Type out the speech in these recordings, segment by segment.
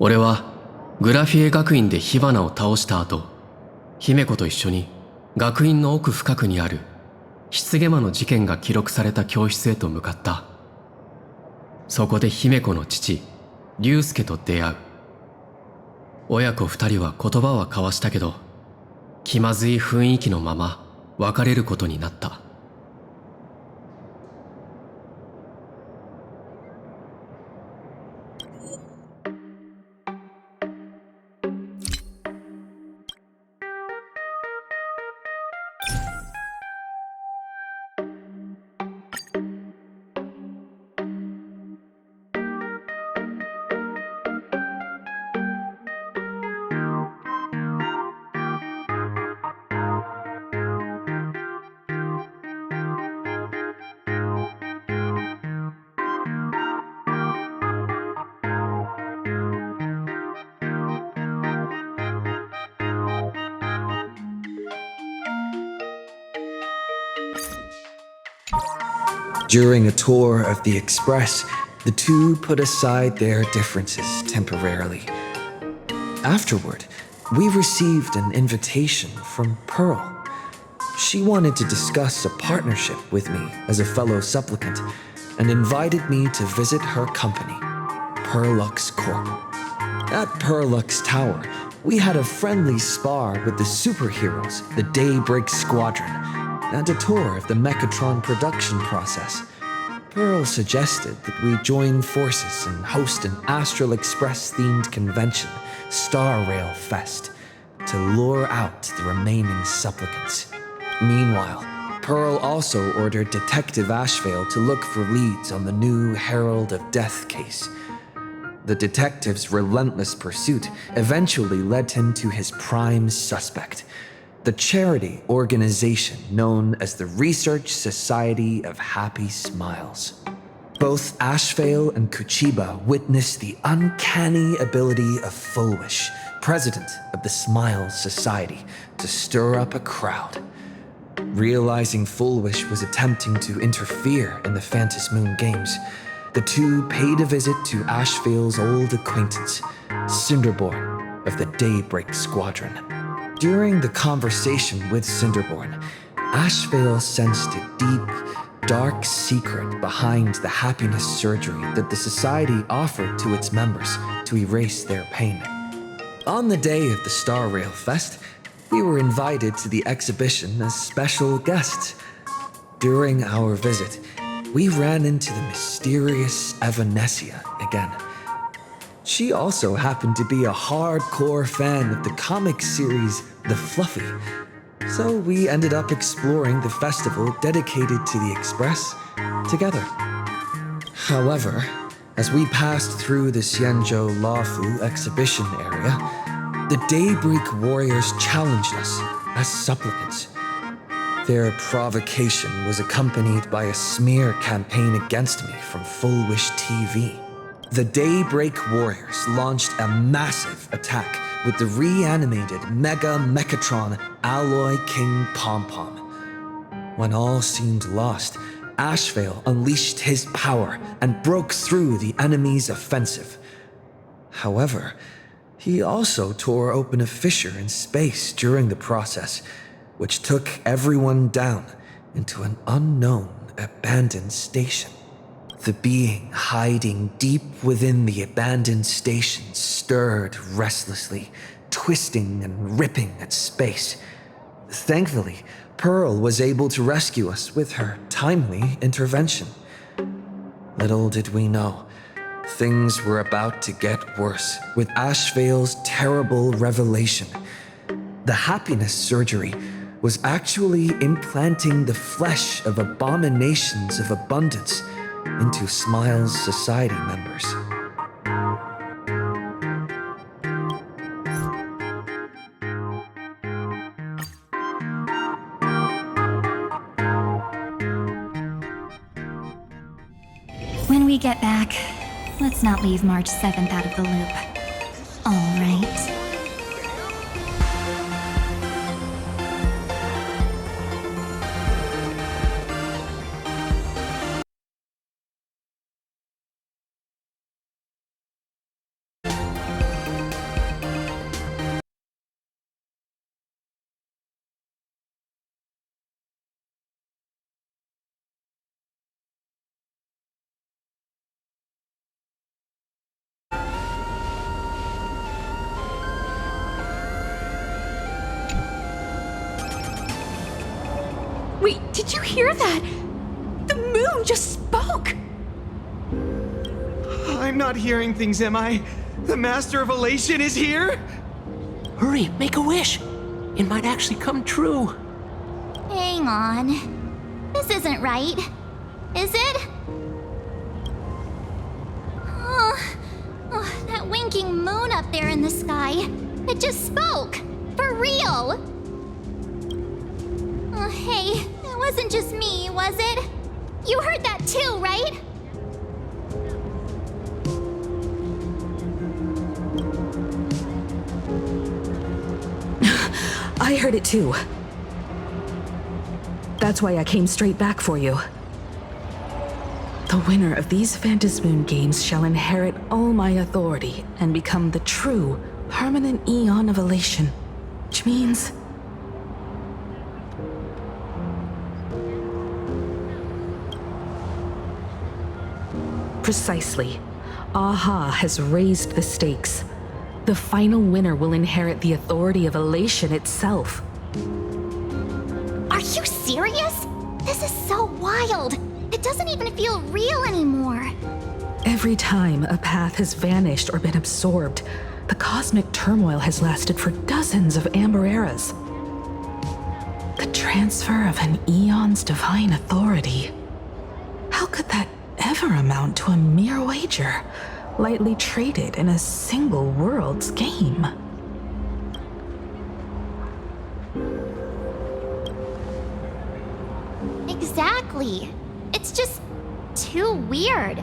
俺はグラフィエ学院で火花を倒した後、姫子と一緒に学院の奥深くにある漆毛魔の事件が記録された教室へと向かった。そこで姫子の父龍介と出会う。親子二人は言葉は交わしたけど、気まずい雰囲気のまま別れることになった。During a tour of the Express, the two put aside their differences temporarily. Afterward, we received an invitation from Pearl. She wanted to discuss a partnership with me as a fellow supplicant and invited me to visit her company, Perlux Corp. At Perlux Tower, we had a friendly spar with the superheroes, the Daybreak Squadron, and a tour of the Mechatron production process. Pearl suggested that we join forces and host an Astral Express-themed convention, Star Rail Fest, to lure out the remaining supplicants. Meanwhile, Pearl also ordered Detective Ashvale to look for leads on the new Herald of Death case. The detective's relentless pursuit eventually led him to his prime suspect, the charity organization known as the Research Society of Happy Smiles. Both Ashvale and Kuchiba witnessed the uncanny ability of Fulwish, president of the Smiles Society, to stir up a crowd. Realizing Fulwish was attempting to interfere in the Phantom Moon Games, the two paid a visit to Ashvale's old acquaintance, Cinderborn of the Daybreak Squadron. During the conversation with Cinderborn, Ashvale sensed a deep, dark secret behind the happiness surgery that the society offered to its members to erase their pain. On the day of the Star Rail Fest, we were invited to the exhibition as special guests. During our visit, we ran into the mysterious Evanescia again. She also happened to be a hardcore fan of the comic series The Fluffy, so we ended up exploring the festival dedicated to the Express together. However, as we passed through the Xianzhou Laofu exhibition area, the Daybreak Warriors challenged us as supplicants. Their provocation was accompanied by a smear campaign against me from Fulwish TV. The Daybreak Warriors launched a massive attack with the reanimated Mega Mechatron Alloy King Pom-Pom. When all seemed lost, Ashvale unleashed his power and broke through the enemy's offensive. However, he also tore open a fissure in space during the process, which took everyone down into an unknown abandoned station. The being hiding deep within the abandoned station stirred restlessly, twisting and ripping at space. Thankfully, Pearl was able to rescue us with her timely intervention. Little did we know, things were about to get worse with Ashvale's terrible revelation. The happiness surgery was actually implanting the flesh of abominations of abundance into Smiles Society members. When we get back, let's not leave March 7th out of the loop. All right. Did you hear that? The moon just spoke! I'm not hearing things, am I? The Master of Elation is here? Hurry, make a wish. It might actually come true. Hang on. This isn't right. Is it? Oh, that winking moon up there in the sky. It just spoke. For real. Oh, hey, it wasn't just me, was it? You heard that too, right? I heard it too. That's why I came straight back for you. The winner of these Phantasmoon games shall inherit all my authority and become the true, permanent Eon of Elation. Which means... Precisely. Aha has raised the stakes. The final winner will inherit the authority of Elation itself. Are you serious? This is so wild. It doesn't even feel real anymore. Every time a path has vanished or been absorbed, the cosmic turmoil has lasted for dozens of Amber Eras. The transfer of an Eon's divine authority. How could that ever amount to a mere wager, lightly traded in a single world's game? Exactly. It's just too weird.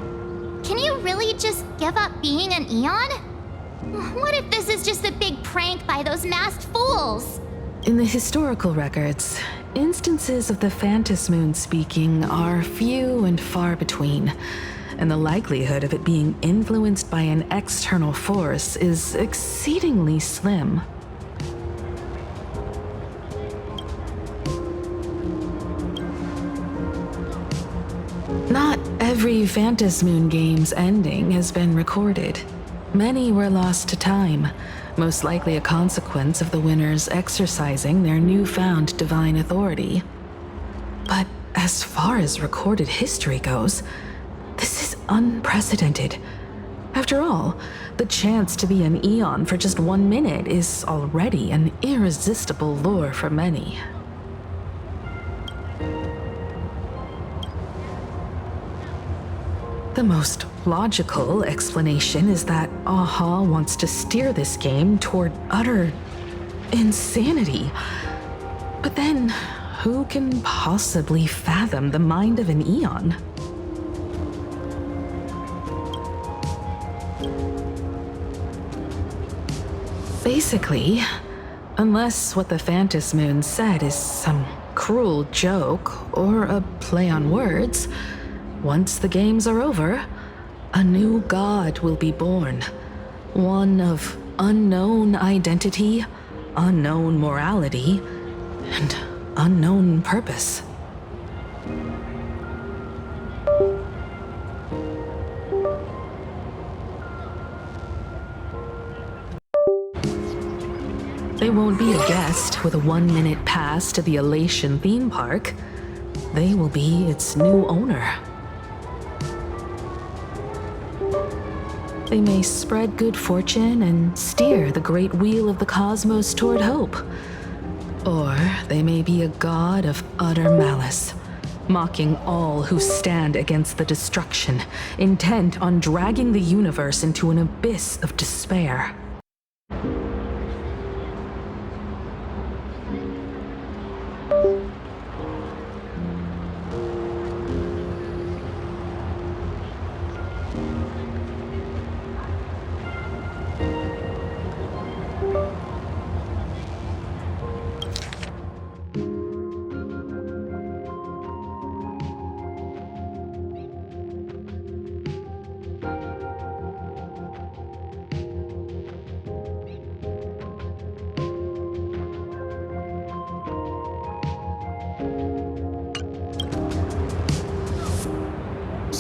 Can you really just give up being an Eon? What if this is just a big prank by those masked fools? In the historical records, instances of the Phantasmoon speaking are few and far between, and the likelihood of it being influenced by an external force is exceedingly slim. Not every Phantasmoon game's ending has been recorded. Many were lost to time, most likely a consequence of the winners exercising their newfound divine authority. But as far as recorded history goes, this is unprecedented. After all, the chance to be an Eon for just 1 minute is already an irresistible lure for many. The most logical explanation is that Aha wants to steer this game toward utter insanity. But then, who can possibly fathom the mind of an Eon? Basically, unless what the Phantasmoon said is some cruel joke or a play on words, once the games are over, a new god will be born. One of unknown identity, unknown morality, and unknown purpose. They won't be a guest with a 1-minute pass to the Elation theme park. They will be its new owner. They may spread good fortune and steer the great wheel of the cosmos toward hope. Or they may be a god of utter malice, mocking all who stand against the destruction, intent on dragging the universe into an abyss of despair.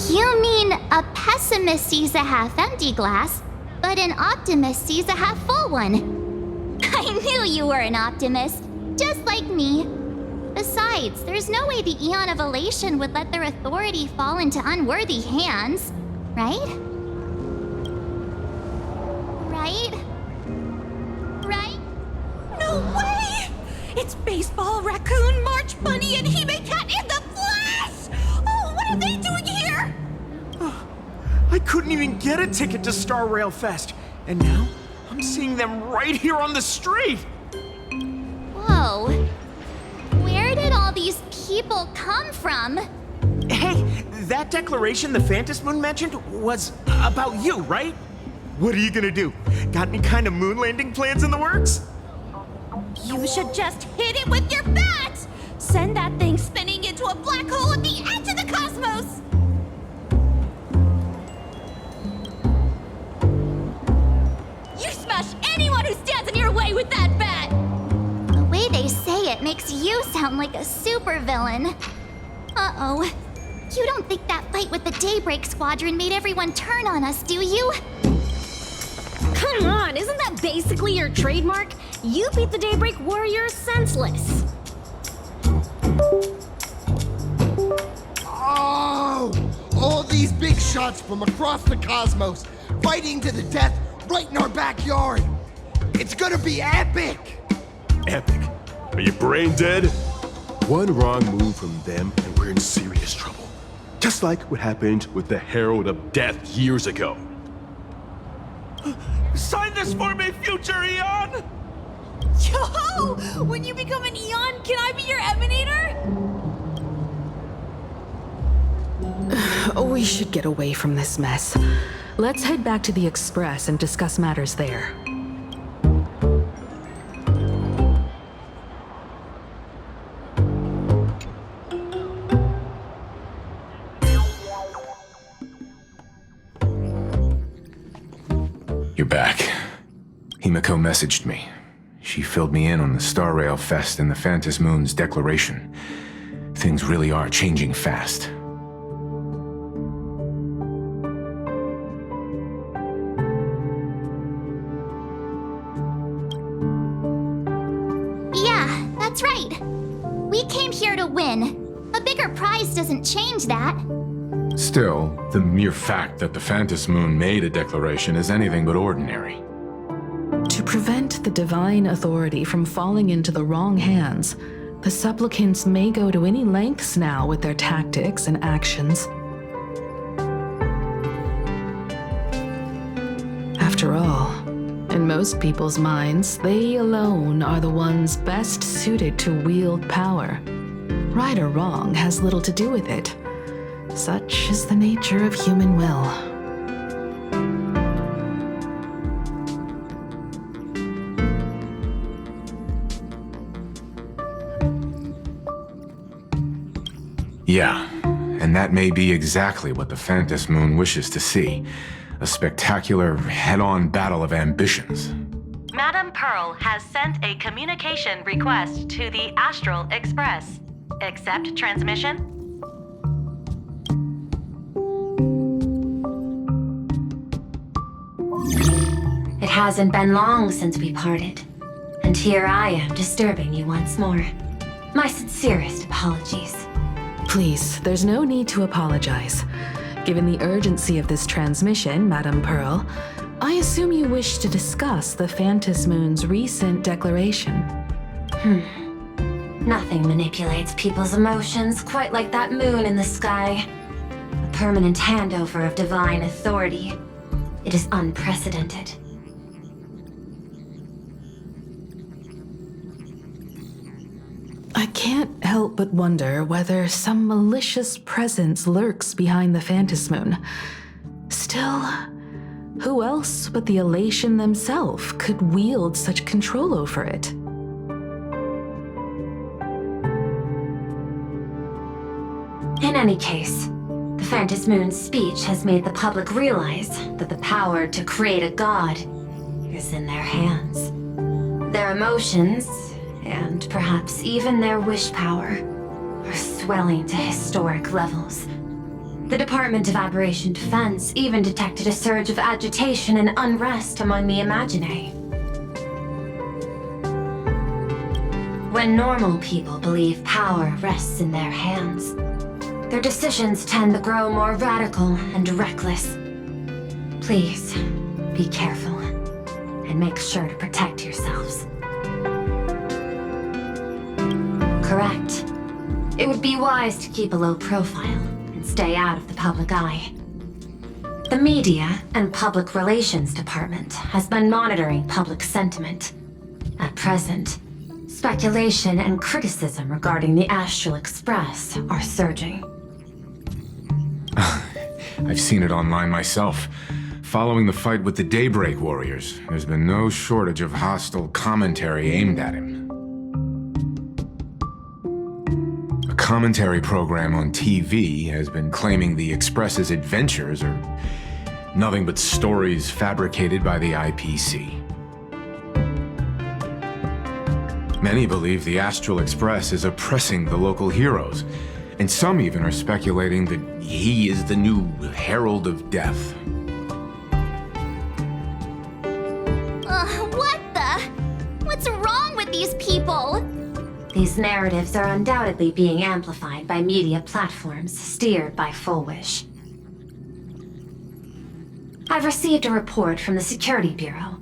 You mean a pessimist sees a half-empty glass, but an optimist sees a half-full one. I knew you were an optimist, just like me. Besides, there's no way the Eon of Elation would let their authority fall into unworthy hands, right? Right? Right? No way! It's Baseball, Raccoon, March Bunny, and Hime Cat in the flesh! Oh, what are they doing here? I couldn't even get a ticket to Star Rail Fest, and now I'm seeing them right here on the street! Whoa. Where did all these people come from? Hey, that declaration the Phantom Moon mentioned was about you, right? What are you gonna do? Got any kind of moon landing plans in the works? You should just hit it with your bat! Send that thing spinning into a black hole at the edge of the cosmos! You smash anyone who stands in your way with that bat! The way they say it makes you sound like a supervillain. Uh-oh. You don't think that fight with the Daybreak Squadron made everyone turn on us, do you? Come on, isn't that basically your trademark? You beat the Daybreak Warriors senseless. Oh! All these big shots from across the cosmos, fighting to the death right in our backyard. It's gonna be epic! Epic. Are you brain dead? One wrong move from them and we're in serious trouble. Just like what happened with the Herald of Death years ago. Sign this for me, future Eon! Yo! When you become an Eon, can I be your Emanator? We should get away from this mess. Let's head back to the Express and discuss matters there. You're back. Himiko messaged me. She filled me in on the Star Rail Fest and the Phantom Moon's declaration. Things really are changing fast. Yeah, that's right. We came here to win. A bigger prize doesn't change that. Still, the mere fact that the Phantom Moon made a declaration is anything but ordinary. To prevent the divine authority from falling into the wrong hands, the supplicants may go to any lengths now with their tactics and actions. After all, in most people's minds, they alone are the ones best suited to wield power. Right or wrong has little to do with it. Such is the nature of human will. Yeah, and that may be exactly what the Phantom Moon wishes to see. A spectacular, head-on battle of ambitions. Madam Pearl has sent a communication request to the Astral Express. Accept transmission? It hasn't been long since we parted, and here I am disturbing you once more. My sincerest apologies. Please, there's no need to apologize. Given the urgency of this transmission, Madam Pearl, I assume you wish to discuss the Phantom Moon's recent declaration. Nothing manipulates people's emotions quite like that moon in the sky. A permanent handover of divine authority. It is unprecedented. I can't help but wonder whether some malicious presence lurks behind the Phantom Moon. Still, who else but the Elation themselves could wield such control over it? In any case, the Phantom Moon's speech has made the public realize that the power to create a god is in their hands. Their emotions, and perhaps even their wish power, are swelling to historic levels. The Department of Aberration Defense even detected a surge of agitation and unrest among the Imaginae. When normal people believe power rests in their hands, their decisions tend to grow more radical and reckless. Please, be careful, and make sure to protect yourselves. Correct. It would be wise to keep a low profile and stay out of the public eye. The media and public relations department has been monitoring public sentiment. At present, speculation and criticism regarding the Astral Express are surging. I've seen it online myself. Following the fight with the Daybreak Warriors, there's been no shortage of hostile commentary aimed at him. A commentary program on TV has been claiming the Express's adventures are nothing but stories fabricated by the IPC. Many believe the Astral Express is oppressing the local heroes, and some even are speculating that he is the new Herald of Death. What the? What's wrong with these people? These narratives are undoubtedly being amplified by media platforms steered by Full Wish. I've received a report from the Security Bureau.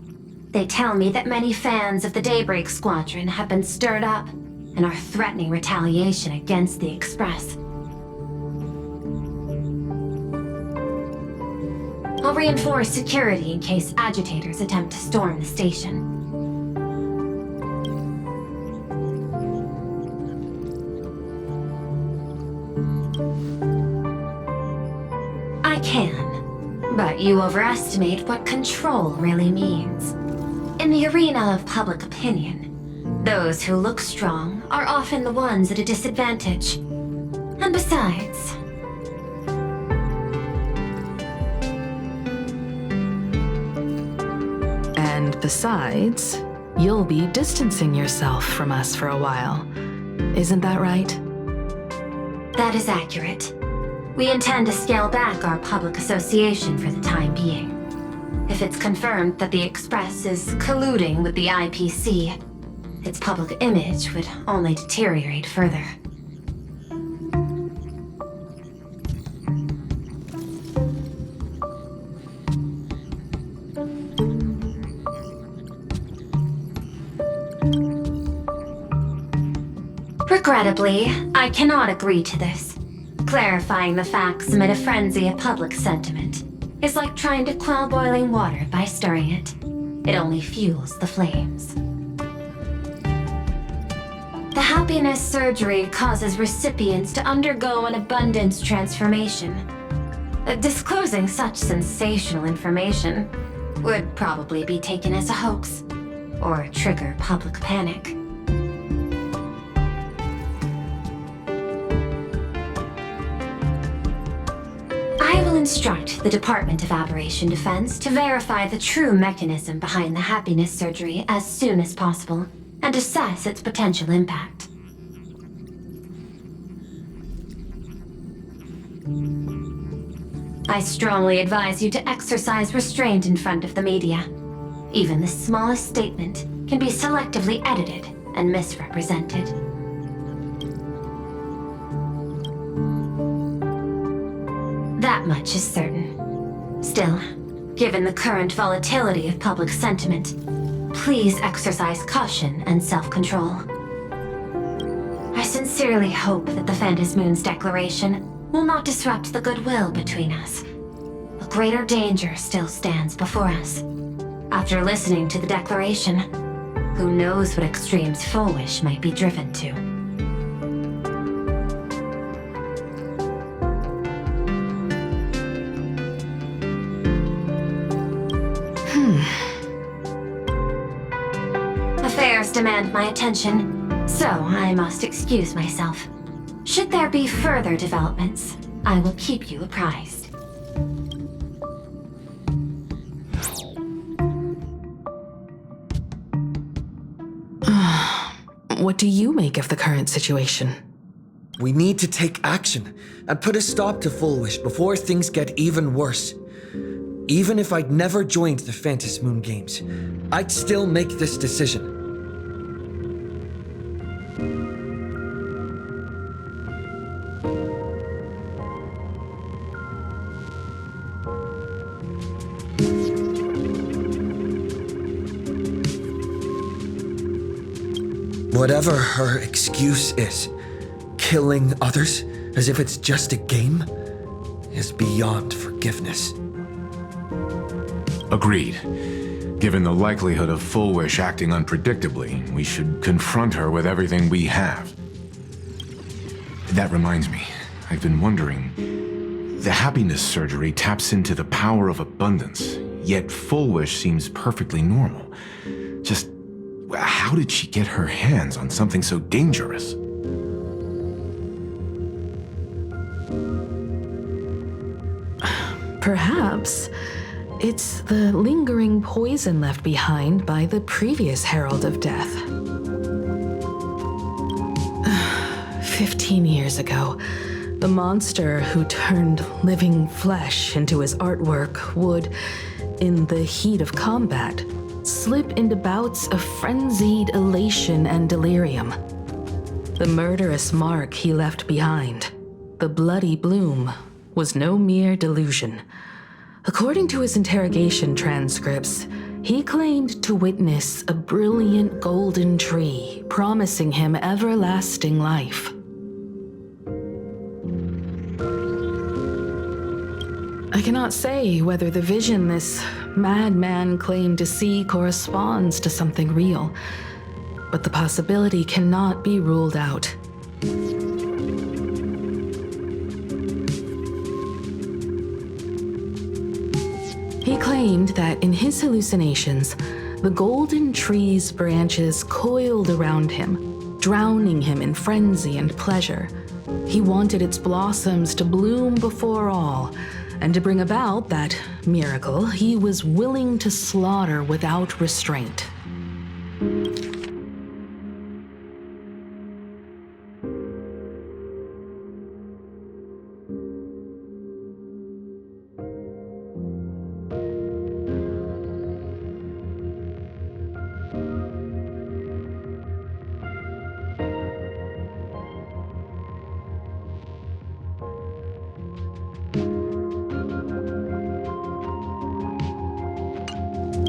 They tell me that many fans of the Daybreak Squadron have been stirred up and are threatening retaliation against the Express. I'll reinforce security in case agitators attempt to storm the station. I can, but you overestimate what control really means. In the arena of public opinion, those who look strong are often the ones at a disadvantage. And besides... And besides, you'll be distancing yourself from us for a while. Isn't that right? That is accurate. We intend to scale back our public association for the time being. If it's confirmed that the Express is colluding with the IPC, its public image would only deteriorate further. Regrettably, I cannot agree to this. Clarifying the facts amid a frenzy of public sentiment is like trying to quell boiling water by stirring it. It only fuels the flames. The happiness surgery causes recipients to undergo an abundance transformation. Disclosing such sensational information would probably be taken as a hoax, or trigger public panic. I will instruct the Department of Aberration Defense to verify the true mechanism behind the happiness surgery as soon as possible, and assess its potential impact. I strongly advise you to exercise restraint in front of the media. Even the smallest statement can be selectively edited and misrepresented. That much is certain. Still, given the current volatility of public sentiment, please exercise caution and self-control. I sincerely hope that the Phantom Moon's declaration will not disrupt the goodwill between us. A greater danger still stands before us. After listening to the declaration, who knows what extremes Full Wish might be driven to. Affairs demand my attention, so I must excuse myself. Should there be further developments, I will keep you apprised. What do you make of the current situation? We need to take action and put a stop to Full Wish before things get even worse. Even if I'd never joined the Phantom Moon Games, I'd still make this decision. Whatever her excuse is, killing others as if it's just a game is beyond forgiveness. Agreed. Given the likelihood of Full Wish acting unpredictably, we should confront her with everything we have. That reminds me, I've been wondering, the happiness surgery taps into the power of abundance, yet Full Wish seems perfectly normal. Just, how did she get her hands on something so dangerous? Perhaps it's the lingering poison left behind by the previous Herald of Death. 15 years ago, the monster who turned living flesh into his artwork would, in the heat of combat, slip into bouts of frenzied elation and delirium. The murderous mark he left behind, the bloody bloom, was no mere delusion. According to his interrogation transcripts, he claimed to witness a brilliant golden tree promising him everlasting life. I cannot say whether the vision this madman claimed to see corresponds to something real, but the possibility cannot be ruled out. He claimed that in his hallucinations, the golden tree's branches coiled around him, drowning him in frenzy and pleasure. He wanted its blossoms to bloom before all, and to bring about that miracle, he was willing to slaughter without restraint.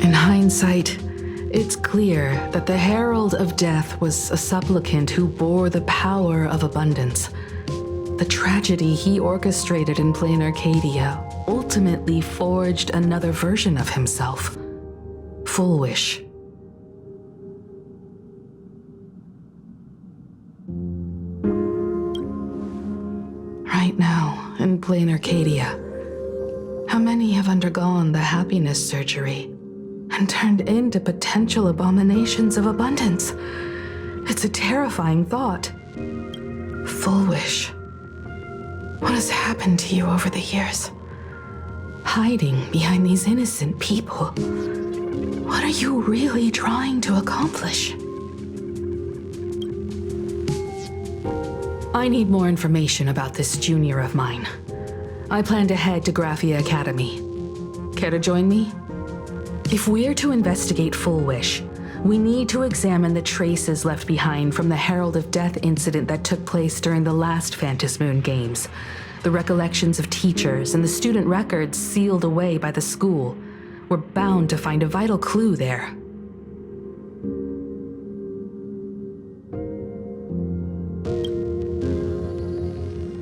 In hindsight, it's clear that the Herald of Death was a supplicant who bore the power of abundance. The tragedy he orchestrated in Plain Arcadia ultimately forged another version of himself, Full Wish. Right now, in Plain Arcadia, how many have undergone the happiness surgery and turned into potential abominations of abundance? It's a terrifying thought. Full Wish. What has happened to you over the years? Hiding behind these innocent people. What are you really trying to accomplish? I need more information about this junior of mine. I plan to head to Graphia Academy. Care to join me? If we're to investigate Full Wish, we need to examine the traces left behind from the Herald of Death incident that took place during the last Phantom Moon Games. The recollections of teachers and the student records sealed away by the school. We're bound to find a vital clue there.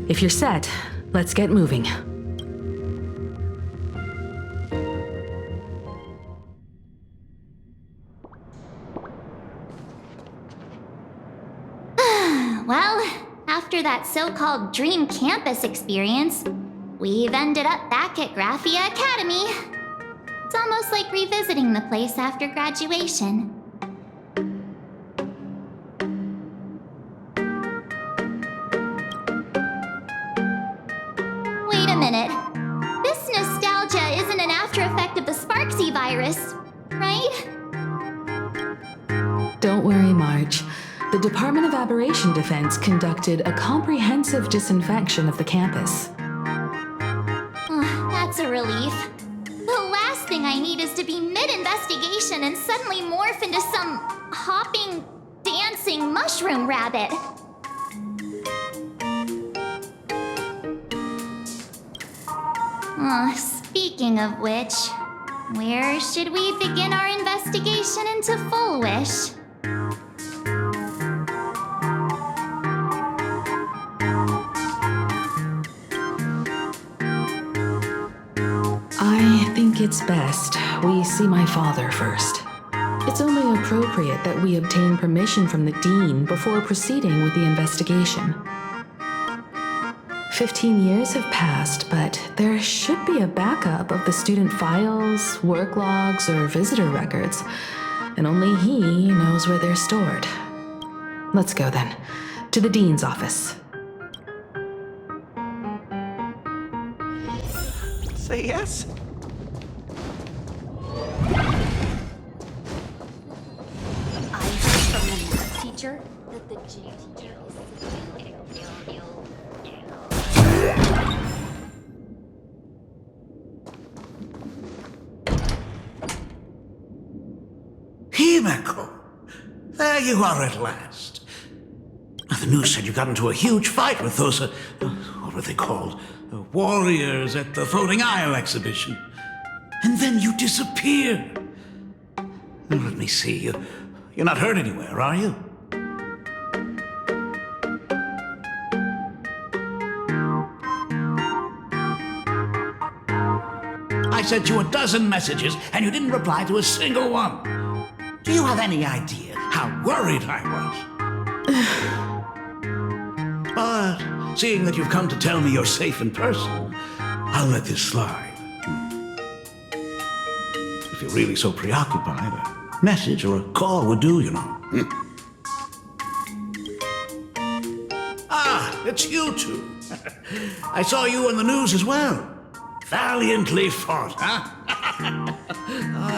If you're set, let's get moving. Well, after that so-called dream campus experience, we've ended up back at Graphia Academy. It's almost like revisiting the place after graduation. Wait a minute. This nostalgia isn't an after effect of the Sparksy virus, right? Don't worry, Marge. The Department of Aberration Defense conducted a comprehensive disinfection of the campus. That's a relief. The last thing I need is to be mid-investigation and suddenly morph into some hopping, dancing mushroom rabbit. Speaking of which, where should we begin our investigation into Full Wish? think it's best we see my father first. It's only appropriate that we obtain permission from the Dean before proceeding with the investigation. 15 years have passed, but there should be a backup of the student files, work logs, or visitor records, and only he knows where they're stored. Let's go then, to the Dean's office. Say yes? I heard from the math teacher that the gym teacher Himeko! There you are at last. The news said you got into a huge fight with those, what were they called? The warriors at the Floating Isle exhibition. And then you disappeared. Now, let me see. You're not hurt anywhere, are you? I sent you a dozen messages, and you didn't reply to a single one. Do you have any idea how worried I was? But seeing that you've come to tell me you're safe in person, I'll let this slide. If you're really so preoccupied, a message or a call would do, you know. Ah, it's you two. I saw you on the news as well. Valiantly fought, huh?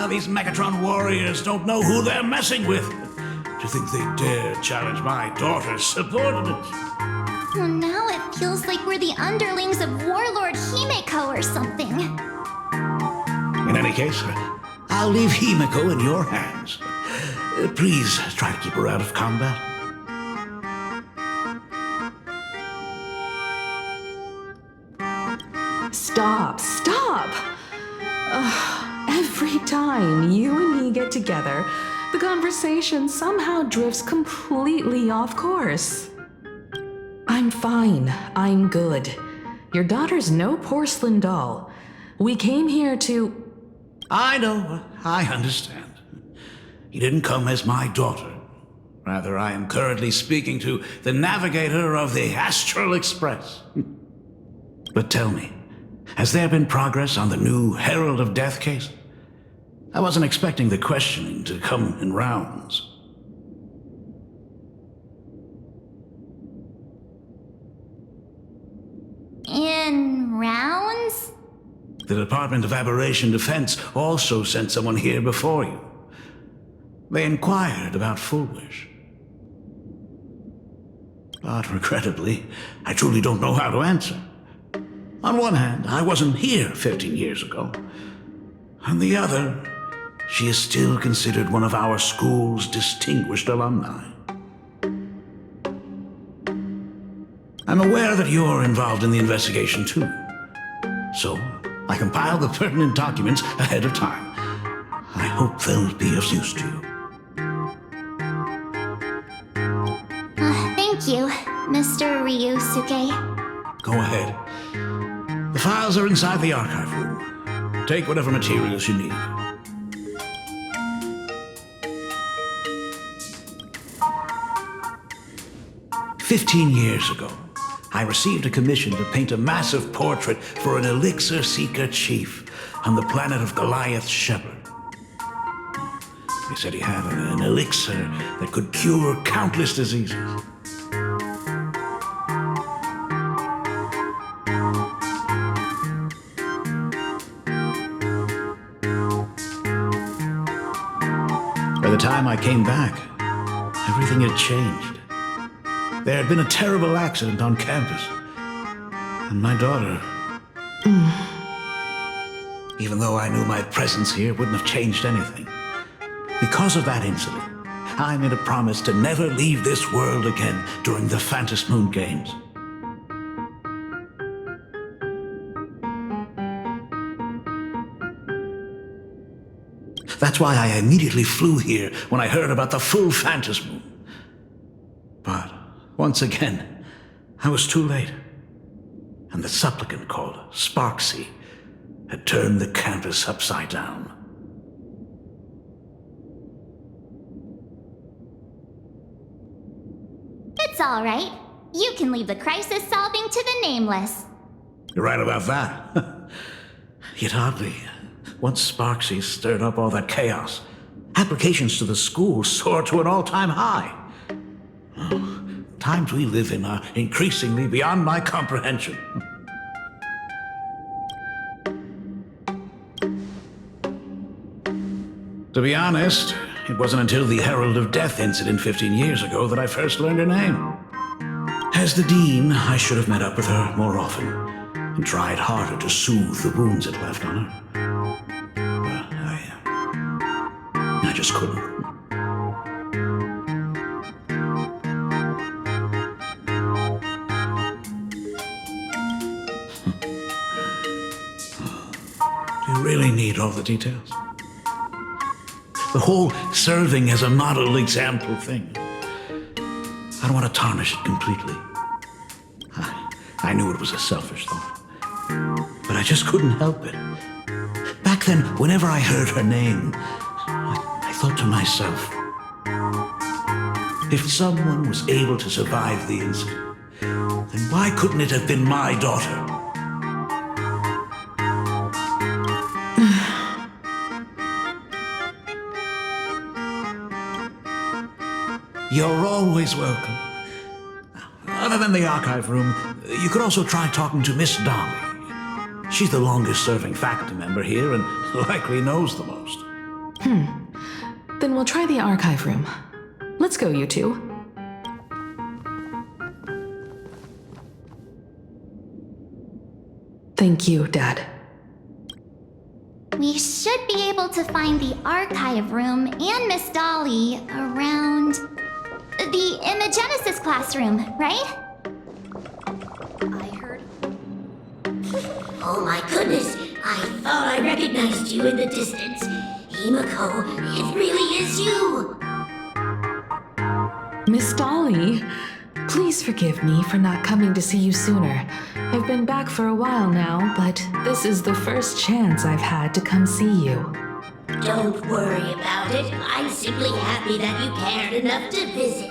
These Megatron warriors don't know who they're messing with. To think they dare challenge my daughter's subordinates. Well, now it feels like we're the underlings of Warlord Himeko or something. In any case, I'll leave Himeko in your hands. Please try to keep her out of combat. Stop. Every time you and he get together, the conversation somehow drifts completely off course. I'm fine. I'm good. Your daughter's no porcelain doll. We came here to... I know. I understand. You didn't come as my daughter. Rather, I am currently speaking to the navigator of the Astral Express. But tell me, has there been progress on the new Herald of Death case? I wasn't expecting the questioning to come in rounds. In rounds? The Department of Aberration Defense also sent someone here before you. They inquired about Fullwish. But regrettably, I truly don't know how to answer. On one hand, I wasn't here 15 years ago. On the other, she is still considered one of our school's distinguished alumni. I'm aware that you're involved in the investigation too. So, I compiled the pertinent documents ahead of time. I hope they'll be of use to you. Thank you, Mr. Ryusuke. Go ahead. The files are inside the archive room. Take whatever materials you need. "15 years ago, I received a commission to paint a massive portrait for an elixir seeker chief on the planet of Goliath's Shepherd. They said he had an elixir that could cure countless diseases. By the time I came back, everything had changed. There had been a terrible accident on campus, and my daughter... Even though I knew my presence here wouldn't have changed anything. Because of that incident, I made a promise to never leave this world again during the Phantom Moon Games. That's why I immediately flew here when I heard about the full Phantom Moon. But once again, I was too late. And the supplicant called Sparksy had turned the campus upside down. It's all right. You can leave the crisis solving to the nameless. You're right about that. Yet oddly, once Sparksy stirred up all that chaos, applications to the school soared to an all-time high. Oh, times we live in are increasingly beyond my comprehension. To be honest, it wasn't until the Herald of Death incident 15 years ago that I first learned her name. As the Dean, I should have met up with her more often and tried harder to soothe the wounds it left on her. But I just couldn't. Do you really need all the details? The whole serving as a model example thing. I don't want to tarnish it completely. I knew it was a selfish thought, but I just couldn't help it. Back then, whenever I heard her name, I thought to myself, if someone was able to survive the incident, then why couldn't it have been my daughter? You're always welcome. Other than the archive room, you could also try talking to Miss Dolly. She's the longest-serving faculty member here and likely knows the most. Then we'll try the archive room. Let's go, you two. Thank you, Dad. We should be able to find the archive room and Miss Dolly around in the Genesis classroom, right? I heard. Oh my goodness! I thought I recognized you in the distance. Himiko, it really is you! Miss Dolly, please forgive me for not coming to see you sooner. I've been back for a while now, but this is the first chance I've had to come see you. Don't worry about it. I'm simply happy that you cared enough to visit.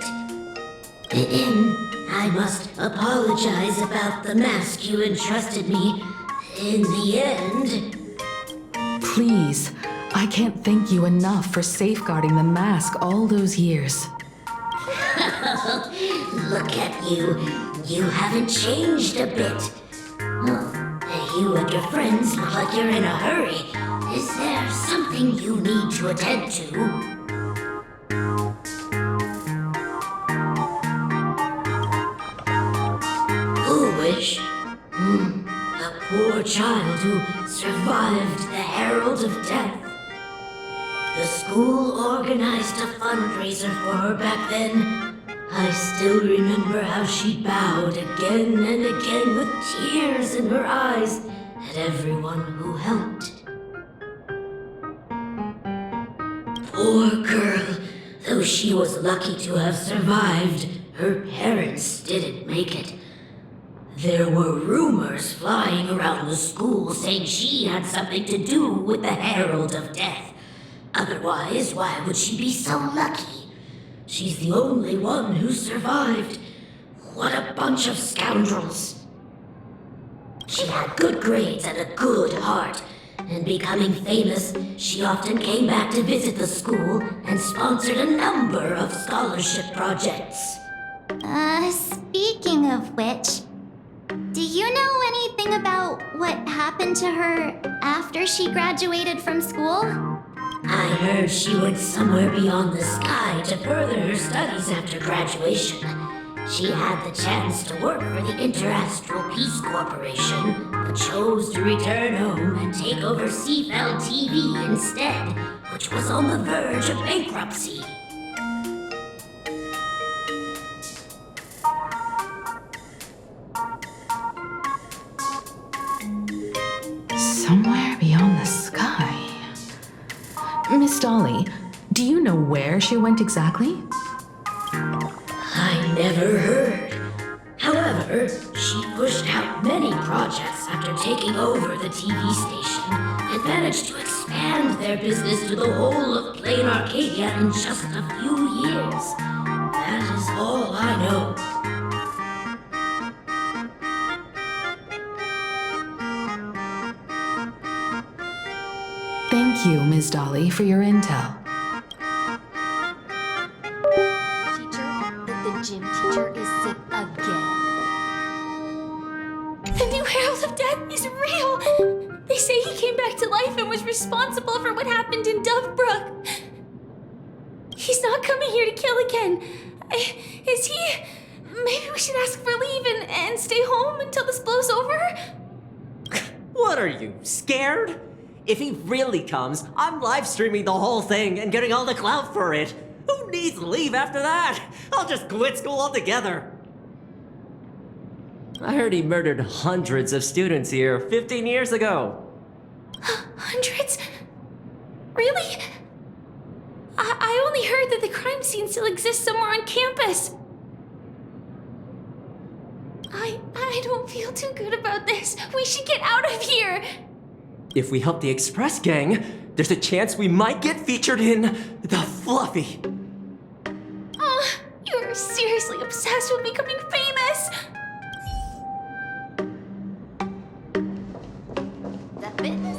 I must apologize about the mask you entrusted me. In the end... Please, I can't thank you enough for safeguarding the mask all those years. Look at you. You haven't changed a bit. You and your friends look like you're in a hurry. Is there something you need to attend to? Foolish. A poor child who survived the Herald of Death. The school organized a fundraiser for her back then. I still remember how she bowed again and again with tears in her eyes at everyone who helped. Poor girl. Though she was lucky to have survived, her parents didn't make it. There were rumors flying around the school saying she had something to do with the Herald of Death. Otherwise, why would she be so lucky? She's the only one who survived. What a bunch of scoundrels. She had good grades and a good heart, and becoming famous, she often came back to visit the school and sponsored a number of scholarship projects. Speaking of which, do you know anything about what happened to her after she graduated from school? I heard she went somewhere beyond the sky to further her studies after graduation. She had the chance to work for the Interastral Peace Corporation, but chose to return home and take over Seafell TV instead, which was on the verge of bankruptcy. Somewhere beyond the sky. Miss Dolly, do you know where she went exactly? I never heard. However, However, she pushed out many projects after taking over the TV station and managed to expand their business to the whole of Plain Arcadia in just a few years. That is all I know. Thank you, Ms. Dolly, for your intel. The gym teacher is sick again. The new Herald of Death is real! They say he came back to life and was responsible for what happened in Dovebrook. He's not coming here to kill again. Is he? Maybe we should ask for leave and stay home until this blows over? What are you, scared? If he really comes, I'm live streaming the whole thing and getting all the clout for it. Who needs leave after that? I'll just quit school altogether. I heard he murdered hundreds of students here 15 years ago. Hundreds? Really? I only heard that the crime scene still exists somewhere on campus. I don't feel too good about this. We should get out of here. If we help the Express gang, there's a chance we might get featured in The Fluffy. You're seriously obsessed with becoming famous. The fitness.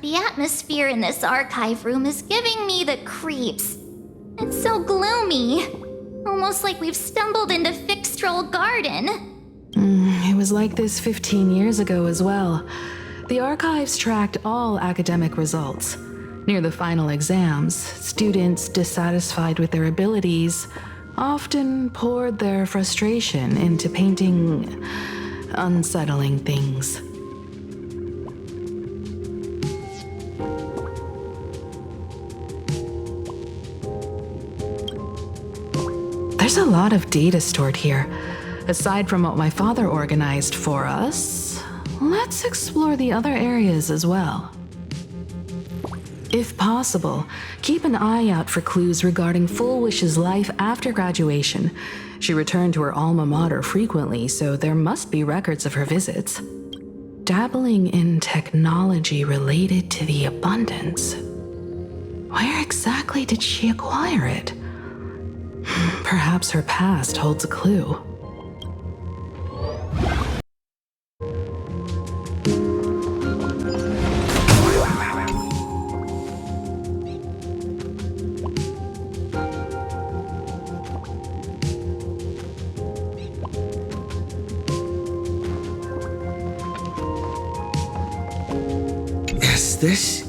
The atmosphere in this archive room is giving me the creeps. It's so gloomy. Almost like we've stumbled into Fixtroll Garden. It was like this 15 years ago as well. The archives tracked all academic results. Near the final exams, students dissatisfied with their abilities often poured their frustration into painting unsettling things. There's a lot of data stored here. Aside from what my father organized for us, let's explore the other areas as well. If possible, keep an eye out for clues regarding Full Wish's life after graduation. She returned to her alma mater frequently, so there must be records of her visits. Dabbling in technology related to the abundance. Where exactly did she acquire it? Perhaps her past holds a clue. Is this...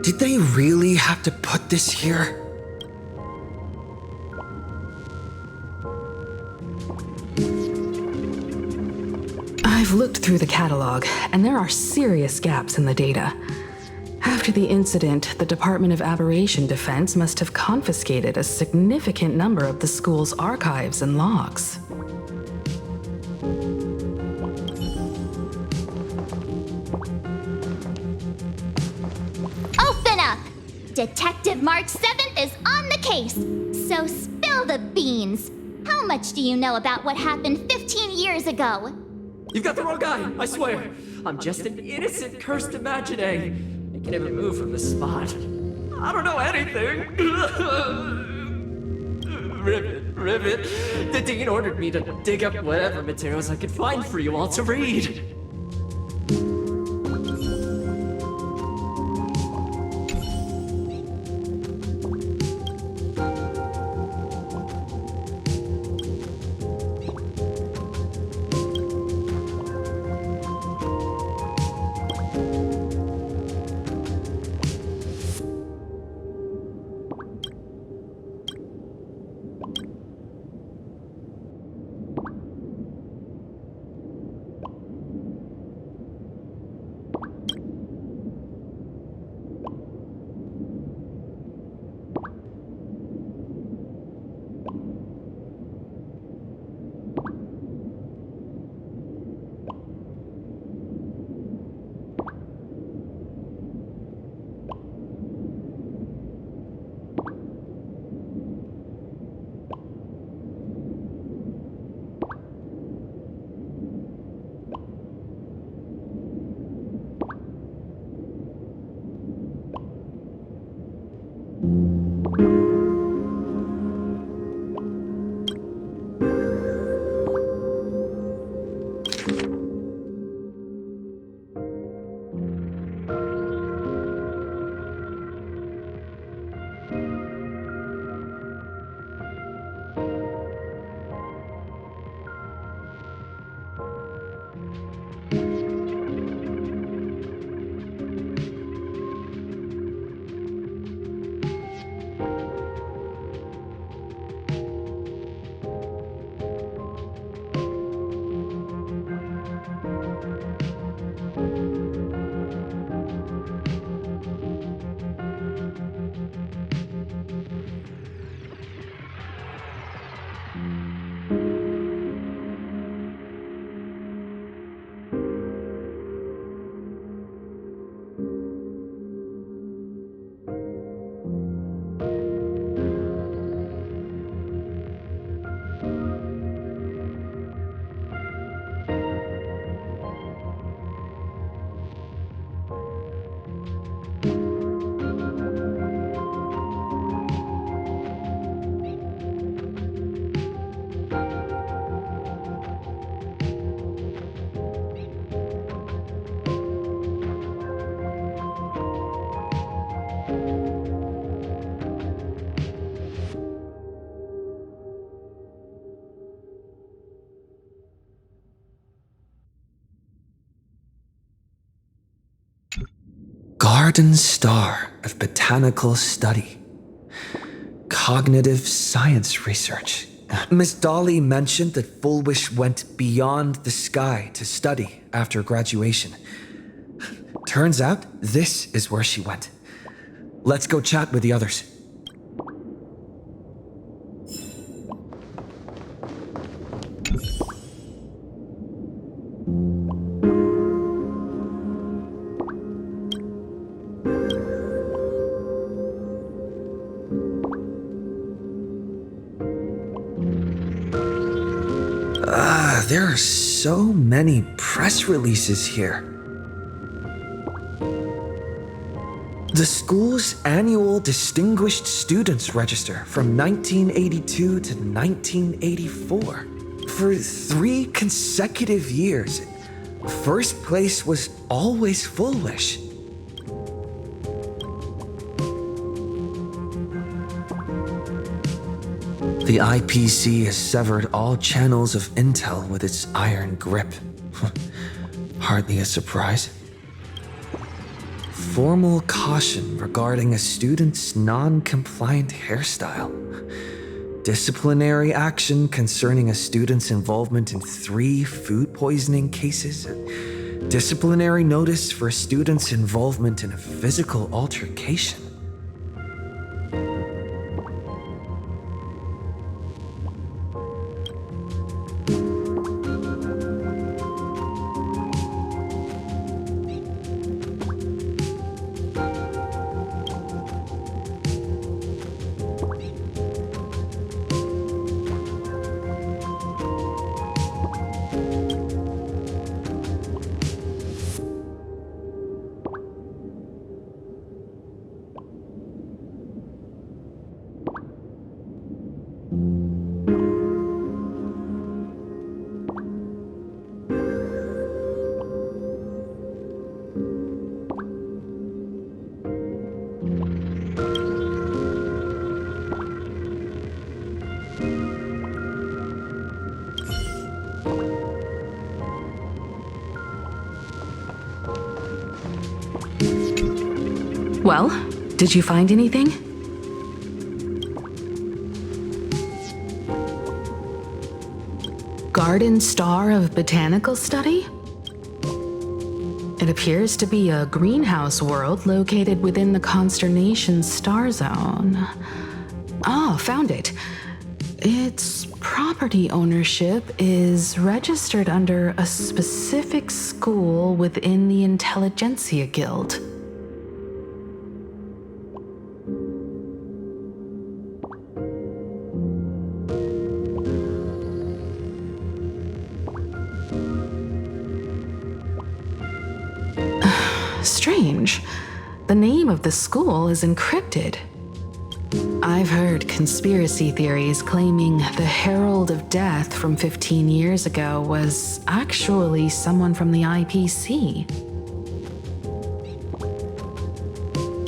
Did they really have to put this here? I've looked through the catalog, and there are serious gaps in the data. After the incident, the Department of Aberration Defense must have confiscated a significant number of the school's archives and logs. Open up! Detective March 7th is on the case, so spill the beans. How How much do you know about what happened 15 years ago? You've got the wrong guy, I swear. I'm just an innocent cursed imaginee. I can never move from the spot. I don't know anything. Rivet. The dean ordered me to dig up whatever materials I could find for you all to read. Garden Star of Botanical Study. Cognitive Science Research. Miss Dolly mentioned that Fullwish went beyond the sky to study after graduation. Turns out this is where she went. Let's go chat with the others. There are so many press releases here. The school's annual Distinguished Students Register from 1982 to 1984. For 3 consecutive years, first place was always Fullwish. The IPC has severed all channels of intel with its iron grip. Hardly a surprise. Formal caution regarding a student's non-compliant hairstyle. Disciplinary action concerning a student's involvement in 3 food poisoning cases. Disciplinary notice for a student's involvement in a physical altercation. Well, did you find anything? Garden Star of Botanical Study? It appears to be a greenhouse world located within the Consternation Star Zone. Ah, found it. Its property ownership is registered under a specific school within the Intelligentsia Guild. Strange. The name of the school is encrypted. I've heard conspiracy theories claiming the Herald of Death from 15 years ago was actually someone from the IPC.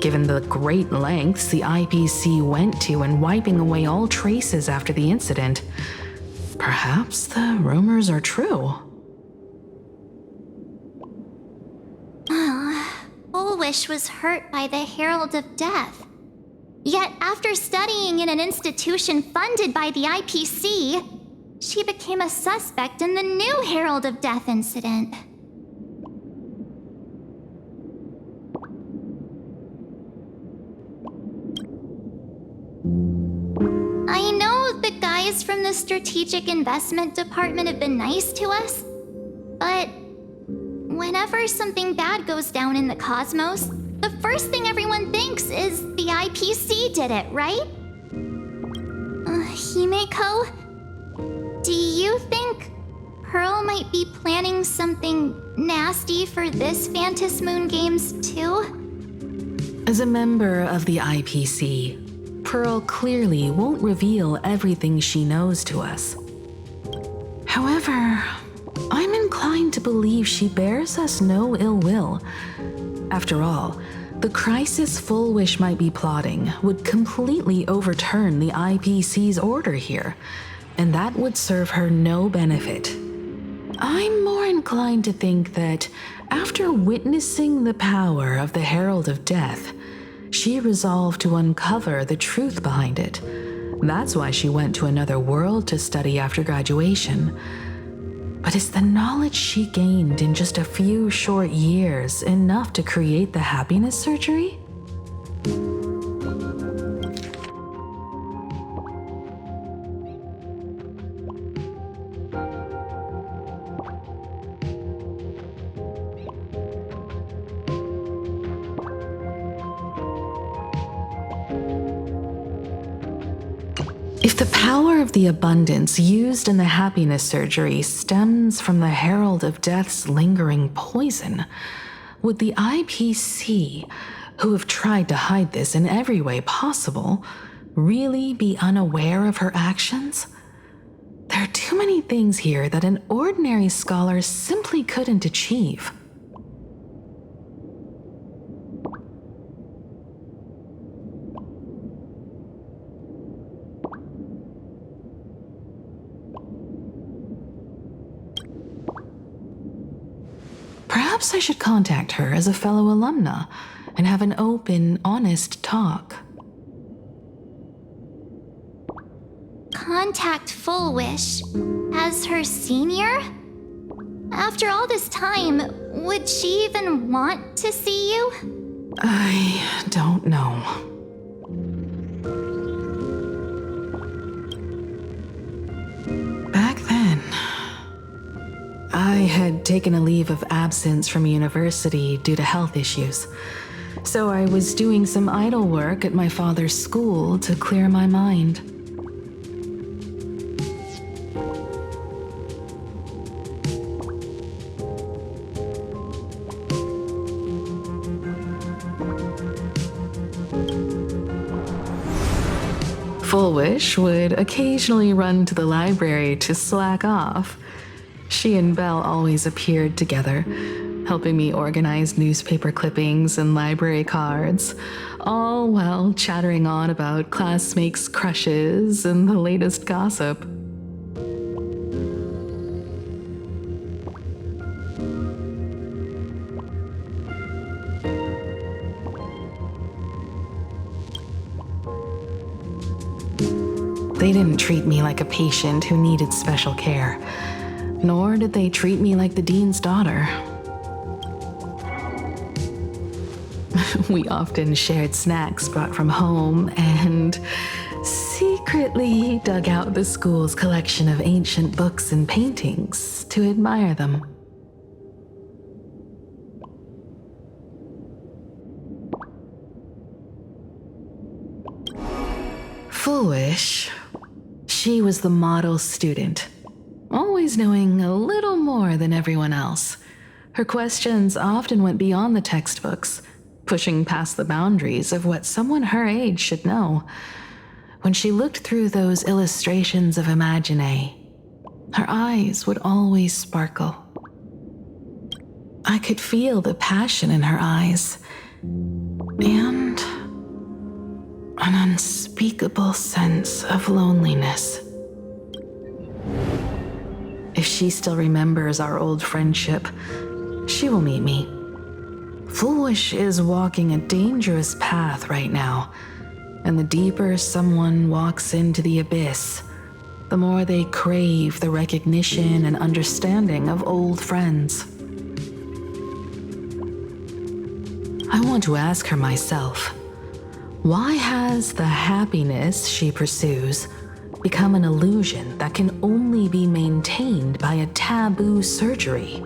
Given the great lengths the IPC went to in wiping away all traces after the incident, perhaps the rumors are true. Bullwish was hurt by the Herald of Death. Yet after studying in an institution funded by the IPC, she became a suspect in the new Herald of Death incident. I know the guys from the Strategic Investment Department have been nice to us, but whenever something bad goes down in the cosmos, the first thing everyone thinks is the IPC did it, right? Himeko, do you think Pearl might be planning something nasty for this Phantom Moon Games too? As a member of the IPC, Pearl clearly won't reveal everything she knows to us. However, I'm inclined to believe she bears us no ill will. After all, the crisis Fullwish might be plotting would completely overturn the IPC's order here, and that would serve her no benefit. I'm more inclined to think that after witnessing the power of the Herald of Death, she resolved to uncover the truth behind it. That's why she went to another world to study after graduation. But is the knowledge she gained in just a few short years enough to create the happiness surgery? If the power of the abundance used in the happiness surgery stems from the Herald of Death's lingering poison, would the IPC, who have tried to hide this in every way possible, really be unaware of her actions? There are too many things here that an ordinary scholar simply couldn't achieve. Perhaps I should contact her as a fellow alumna and have an open, honest talk. Contact Fullwish as her senior? After all this time, would she even want to see you? I don't know. Back then, I had taken a leave of absence from university due to health issues, so I was doing some idle work at my father's school to clear my mind. Full Wish would occasionally run to the library to slack off. She and Belle always appeared together, helping me organize newspaper clippings and library cards, all while chattering on about classmates' crushes and the latest gossip. They didn't treat me like a patient who needed special care, nor did they treat me like the dean's daughter. We often shared snacks brought from home and secretly dug out the school's collection of ancient books and paintings to admire them. Full Wish, she was the model student, always knowing a little more than everyone else. Her questions often went beyond the textbooks, pushing past the boundaries of what someone her age should know. When she looked through those illustrations of Imagine, her eyes would always sparkle. I could feel the passion in her eyes, and an unspeakable sense of loneliness. If she still remembers our old friendship, she will meet me. Full Wish is walking a dangerous path right now, and the deeper someone walks into the abyss, the more they crave the recognition and understanding of old friends. I want to ask her myself, why has the happiness she pursues become an illusion that can only be maintained by a taboo surgery?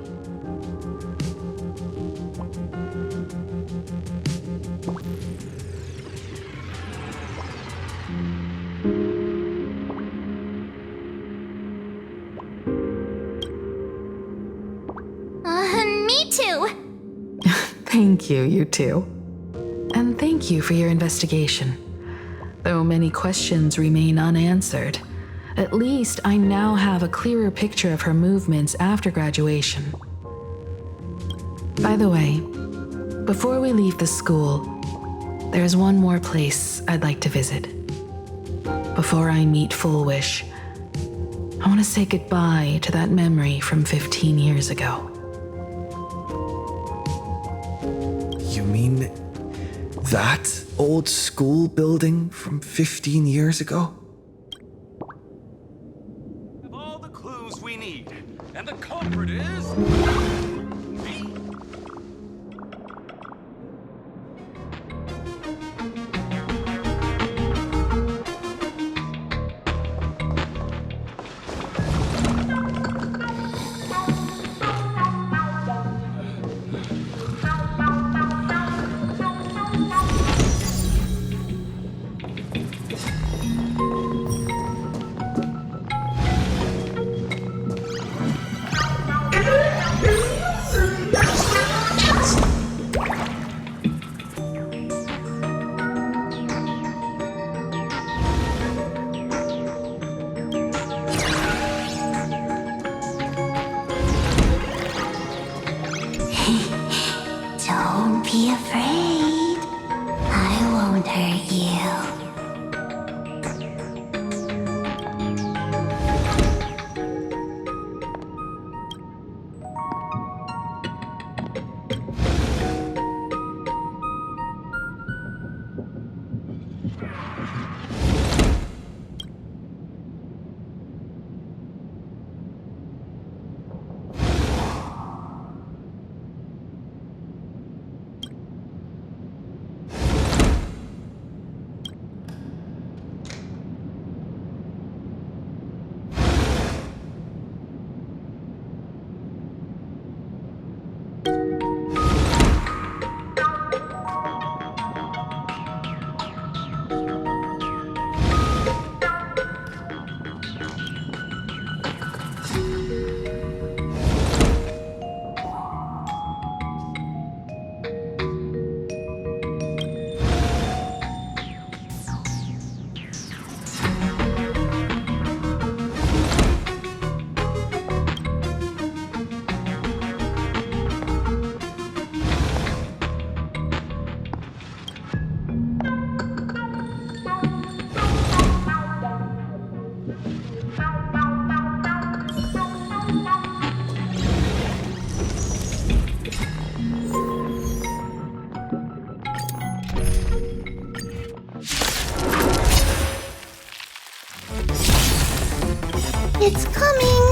Me too. Thank you, you two. And thank you for your investigation. Though many questions remain unanswered, at least I now have a clearer picture of her movements after graduation. By the way, before we leave the school, there's one more place I'd like to visit. Before I meet Full Wish, I want to say goodbye to that memory from 15 years ago. You mean that old school building from 15 years ago? Have all the clues we need, and the culprit is me. It's coming!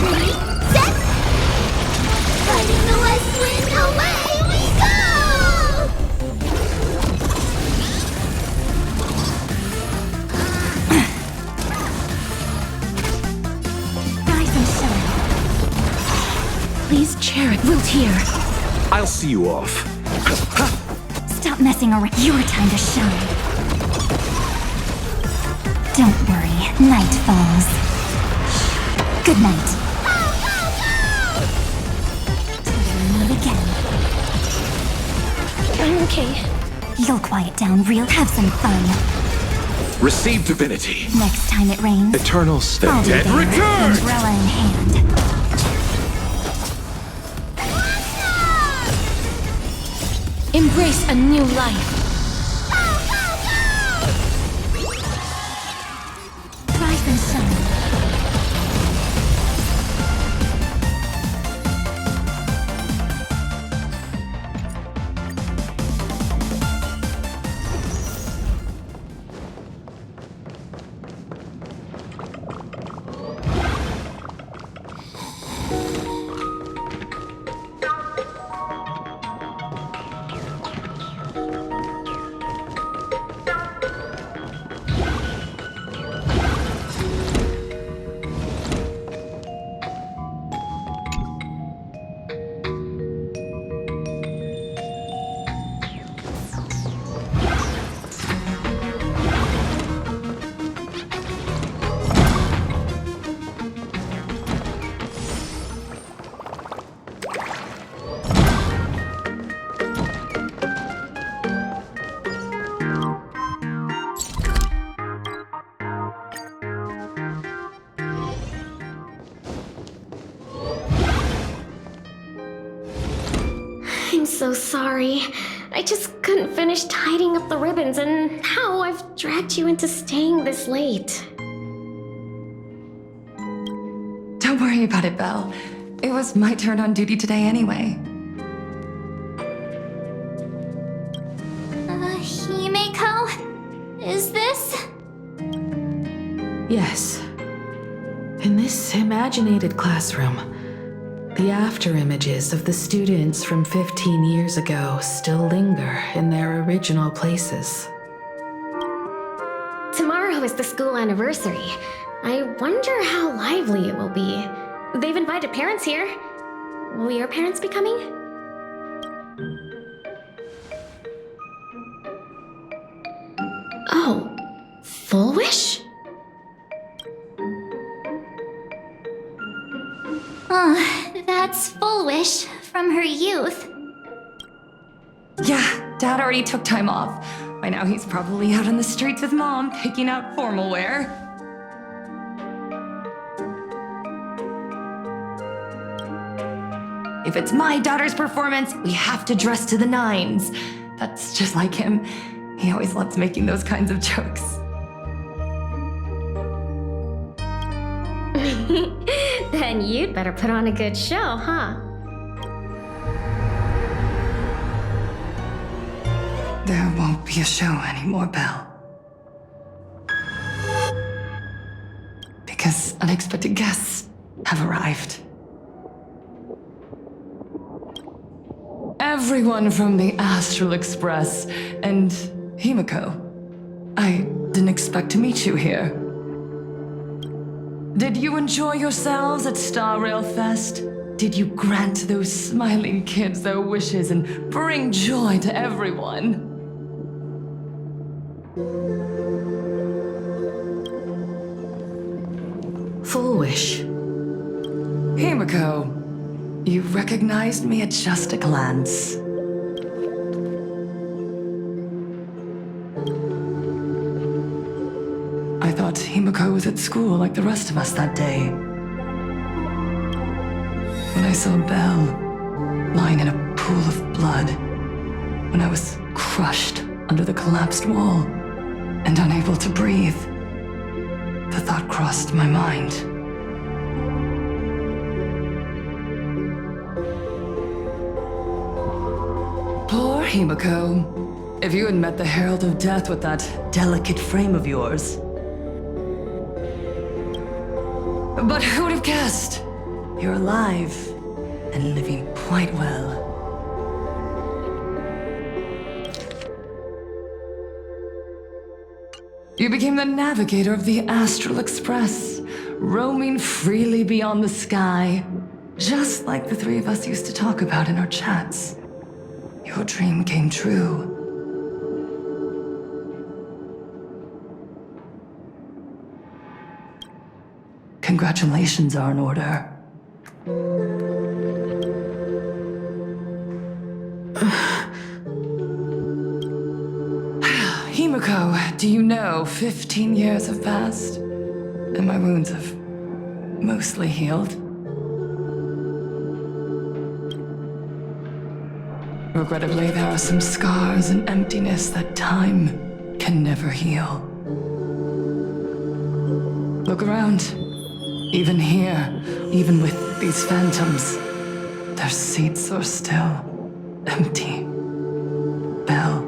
Ready, set! Fighting the west wind, away we go! Rise and shine. Please chair it, Wilt here. I'll see you off. Stop messing around. Your time to shine. Don't worry, night falls. Good night. Till we meet again. I'm okay. You'll quiet down, real. Have some fun. Receive divinity. Next time it rains, Eternals, the I'll be dead there, return! umbrella in hand. Embrace a new life. Rise and shine. I'm so sorry. I just couldn't finish tidying up the ribbons, and now I've dragged you into staying this late. Don't worry about it, Belle. It was my turn on duty today anyway. Himeko? Is this? Yes. In this imaginated classroom, the after images of the students from 15 years ago still linger in their original places. Tomorrow is the school anniversary. I wonder how lively it will be. They've invited parents here. Will your parents be coming? Oh, Full Wish? That's Full Wish from her youth. Yeah, Dad already took time off. By now he's probably out on the streets with Mom, picking out formal wear. If it's my daughter's performance, we have to dress to the nines. That's just like him. He always loves making those kinds of jokes. Then you'd better put on a good show, huh? There won't be a show anymore, Belle. Because unexpected guests have arrived. Everyone from the Astral Express and Himeko. I didn't expect to meet you here. Did you enjoy yourselves at Star Rail Fest? Did you grant those smiling kids their wishes and bring joy to everyone? Full Wish. Himeko, you recognized me at just a glance. I thought Himeko was at school like the rest of us that day. When I saw Belle lying in a pool of blood, when I was crushed under the collapsed wall and unable to breathe, thought crossed my mind. Poor Himiko. If you had met the Herald of Death with that delicate frame of yours. But who would have guessed? You're alive and living quite well. You became the navigator of the Astral Express, roaming freely beyond the sky, just like the three of us used to talk about in our chats. Your dream came true. Congratulations are in order. Himiko, do you know 15 years have passed? And my wounds have mostly healed. Regrettably, there are some scars and emptiness that time can never heal. Look around. Even here, even with these phantoms, their seats are still empty. Belle,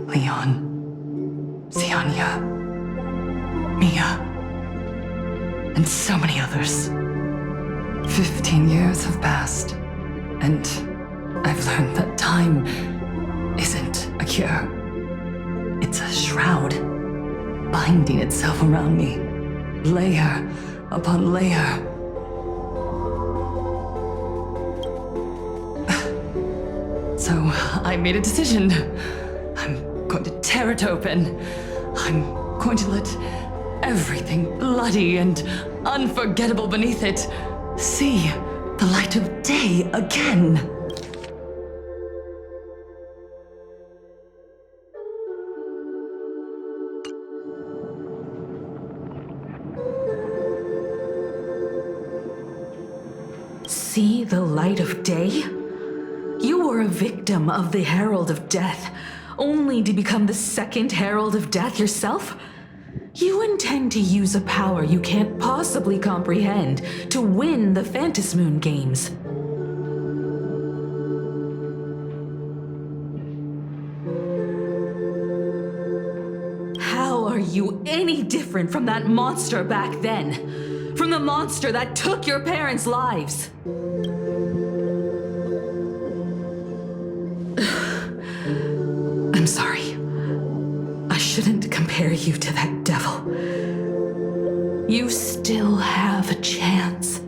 Leon, Xianya, Mia, and so many others. 15 years have passed, and I've learned that time isn't a cure. It's a shroud, binding itself around me, layer upon layer. So I made a decision. I'm going to tear it open. I'm going to let everything bloody and unforgettable beneath it see the light of day again. See the light of day? You were a victim of the Herald of Death, only to become the second Herald of Death yourself? You intend to use a power you can't possibly comprehend to win the Phantasmoon Games. How are you any different from that monster back then? From the monster that took your parents' lives? I'm sorry. I shouldn't compare you to that devil. You still have a chance.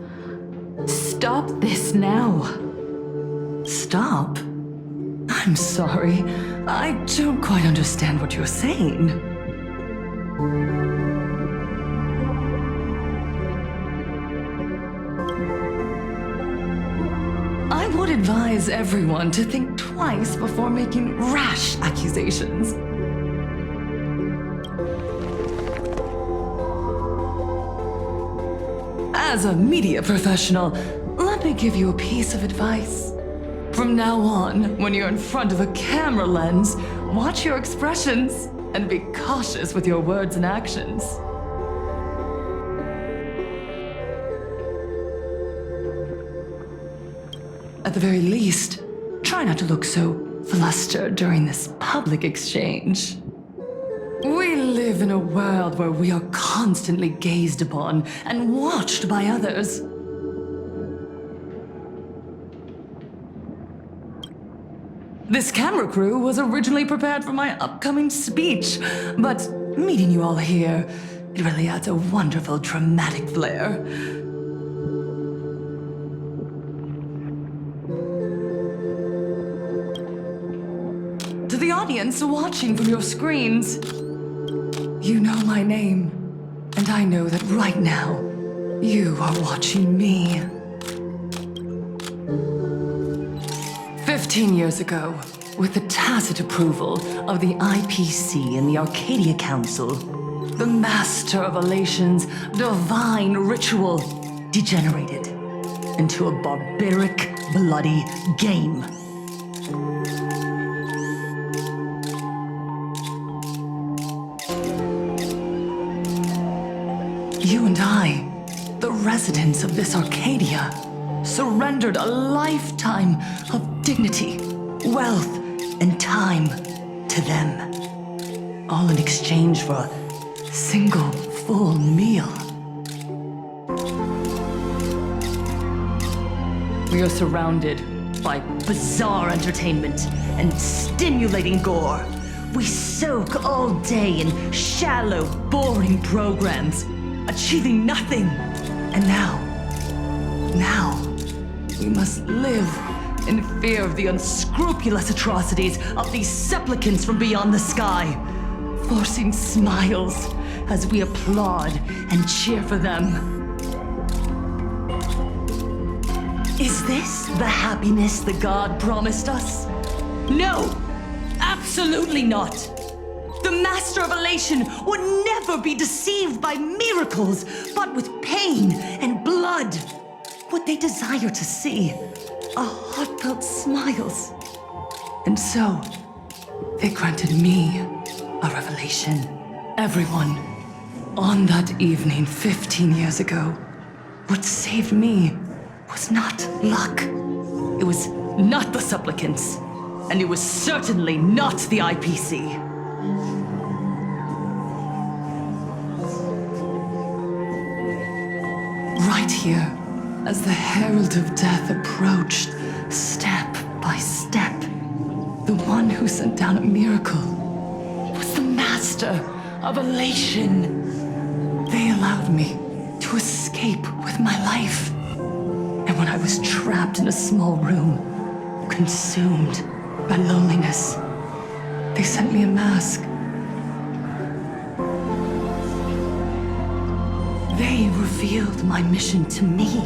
Stop this now. Stop? I'm sorry. I don't quite understand what you're saying. I would advise everyone to think twice before making rash accusations. As a media professional, let me give you a piece of advice. From now on, when you're in front of a camera lens, watch your expressions and be cautious with your words and actions. At the very least, try not to look so flustered during this public exchange. We live in a world where we are constantly gazed upon and watched by others. This camera crew was originally prepared for my upcoming speech, but meeting you all here, it really adds a wonderful dramatic flair. To the audience watching from your screens, you know my name, and I know that right now, you are watching me. 15 years ago, with the tacit approval of the IPC and the Arcadia Council, the Master of Elation's divine ritual degenerated into a barbaric, bloody game. You and I, the residents of this Arcadia, surrendered a lifetime of dignity, wealth, and time to them, all in exchange for a single full meal. We are surrounded by bizarre entertainment and stimulating gore. We soak all day in shallow, boring programs, achieving nothing. And now, we must live in fear of the unscrupulous atrocities of these supplicants from beyond the sky, forcing smiles as we applaud and cheer for them. Is this the happiness the god promised us? No, absolutely not. The Master of Elation would never be deceived by miracles, but with pain and blood. What they desire to see are heartfelt smiles. And so, they granted me a revelation. Everyone, on that evening 15 years ago, what saved me was not luck. It was not the supplicants, and it was certainly not the IPC. Right here, as the Herald of Death approached, step by step, the one who sent down a miracle was the Master of Elation. They allowed me to escape with my life. And when I was trapped in a small room, consumed by loneliness, they sent me a mask. They revealed my mission to me,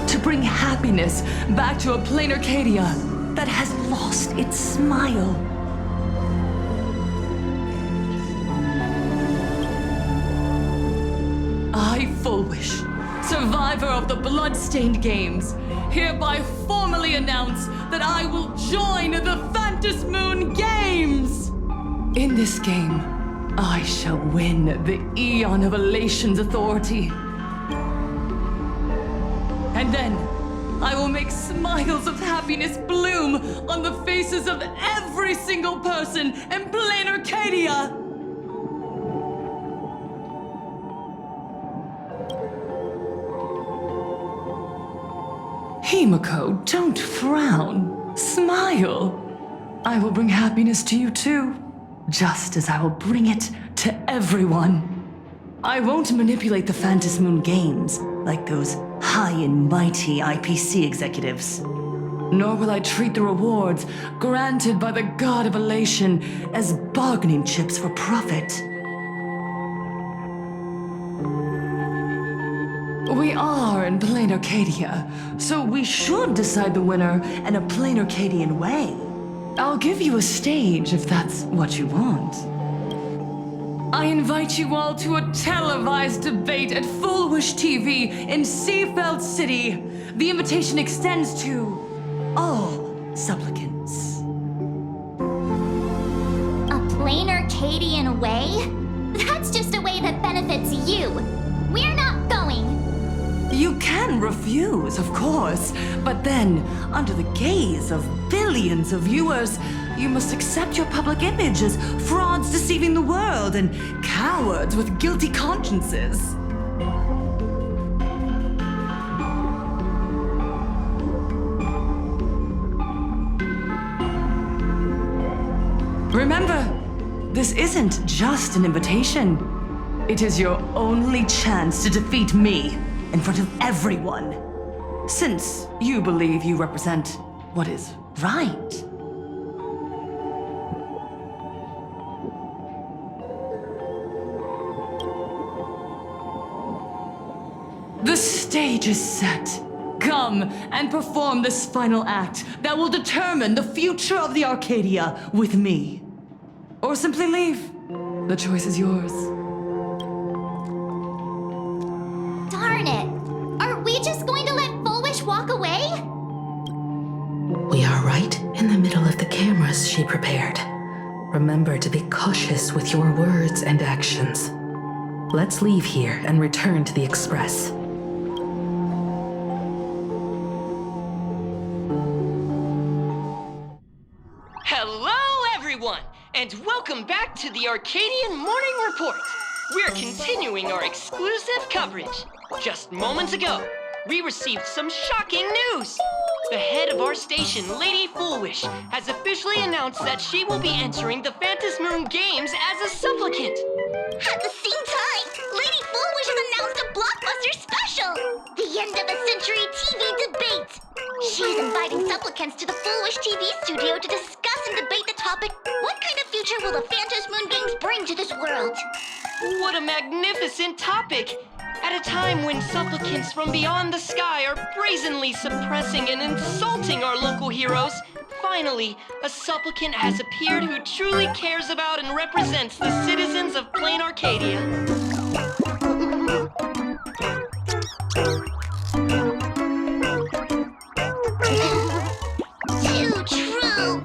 to bring happiness back to a plain Arcadia that has lost its smile. I, Fullwish, survivor of the Bloodstained Games, hereby formally announce that I will join the Phantom Moon Games! In this game, I shall win the Eon of Elation's authority. And then, I will make smiles of happiness bloom on the faces of every single person in plain Arcadia! Himiko, don't frown. Smile. I will bring happiness to you too, just as I will bring it to everyone. I won't manipulate the Phantom Moon Games like those high and mighty IPC executives. Nor will I treat the rewards granted by the God of Elation as bargaining chips for profit. We are in plain Arcadia, so we should decide the winner in a plain Arcadian way. I'll give you a stage if that's what you want. I invite you all to a televised debate at Fullwish TV in Seafeld City. The invitation extends to all supplicants. A plain Arcadian way? That's just a way that benefits you. We're not going. You can refuse, of course, but then, under the gaze of billions of viewers, you must accept your public image as frauds deceiving the world and cowards with guilty consciences. Remember, this isn't just an invitation. It is your only chance to defeat me in front of everyone, since you believe you represent what is right. The stage is set. Come and perform this final act that will determine the future of the Arcadia with me. Or simply leave. The choice is yours. Darn it! Are we just going to let Fullwish walk away? We are right in the middle of the cameras she prepared. Remember to be cautious with your words and actions. Let's leave here and return to the Express. Hello, everyone, and welcome back to the Arcadian Morning Report. We're continuing our exclusive coverage. Just moments ago, we received some shocking news. The head of our station, Lady Foolish, has officially announced that she will be entering the Phantom Moon Games as a supplicant. At the same time, Lady Foolish has announced a blockbuster special, the end of a century TV debate. She's inviting supplicants to the Foolish TV studio to discuss and debate the topic, what kind of future will the Phantom Moon Games bring to this world? What a magnificent topic! At a time when supplicants from beyond the sky are brazenly suppressing and insulting our local heroes, finally, a supplicant has appeared who truly cares about and represents the citizens of Plain Arcadia. Too true!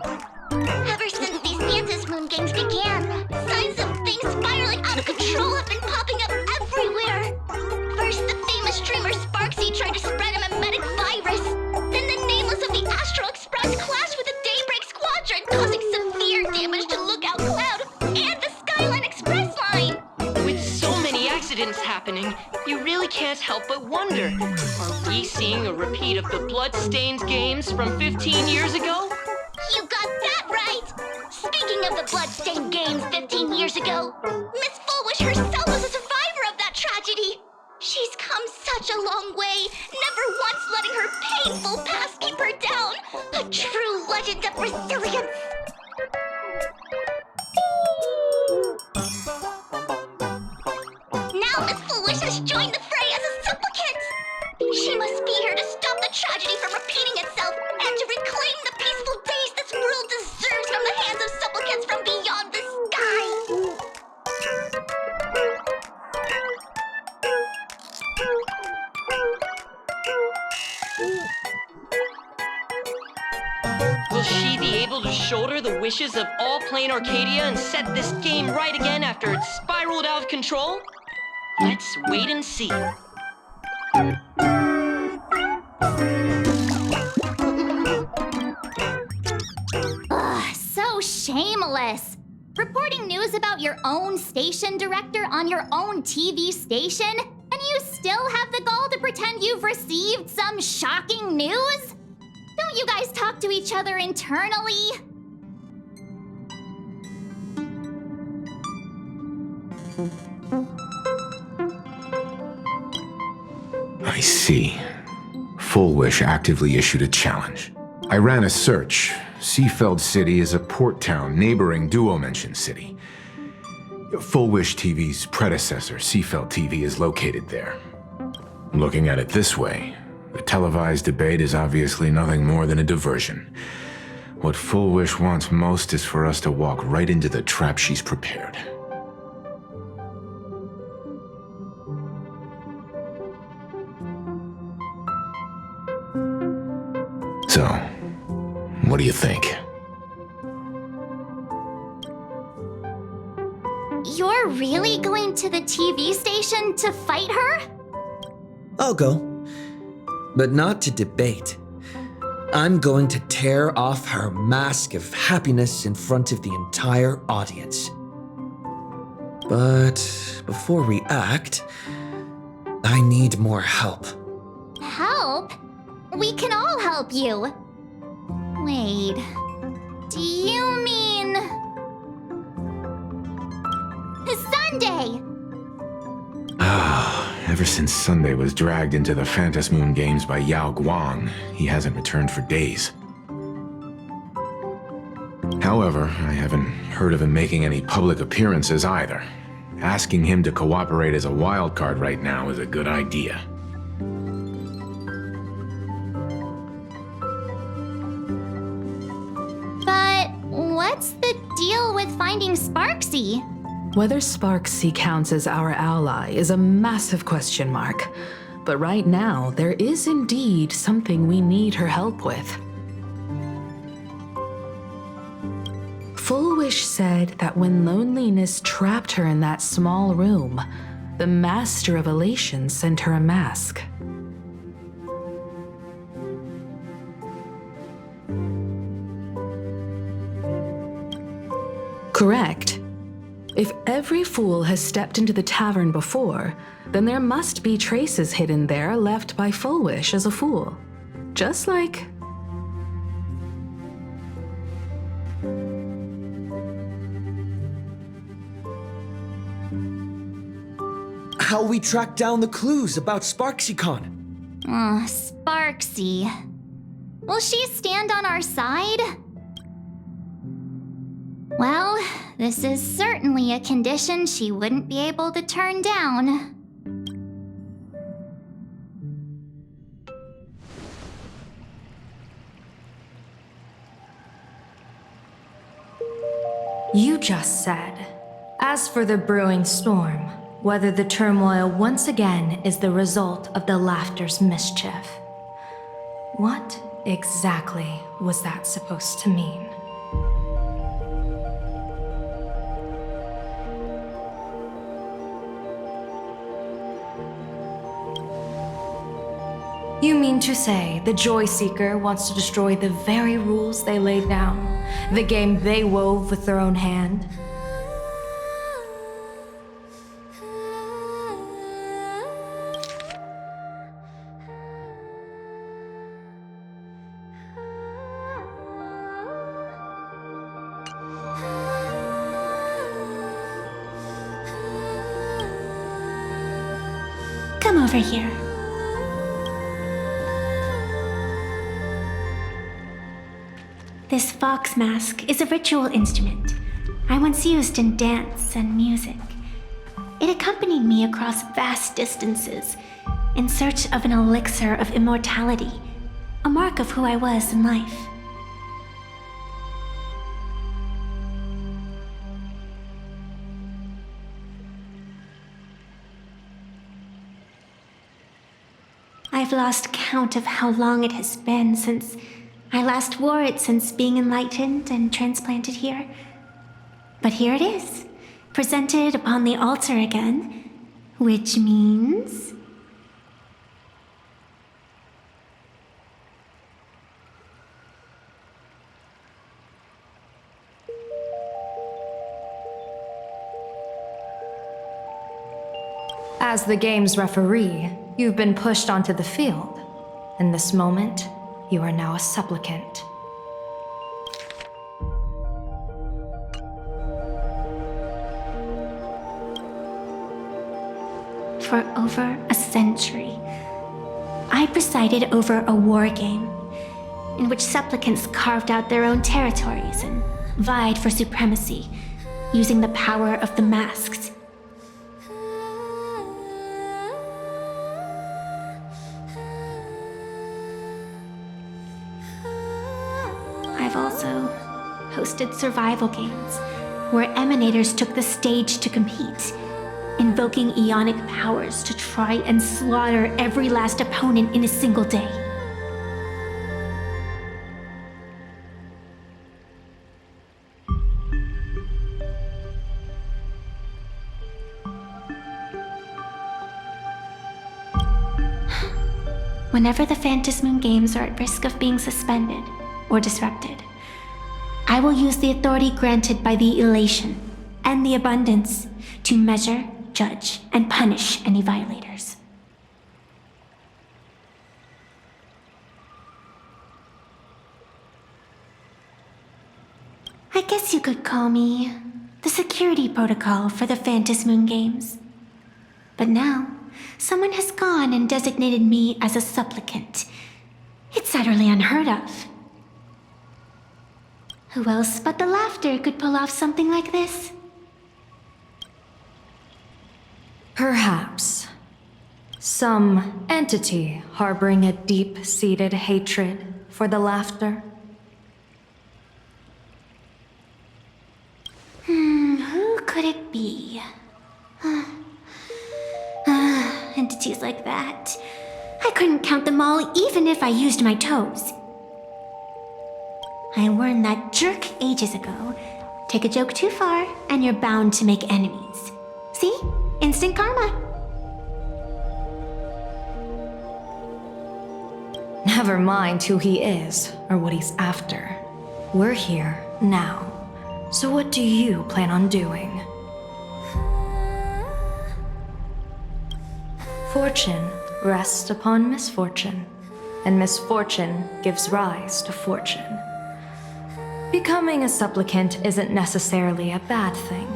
Ever since these Phantom Moon Games began, signs of things spiraling out of control have been popping up everywhere. First, the famous streamer Sparksy tried to spread a mimetic virus. Then the nameless of the Astral Express clashed with the Daybreak Squadron, causing severe damage to Lookout Cloud and the Skyline Express line. With so many accidents happening, you really can't help but wonder, are we seeing a repeat of the Bloodstained games from 15 years ago? You got that right! Speaking of the Bloodstained games 15 years ago, Miss Foolish herself was a survivor of that tragedy. She's come such a long way, never once letting her painful past keep her down. A true legend of resilience. Now Miss Foolish has joined the fray as a supplicant. She must be here to stop the tragedy from repeating itself and to reclaim the peaceful days this world deserves from the hands of supplicants from beyond the sky. Will she be able to shoulder the wishes of all Plain Arcadia and set this game right again after it's spiraled out of control? Let's wait and see. Ugh, so shameless. Reporting news about your own station director on your own TV station, and you still have the gall to pretend you've received some shocking news? Don't you guys talk to each other internally? I see. Full Wish actively issued a challenge. I ran a search. Seafeld City is a port town neighboring Duo-Mention City. Full Wish TV's predecessor, Seafeld TV, is located there. Looking at it this way, the televised debate is obviously nothing more than a diversion. What Full Wish wants most is for us to walk right into the trap she's prepared. So, what do you think? You're really going to the TV station to fight her? I'll go. But not to debate. I'm going to tear off her mask of happiness in front of the entire audience. But before we act, I need more help. Help? We can all help you. Wait, do you mean... Sunday? Ever since Sunday was dragged into the Phantom Moon Games by Yao Guang, he hasn't returned for days. However, I haven't heard of him making any public appearances either. Asking him to cooperate as a wildcard right now is a good idea. But what's the deal with finding Sparksy? Whether Sparksy counts as our ally is a massive question mark. But right now, there is indeed something we need her help with. Full Wish said that when loneliness trapped her in that small room, the Master of Elation sent her a mask. Correct. If every fool has stepped into the tavern before, then there must be traces hidden there left by Fullwish as a fool. Just like... How we track down the clues about SparksyCon. Sparksy. Will she stand on our side? Well, this is certainly a condition she wouldn't be able to turn down. You just said, as for the brewing storm, whether the turmoil once again is the result of the laughter's mischief. What exactly was that supposed to mean? You mean to say the Joy Seeker wants to destroy the very rules they laid down, the game they wove with their own hand? Come over here. This fox mask is a ritual instrument I once used in dance and music. It accompanied me across vast distances in search of an elixir of immortality, a mark of who I was in life. I've lost count of how long it has been since I last wore it since being enlightened and transplanted here. But here it is, presented upon the altar again, which means... As the game's referee, you've been pushed onto the field. In this moment, you are now a supplicant. For over a century, I presided over a war game in which supplicants carved out their own territories and vied for supremacy, using the power of the masks. I've also hosted survival games where emanators took the stage to compete, invoking eonic powers to try and slaughter every last opponent in a single day. Whenever the Phantasmoon games are at risk of being suspended or disrupted, I will use the authority granted by the elation and the abundance to measure, judge, and punish any violators. I guess you could call me the security protocol for the Phantasmoon games. But now, someone has gone and designated me as a supplicant. It's utterly unheard of. Who else but the laughter could pull off something like this? Perhaps. Some entity harboring a deep-seated hatred for the laughter. Who could it be? Entities like that. I couldn't count them all even if I used my toes. I learned that jerk ages ago. Take a joke too far, and you're bound to make enemies. See? Instant karma. Never mind who he is or what he's after. We're here now. So what do you plan on doing? Fortune rests upon misfortune, and misfortune gives rise to fortune. Becoming a supplicant isn't necessarily a bad thing.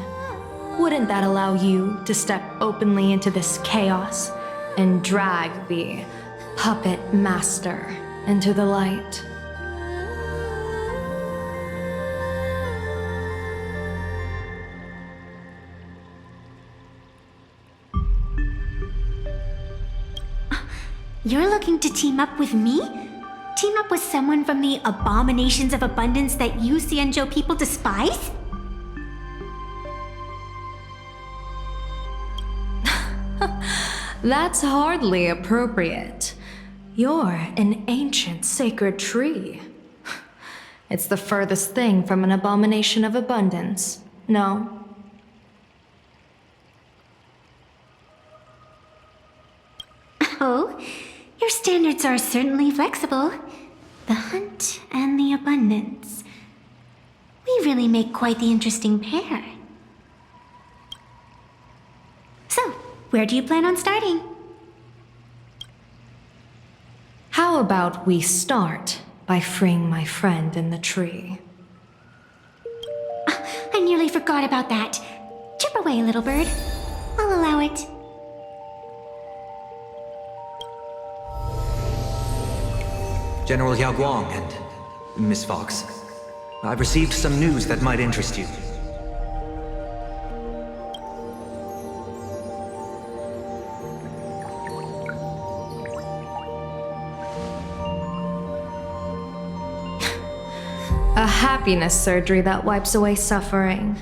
Wouldn't that allow you to step openly into this chaos and drag the puppet master into the light? You're looking to team up with me? Team up with someone from the abominations of abundance that you Xianzhou people despise? That's hardly appropriate. You're an ancient sacred tree. It's the furthest thing from an abomination of abundance, no? Oh, your standards are certainly flexible. The hunt and the abundance. We really make quite the interesting pair. So, where do you plan on starting? How about we start by freeing my friend in the tree? I nearly forgot about that. Chip away, little bird. I'll allow it. General Yao Guang and Miss Fox, I've received some news that might interest you. A happiness surgery that wipes away suffering.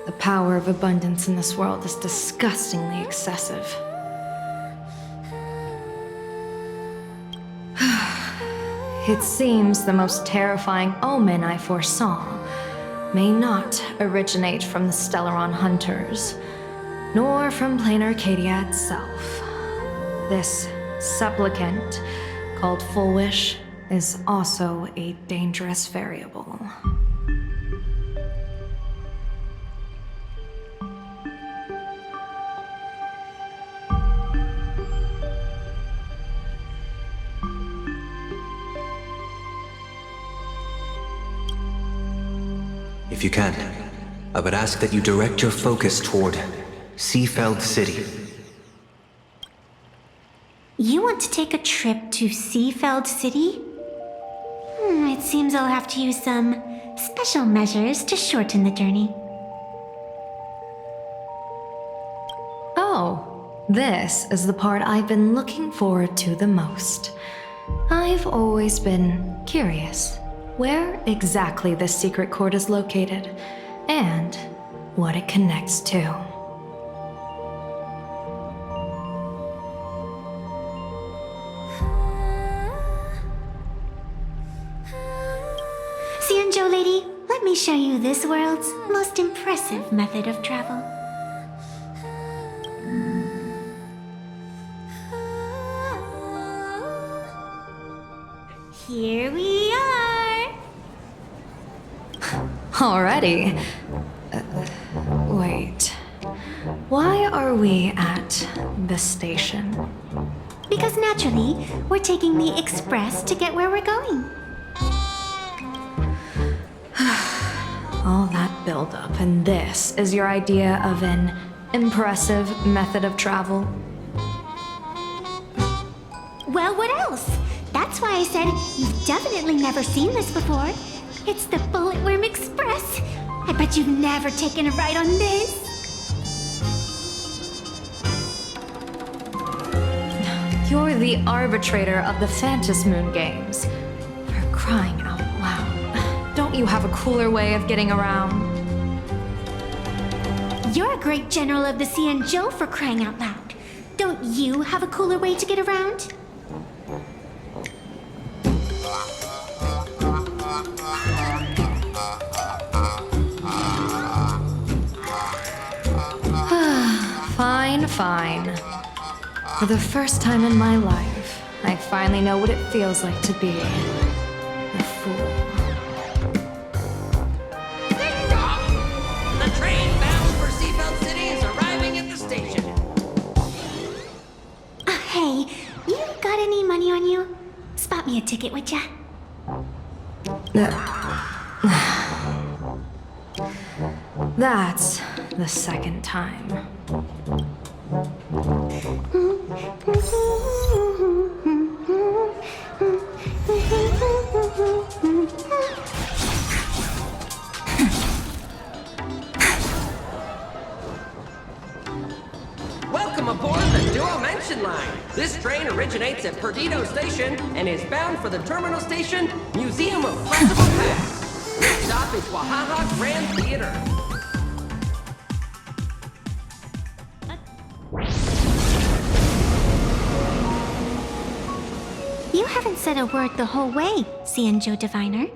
The power of abundance in this world is disgustingly excessive. It seems the most terrifying omen I foresaw may not originate from the Stellaron hunters, nor from plain Arcadia itself. This supplicant, called Full Wish, is also a dangerous variable. If you can, I would ask that you direct your focus toward Seafeld City. You want to take a trip to Seafeld City? It seems I'll have to use some special measures to shorten the journey. Oh, this is the part I've been looking forward to the most. I've always been curious where exactly this secret court is located, and what it connects to. Xianzhou lady, let me show you this world's most impressive method of travel. Here we are! Already? Wait. Why are we at the station? Because naturally, we're taking the express to get where we're going. All that buildup, and this is your idea of an impressive method of travel? Well, what else? That's why I said you've definitely never seen this before. It's the Bulletworm Express. I bet you've never taken a ride on this. You're the arbitrator of the Phantom Moon games. For crying out loud. Don't you have a cooler way of getting around? You're a great general of the Xianzhou, for crying out loud. Don't you have a cooler way to get around? Fine. For the first time in my life, I finally know what it feels like to be a fool. The train bound for Seabelt City is arriving at the station. Hey, you got any money on you? Spot me a ticket, would ya? That's the second time. Welcome aboard the Duo Mansion Line. This train originates at Perdido Station and is bound for the terminal station, Museum of Flexible Past. Next stop is Wahaha Grand Theater. You haven't said a word the whole way, Cianjo Diviner.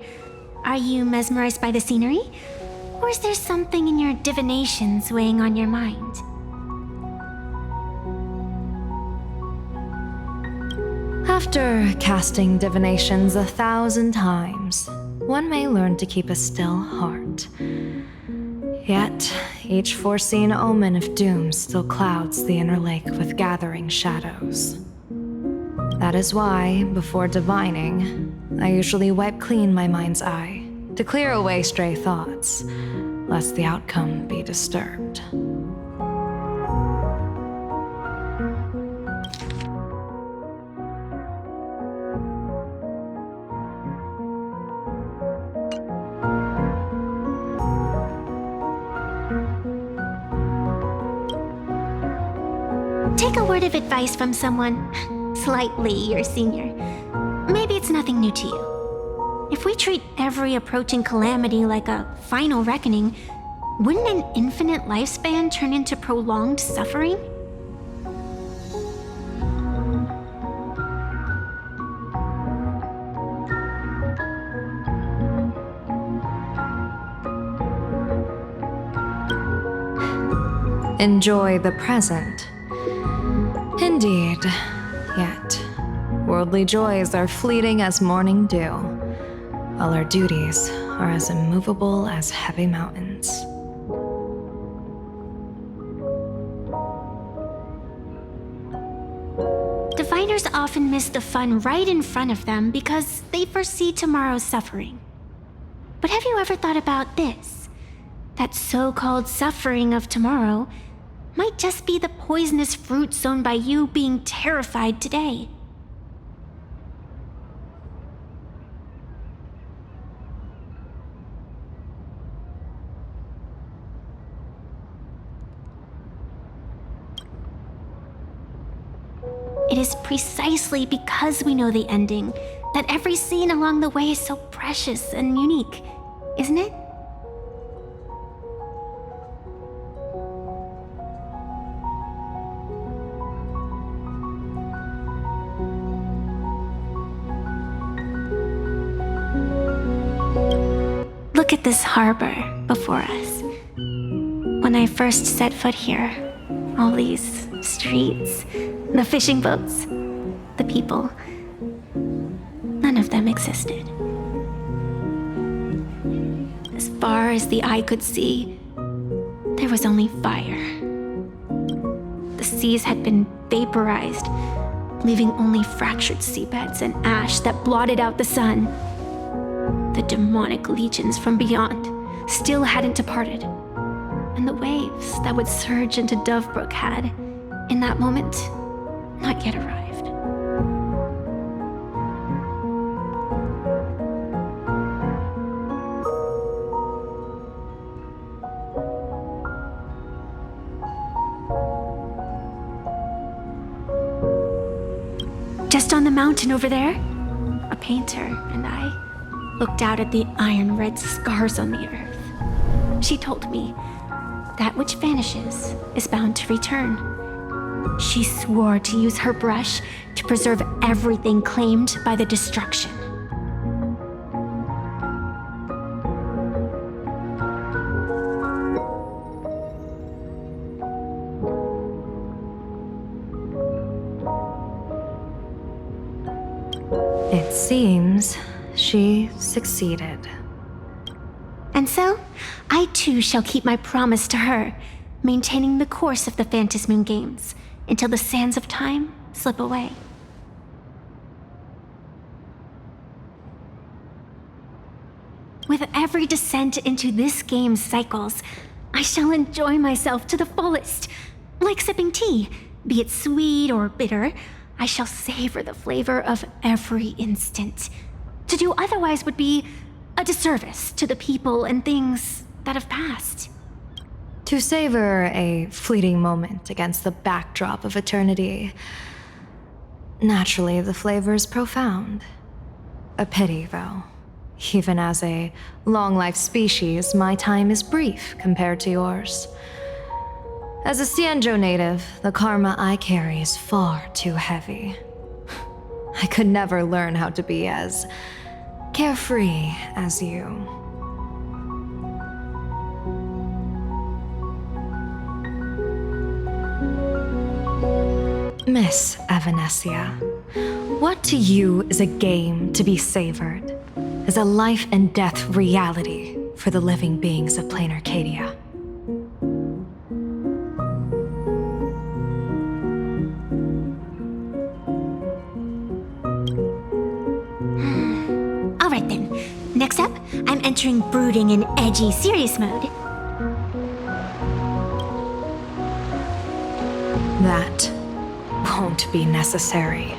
Are you mesmerized by the scenery? Or is there something in your divinations weighing on your mind? After casting divinations 1,000 times, one may learn to keep a still heart. Yet, each foreseen omen of doom still clouds the inner lake with gathering shadows. That is why, before divining, I usually wipe clean my mind's eye to clear away stray thoughts, lest the outcome be disturbed. Take a word of advice from someone slightly your senior. Maybe it's nothing new to you. If we treat every approaching calamity like a final reckoning, wouldn't an infinite lifespan turn into prolonged suffering? Enjoy the present. Indeed. Yet, worldly joys are fleeting as morning dew, while our duties are as immovable as heavy mountains. Diviners often miss the fun right in front of them because they foresee tomorrow's suffering. But have you ever thought about this? That so-called suffering of tomorrow might just be the poisonous fruit sown by you being terrified today. It is precisely because we know the ending that every scene along the way is so precious and unique, isn't it? Look at this harbor before us. When I first set foot here, all these streets, the fishing boats, the people, none of them existed. As far as the eye could see, there was only fire. The seas had been vaporized, leaving only fractured seabeds and ash that blotted out the sun. The demonic legions from beyond still hadn't departed, and the waves that would surge into Dovebrook had, in that moment, not yet arrived. Just on the mountain over there, a painter and I looked out at the iron red scars on the earth. She told me that which vanishes is bound to return. She swore to use her brush to preserve everything claimed by the destruction. It seems she succeeded. And so, I too shall keep my promise to her, maintaining the course of the Phantasm Moon Games until the sands of time slip away. With every descent into this game's cycles, I shall enjoy myself to the fullest. Like sipping tea, be it sweet or bitter, I shall savor the flavor of every instant. To do otherwise would be a disservice to the people and things that have passed. To savor a fleeting moment against the backdrop of eternity. Naturally, the flavor is profound. A pity, though. Even as a long-life species, my time is brief compared to yours. As a Xianzhou native, the karma I carry is far too heavy. I could never learn how to be as carefree as you. Miss Evanesia, what to you is a game to be savored? Is a life and death reality for the living beings of Plain Arcadia? Alright then, next up, I'm entering brooding and edgy serious mode. That won't be necessary.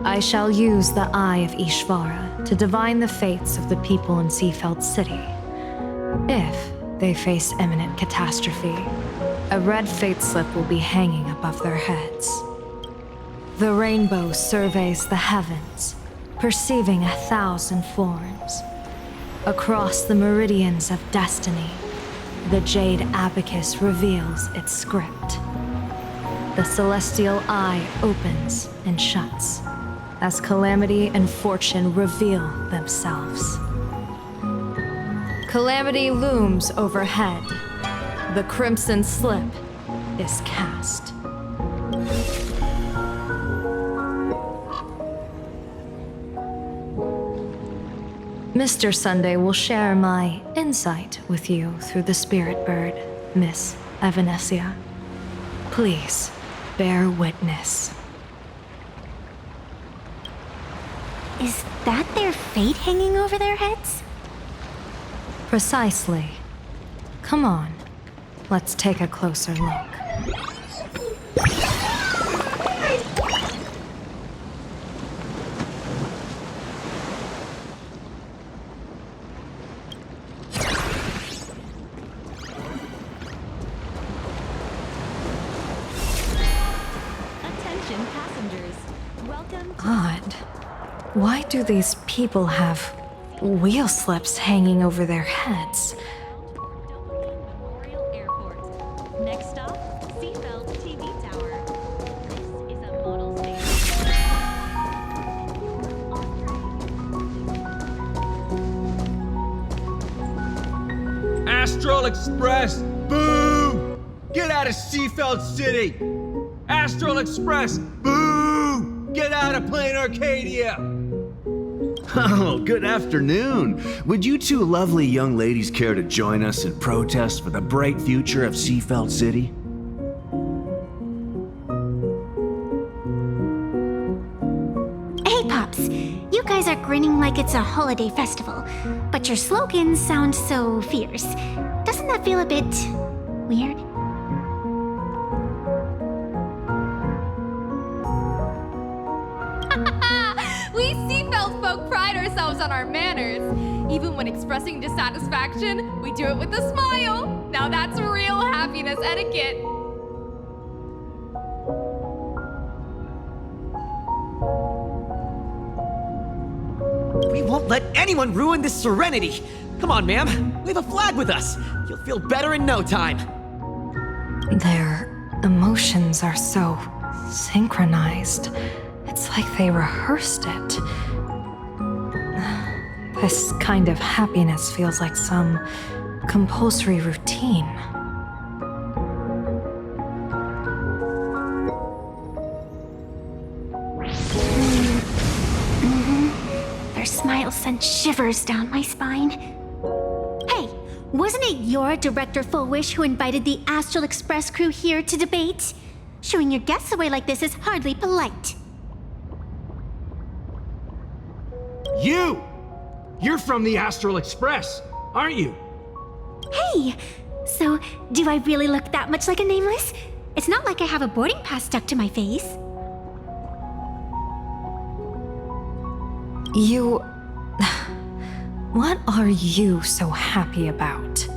I shall use the Eye of Ishvara to divine the fates of the people in Seafeld City. If they face imminent catastrophe, a red fate slip will be hanging above their heads. The rainbow surveys the heavens, perceiving 1,000 forms. Across the meridians of destiny, the jade abacus reveals its script. The celestial eye opens and shuts as calamity and fortune reveal themselves. Calamity looms overhead. The crimson slip is cast. Mr. Sunday will share my insight with you through the spirit bird, Miss Evanesia. Please, bear witness. Is that their fate hanging over their heads? Precisely. Come on, let's take a closer look. Attention passengers. Welcome to Odd. Why do these people have wheel slips hanging over their heads? Memorial Airport. Next stop, Seafeld TV Tower. This is a model station. Astral Express! Boo! Get out of Seafeld City! Astral Express! Boo! Get out of Plain Arcadia! Oh, good afternoon. Would you two lovely young ladies care to join us in protest for the bright future of Seafeld City? Hey, Pops. You guys are grinning like it's a holiday festival, but your slogans sound so fierce. Doesn't that feel a bit weird? We Seafeld folk pride ourselves on our manners. Even when expressing dissatisfaction, we do it with a smile. Now that's real happiness etiquette. We won't let anyone ruin this serenity. Come on, ma'am. We have a flag with us. You'll feel better in no time. Their emotions are so synchronized. It's like they rehearsed it. This kind of happiness feels like some compulsory routine. Rail sent shivers down my spine. Hey, wasn't it your Director Fullwish who invited the Astral Express crew here to debate? Showing your guests away like this is hardly polite. You're from the Astral Express, aren't you? Hey, so do I really look that much like a nameless? It's not like I have a boarding pass stuck to my face. What are you so happy about?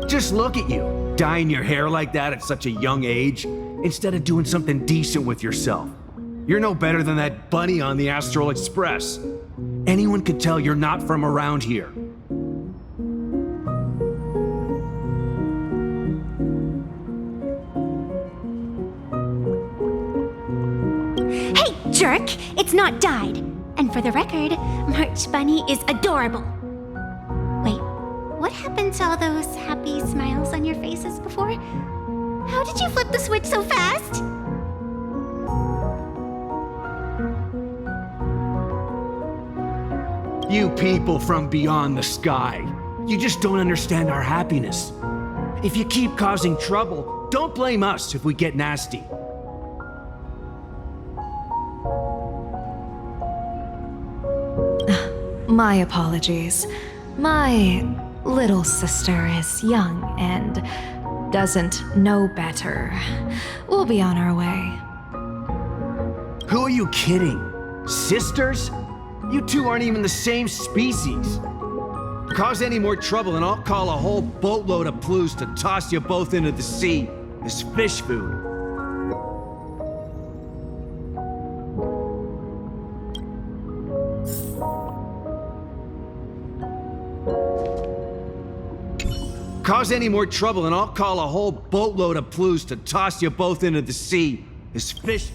Just look at you, dyeing your hair like that at such a young age, instead of doing something decent with yourself. You're no better than that bunny on the Astral Express. Anyone could tell you're not from around here. Hey, jerk! It's not dyed. And for the record, March Bunny is adorable. Wait, what happened to all those happy smiles on your faces before? How did you flip the switch so fast? You people from beyond the sky, you just don't understand our happiness. If you keep causing trouble, don't blame us if we get nasty. My apologies. My little sister is young and doesn't know better. We'll be on our way. Who are you kidding? Sisters? You two aren't even the same species. Cause any more trouble and I'll call a whole boatload of Ploos to toss you both into the sea as fish food. Cause any more trouble and I'll call a whole boatload of Ploos to toss you both into the sea as fish.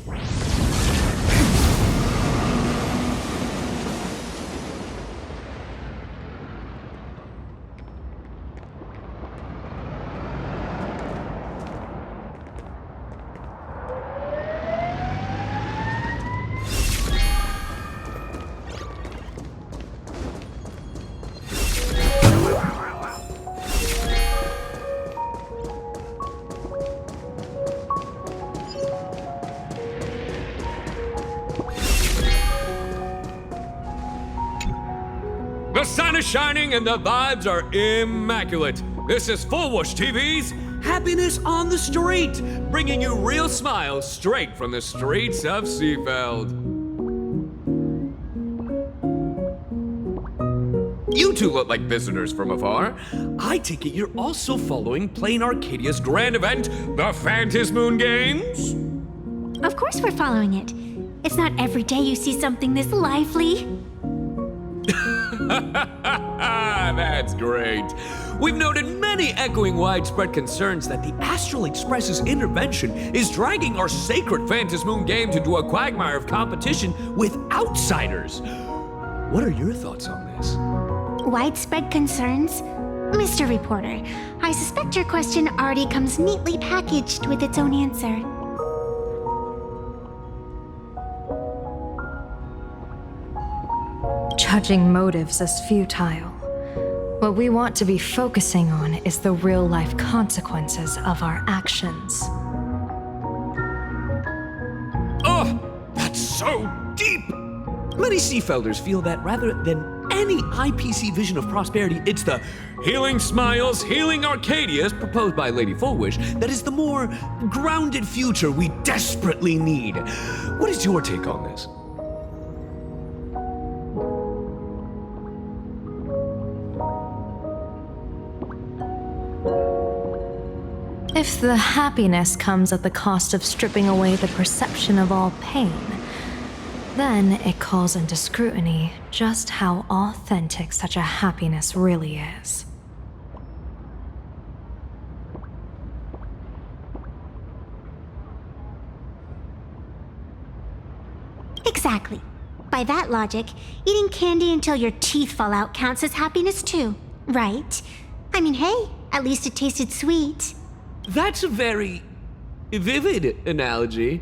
The sun is shining and the vibes are immaculate. This is Fullwish TV's Happiness on the Street, bringing you real smiles straight from the streets of Seafeld. You two look like visitors from afar. I take it you're also following Plain Arcadia's grand event, the Fantasy Moon Games? Of course we're following it. It's not every day you see something this lively. That's great. We've noted many echoing widespread concerns that the Astral Express's intervention is dragging our sacred Fantasy Moon Games into a quagmire of competition with outsiders. What are your thoughts on this? Widespread concerns? Mr. Reporter, I suspect your question already comes neatly packaged with its own answer. Judging motives as futile. What we want to be focusing on is the real-life consequences of our actions. Oh, that's so deep! Many Seafelders feel that rather than any IPC vision of prosperity, it's the healing smiles, healing Arcadias proposed by Lady Fullwish that is the more grounded future we desperately need. What is your take on this? If the happiness comes at the cost of stripping away the perception of all pain, then it calls into scrutiny just how authentic such a happiness really is. Exactly. By that logic, eating candy until your teeth fall out counts as happiness too, right? I mean, hey, at least it tasted sweet. That's a very vivid analogy.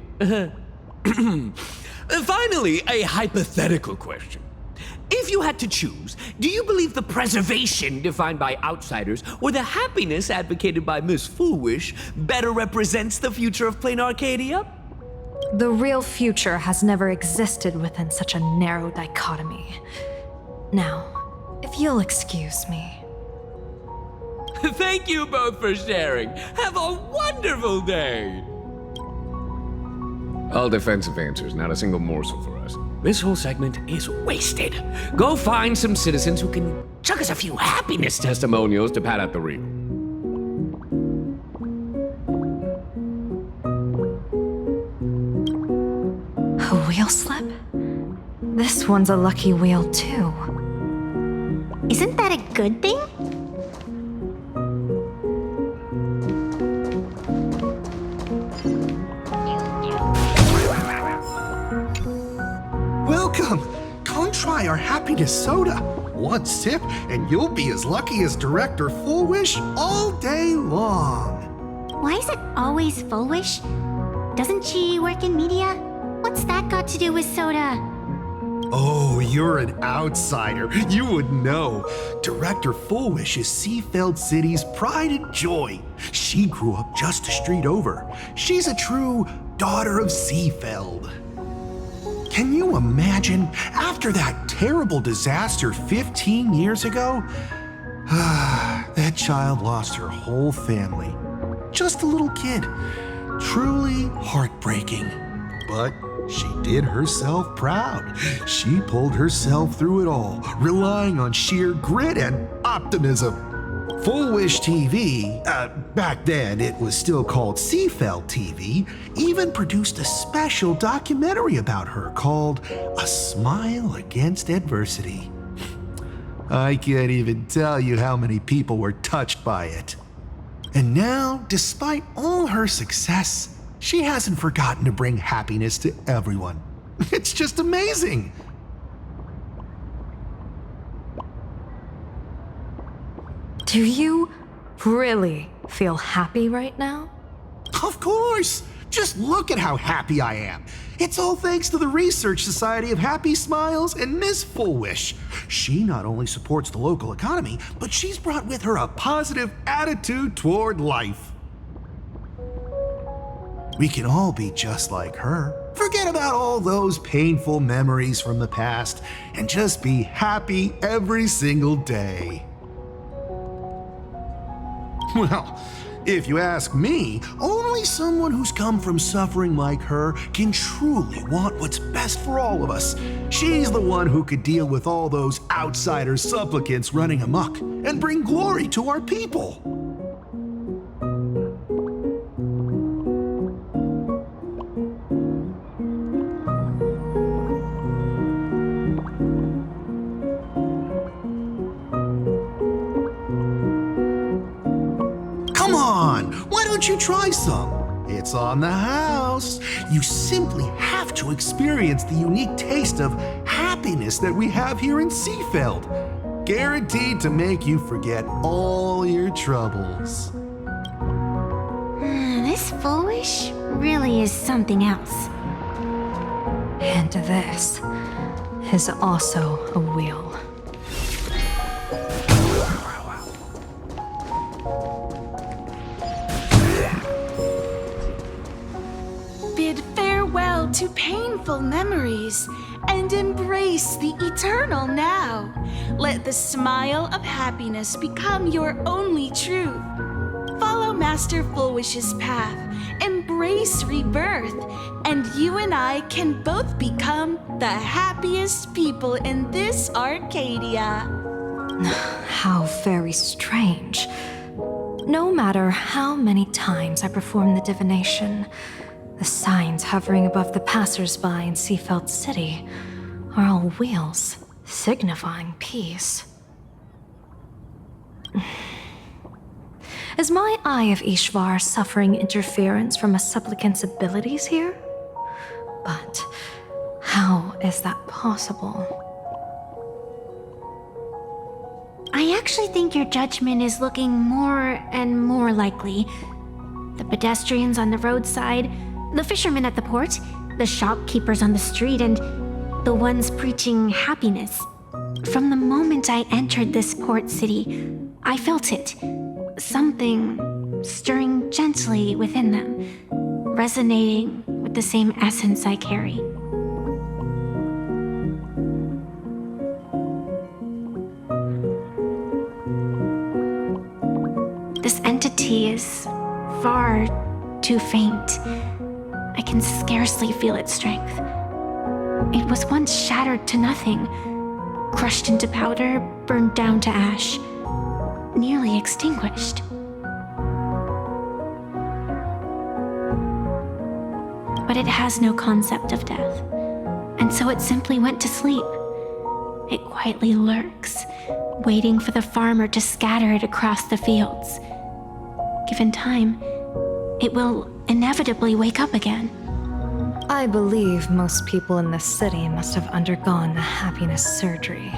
Finally, a hypothetical question. If If you had to choose, do you believe the preservation defined by outsiders or the happiness advocated by Miss Foolish better represents the future of plain Arcadia? The real future has never existed within such a narrow dichotomy. Now, if you'll excuse me. Thank you both for sharing. Have a wonderful day. All defensive answers, not a single morsel for us. This whole segment is wasted. Go find some citizens who can chuck us a few happiness testimonials to pad out the reel. A wheel slip? This one's a lucky wheel, too. Isn't that a good thing? Welcome! Come try our happiness soda. One sip, and you'll be as lucky as Director Foolish all day long. Why is it always Foolish? Doesn't she work in media? What's that got to do with soda? Oh, you're an outsider. You would know. Director Foolish is Seafeld City's pride and joy. She grew up just a street over. She's a true daughter of Seafeld. Can you imagine, after that terrible disaster 15 years ago? That child lost her whole family. Just a little kid. Truly heartbreaking. But she did herself proud. She pulled herself through it all, relying on sheer grit and optimism. Foolish TV, back then it was still called Seafeld TV, even produced a special documentary about her called A Smile Against Adversity. I can't even tell you how many people were touched by it. And now, despite all her success, she hasn't forgotten to bring happiness to everyone. It's just amazing. Do you really feel happy right now? Of course! Just look at how happy I am. It's all thanks to the Research Society of Happy Smiles and Miss Foolish. She not only supports the local economy, but she's brought with her a positive attitude toward life. We can all be just like her. Forget about all those painful memories from the past and just be happy every single day. Well, if you ask me, only someone who's come from suffering like her can truly want what's best for all of us. She's the one who could deal with all those outsider supplicants running amok and bring glory to our people. Why don't you try some? It's on the house. You simply have to experience the unique taste of happiness that we have here in Seafeld. Guaranteed to make you forget all your troubles. This Foolish really is something else. And this is also a wheel. Bid farewell to painful memories and embrace the eternal now. Let the smile of happiness become your only truth. Follow Master Foolwish's path, embrace rebirth, and you and I can both become the happiest people in this Arcadia. How very strange. No matter how many times I perform the divination, the signs hovering above the passers-by in Seafeld City are all wheels, signifying peace. Is my Eye of Ishvar suffering interference from a supplicant's abilities here? But how is that possible? I actually think your judgment is looking more and more likely. The pedestrians on the roadside, the fishermen at the port, the shopkeepers on the street, and the ones preaching happiness. From the moment I entered this port city, I felt it. Something stirring gently within them, resonating with the same essence I carry. This entity is far too faint. I can scarcely feel its strength. It was once shattered to nothing, crushed into powder, burned down to ash, nearly extinguished. But it has no concept of death, and so it simply went to sleep. It quietly lurks, waiting for the farmer to scatter it across the fields. Given time, it will inevitably wake up again. I believe most people in this city must have undergone the happiness surgery.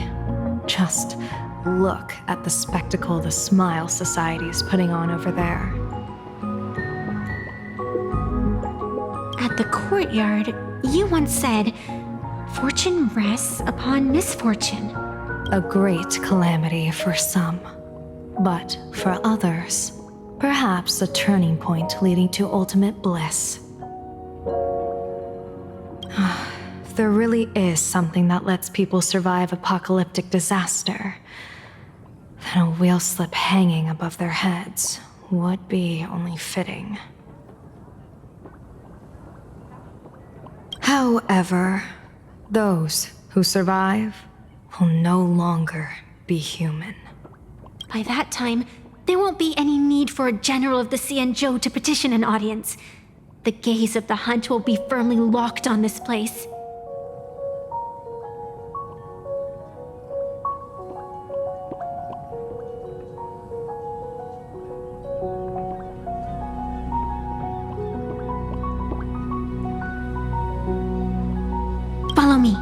Just look at the spectacle the Smile Society is putting on over there. At the courtyard, you once said, "Fortune rests upon misfortune." A great calamity for some, but for others, perhaps a turning point leading to ultimate bliss. If there really is something that lets people survive apocalyptic disaster, then a wheel slip hanging above their heads would be only fitting. However, those who survive will no longer be human. By that time, there won't be any need for a general of the Xianzhou to petition an audience. The gaze of the hunt will be firmly locked on this place. Follow me.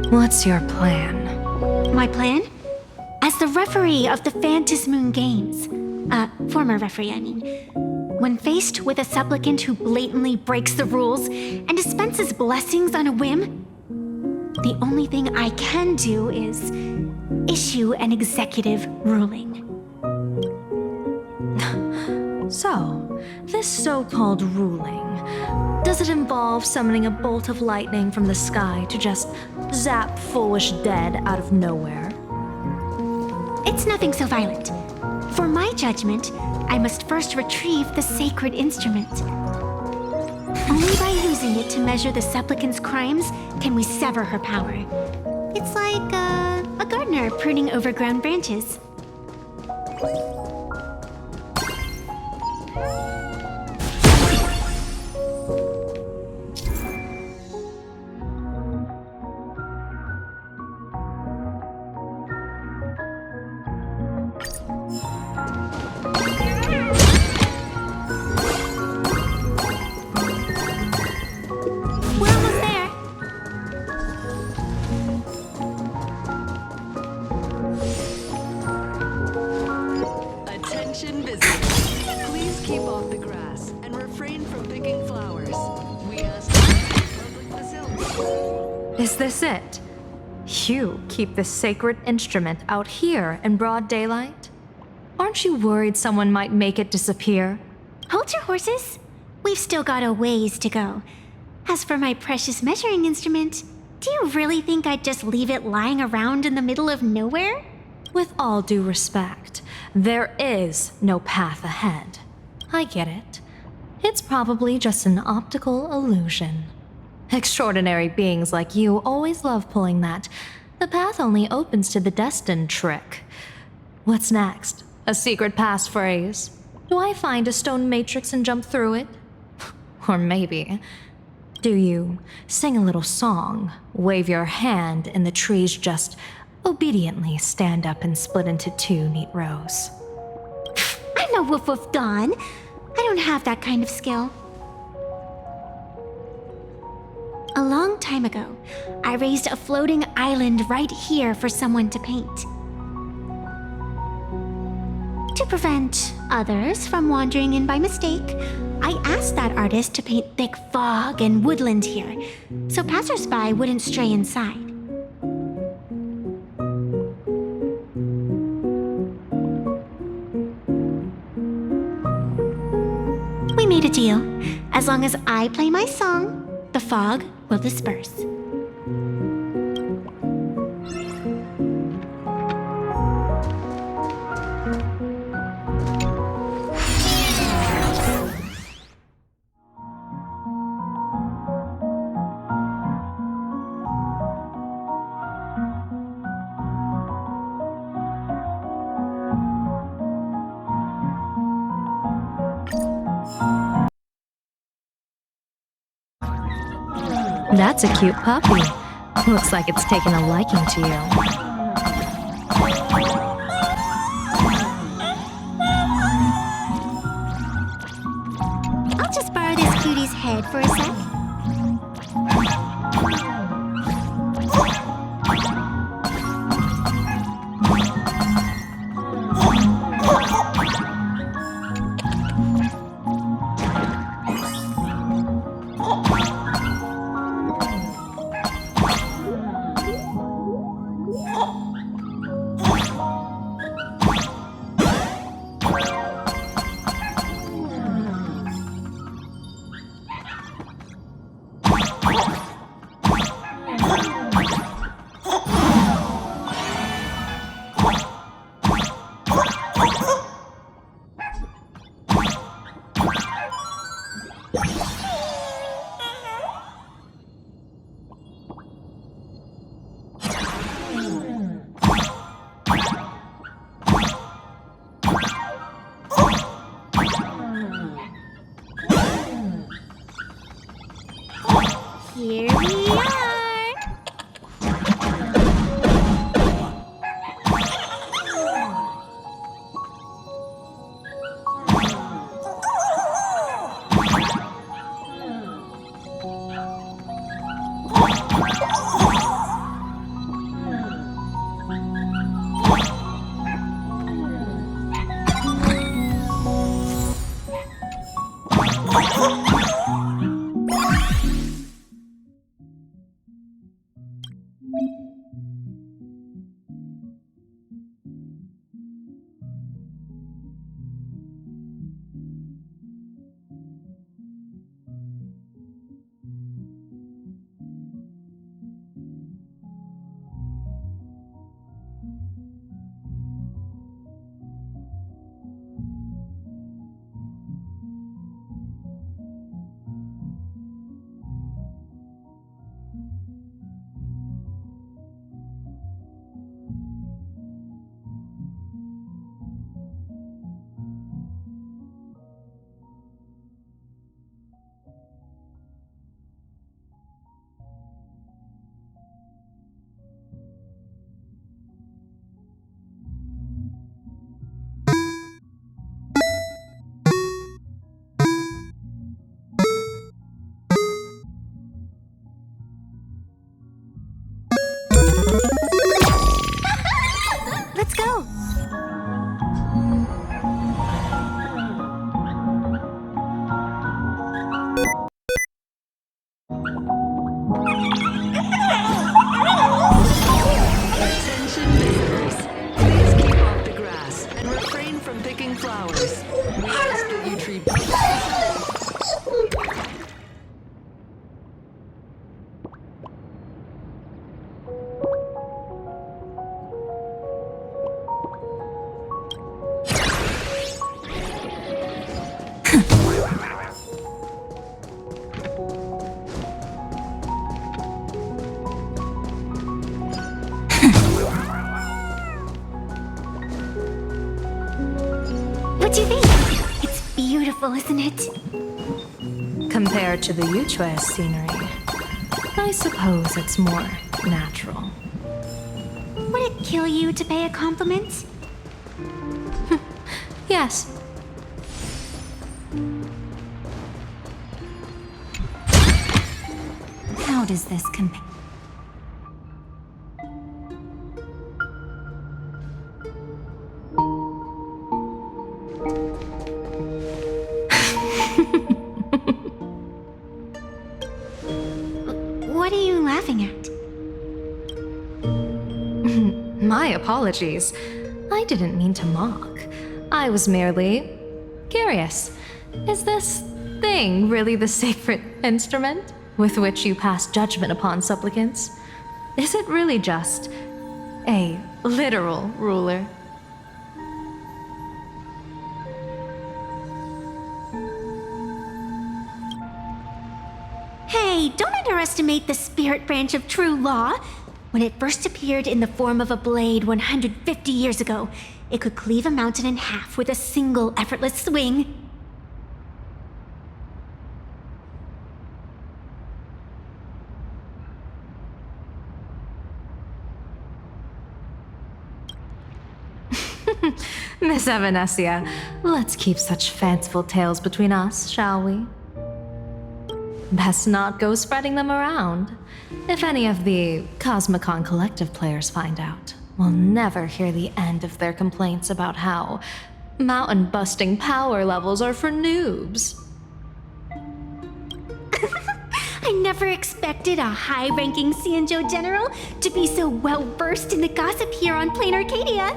What's your plan? My plan? As the referee of the Phantasmoon Games, former referee, I mean, when faced with a supplicant who blatantly breaks the rules and dispenses blessings on a whim, the only thing I can do is issue an executive ruling. So, this so-called ruling, does it involve summoning a bolt of lightning from the sky to just zap foolish dead out of nowhere? It's nothing so violent. For my judgment, I must first retrieve the sacred instrument. Only by using it to measure the supplicant's crimes can we sever her power. It's like a gardener pruning overgrown branches. Attention visitors. Please keep off the grass and refrain from picking flowers. We ask public facilities. Is this it? You keep this sacred instrument out here in broad daylight? Aren't you worried someone might make it disappear? Hold your horses. We've still got a ways to go. As for my precious measuring instrument, do you really think I'd just leave it lying around in the middle of nowhere? With all due respect, there is no path ahead. I get it. It's probably just an optical illusion. Extraordinary beings like you always love pulling that "the path only opens to the destined" trick. What's next? A secret passphrase? Do I find a stone matrix and jump through it? Or maybe, do you sing a little song, wave your hand, and the trees just obediently stand up and split into two neat rows? I'm no woof woof Dawn. I don't have that kind of skill. A long time ago, I raised a floating island right here for someone to paint. To prevent others from wandering in by mistake, I asked that artist to paint thick fog and woodland here, so passersby wouldn't stray inside. it to you. As long as I play my song, the fog will disperse. That's a cute puppy. Looks like it's taken a liking to you. I'll just borrow this cutie's head for a sec. Here we are. Let's go. Attention visitors. Please keep off the grass and refrain from picking flowers. We ask that you treat What do you think? It's beautiful, isn't it? Compared to the Yuchue's scenery, I suppose it's more natural. Would it kill you to pay a compliment? Yes. How does this compare? What are you laughing at? My apologies. I didn't mean to mock. I was merely curious. Is this thing really the sacred instrument with which you pass judgment upon supplicants? Is it really just a literal ruler? Hey, don't underestimate the spirit branch of true law. When it first appeared in the form of a blade 150 years ago, it could cleave a mountain in half with a single effortless swing. Miss Evanesia, let's keep such fanciful tales between us, shall we? Best not go spreading them around. If any of the Cosmicon Collective players find out, we'll never hear the end of their complaints about how mountain-busting power levels are for noobs. I never expected a high-ranking Xianzhou general to be so well-versed in the gossip here on Plain Arcadia.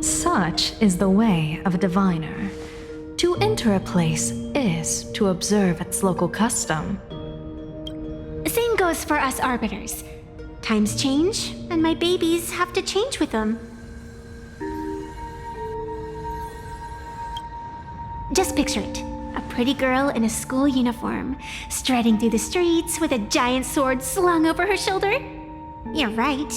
Such is the way of a diviner. To enter a place is to observe its local custom. Same goes for us arbiters. Times change, and my babies have to change with them. Just picture it. A pretty girl in a school uniform, striding through the streets with a giant sword slung over her shoulder. You're right.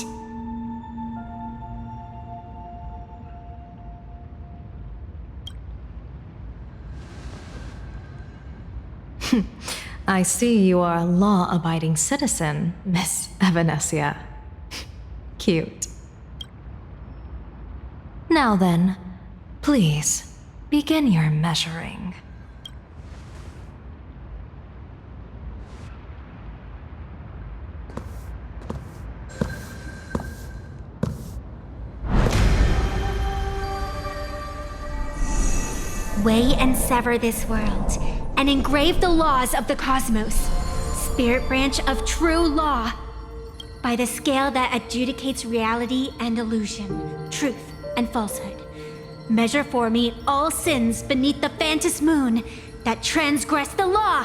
I see you are a law-abiding citizen, Miss Evanesia. Cute. Now then, please, begin your measuring. Weigh and sever this world, and engrave the laws of the cosmos, spirit branch of true law, by the scale that adjudicates reality and illusion, truth and falsehood. Measure for me all sins beneath the Phantom moon that transgress the law.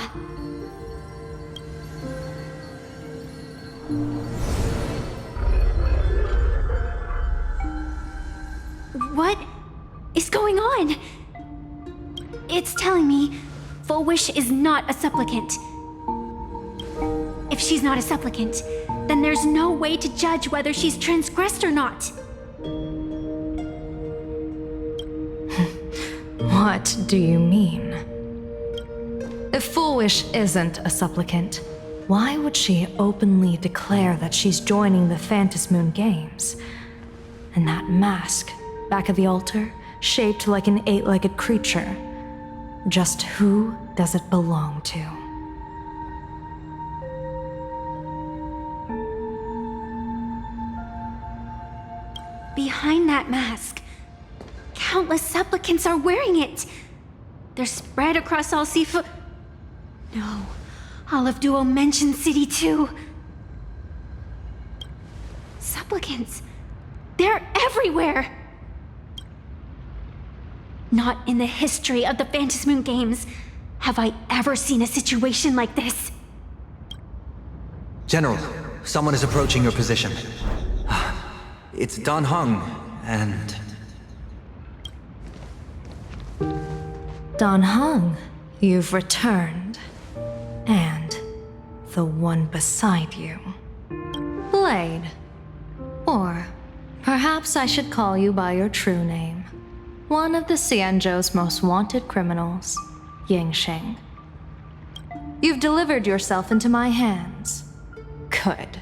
What is going on? It's telling me Full Wish is not a supplicant. If she's not a supplicant, then there's no way to judge whether she's transgressed or not. What do you mean? If Full Wish isn't a supplicant, why would she openly declare that she's joining the Phantom Moon Games? And that mask, back of the altar, shaped like an 8-legged creature. Just who does it belong to? Behind that mask, countless supplicants are wearing it. They're spread across all Sifu. No, all of Duo mentioned City too. Supplicants, they're everywhere. Not in the history of the Phantom Moon Games have I ever seen a situation like this. General, someone is approaching your position. It's Dan Heng, and... Dan Heng, you've returned. And the one beside you. Blade. Or perhaps I should call you by your true name. One of the Xianzhou's most wanted criminals, Yingxing. You've delivered yourself into my hands. Good.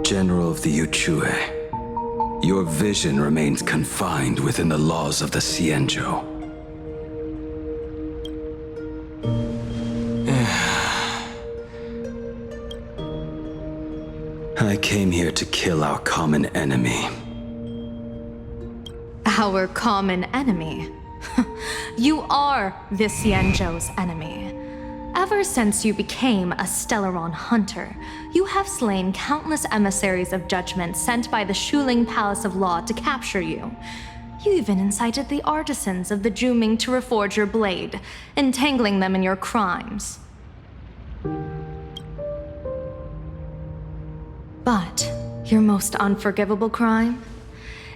General of the Yuchue, your vision remains confined within the laws of the Xianzhou. I came here to kill our common enemy. Our common enemy? You are the Xianzhou's enemy. Ever since you became a Stellaron hunter, you have slain countless emissaries of judgment sent by the Shuling Palace of Law to capture you. You even incited the artisans of the Juming to reforge your blade, entangling them in your crimes. But your most unforgivable crime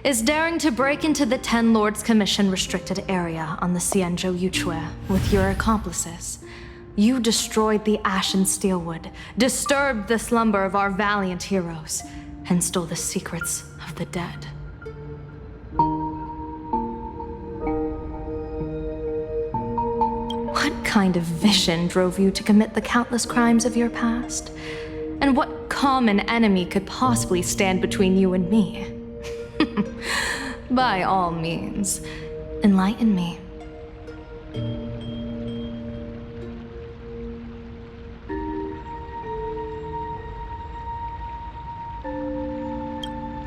is daring to break into the Ten Lords Commission restricted area on the Xianzhou Yuchue with your accomplices. You destroyed the Ashen Steelwood, disturbed the slumber of our valiant heroes, and stole the secrets of the dead. What kind of vision drove you to commit the countless crimes of your past? And what common enemy could possibly stand between you and me? By all means, enlighten me.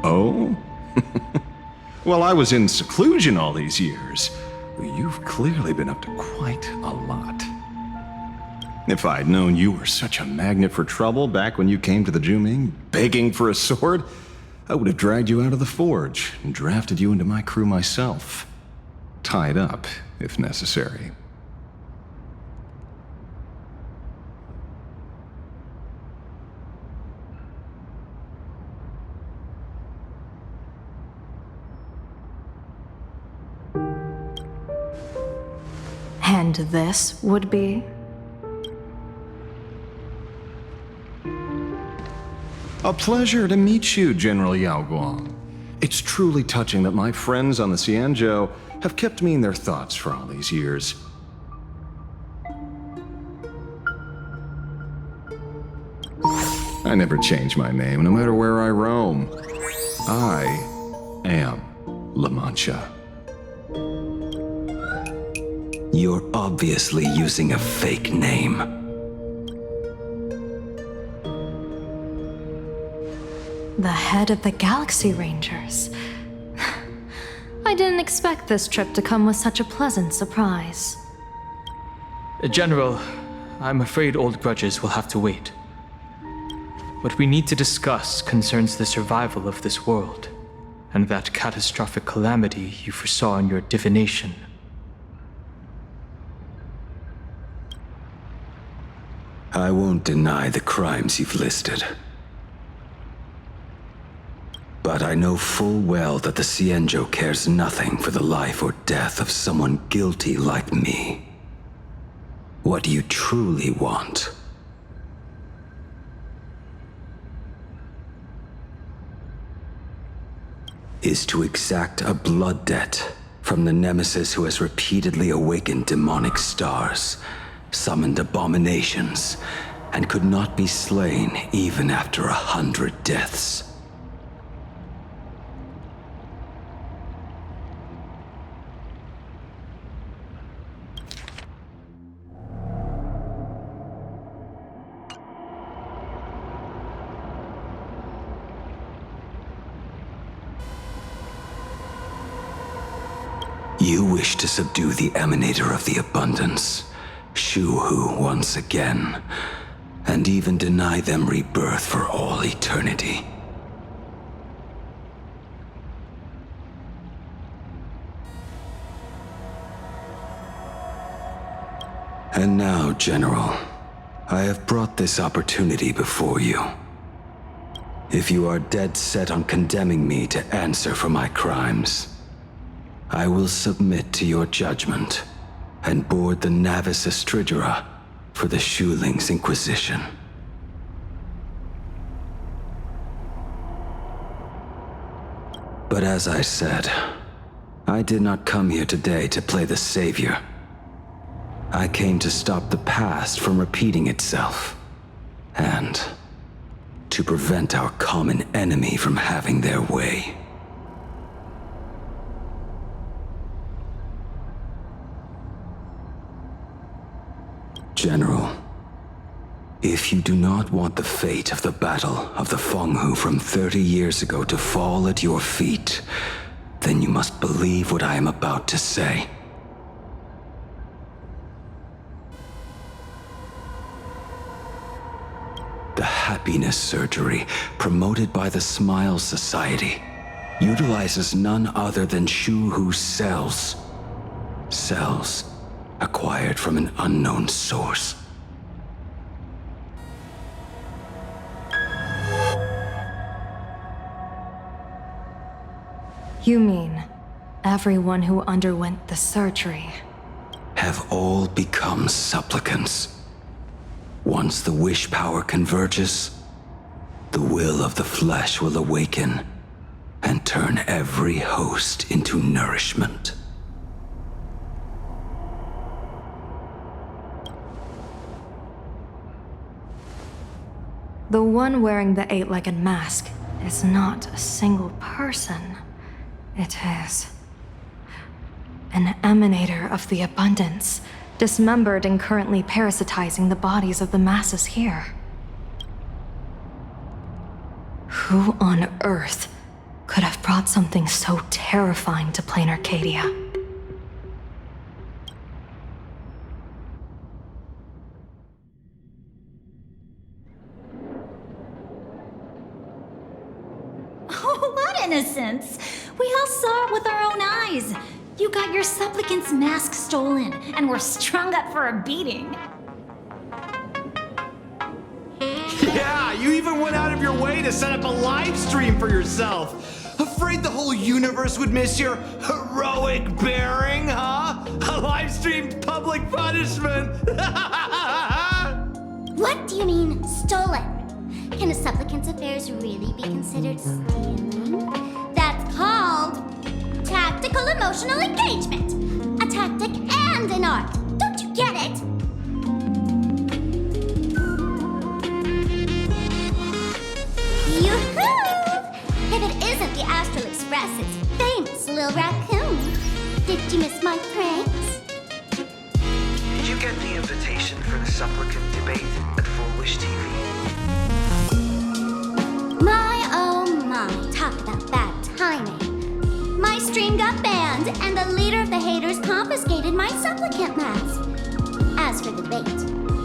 Oh? Well, I was in seclusion all these years. You've clearly been up to quite a lot. If I'd known you were such a magnet for trouble back when you came to the Juming, begging for a sword, I would have dragged you out of the forge and drafted you into my crew myself. Tied up, if necessary. And this would be? A pleasure to meet you, General Yao Guang. It's truly touching that my friends on the Xianzhou have kept me in their thoughts for all these years. I never change my name, no matter where I roam. I am La Mancha. You're obviously using a fake name. The head of the Galaxy Rangers. I didn't expect this trip to come with such a pleasant surprise. General, I'm afraid old grudges will have to wait. What we need to discuss concerns the survival of this world, and that catastrophic calamity you foresaw in your divination. I won't deny the crimes you've listed. But I know full well that the Xianzhou cares nothing for the life or death of someone guilty like me. What you truly want is to exact a blood debt from the nemesis who has repeatedly awakened demonic stars, summoned abominations, and could not be slain even after 100 deaths. You wish to subdue the Emanator of the Abundance, Shu-Hu once again, and even deny them rebirth for all eternity. And now, General, I have brought this opportunity before you. If you are dead set on condemning me to answer for my crimes, I will submit to your judgment and board the Navis Astridura for the Shuling's Inquisition. But as I said, I did not come here today to play the savior. I came to stop the past from repeating itself, and to prevent our common enemy from having their way. General, if you do not want the fate of the Battle of the Fenghu from 30 years ago to fall at your feet, then you must believe what I am about to say. The happiness surgery promoted by the Smile Society utilizes none other than Shu-Hu's cells. Cells acquired from an unknown source. You mean everyone who underwent the surgery have all become supplicants. Once the wish power converges, the will of the flesh will awaken and turn every host into nourishment. The one wearing the eight-legged mask is not a single person. It is an emanator of the abundance, dismembered and currently parasitizing the bodies of the masses here. Who on earth could have brought something so terrifying to plain Arcadia? Oh, what innocence! We all saw it with our own eyes. You got your supplicant's mask stolen, and were strung up for a beating. Yeah, you even went out of your way to set up a live stream for yourself. Afraid the whole universe would miss your heroic bearing, huh? A live streamed public punishment. What do you mean, stolen? Can a supplicant's affairs really be considered stealing? That's called tactical emotional engagement. A tactic and an art. Don't you get it? Yoo-hoo! If it isn't the Astral Express's famous Lil Raccoon. Did you miss my pranks? Did you get the invitation for the supplicant debate at Full Wish TV? My oh my, talk about bad timing. My stream got banned, and the leader of the haters confiscated my supplicant mask. As for the bait,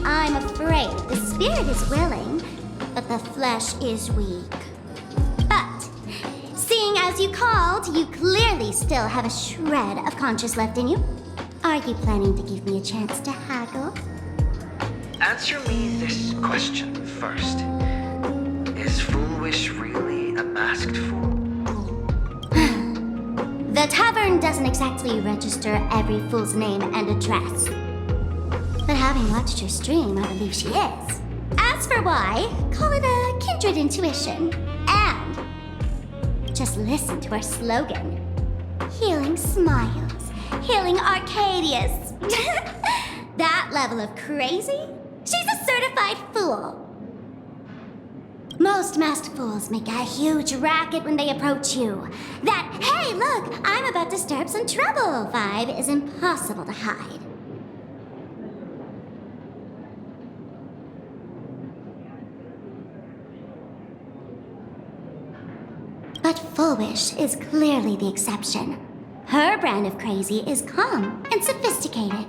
I'm afraid the spirit is willing, but the flesh is weak. But, seeing as you called, you clearly still have a shred of conscience left in you. Are you planning to give me a chance to haggle? Answer me this question first. Is Full Wish really a masked fool? The tavern doesn't exactly register every fool's name and address. But having watched your stream, I believe she is. As for why, call it a kindred intuition. And just listen to our slogan. Healing smiles, healing Arcadias. That level of crazy? She's a certified fool. Most masked fools make a huge racket when they approach you. That, hey, look, I'm about to stir up some trouble vibe is impossible to hide. But Full Wish is clearly the exception. Her brand of crazy is calm and sophisticated.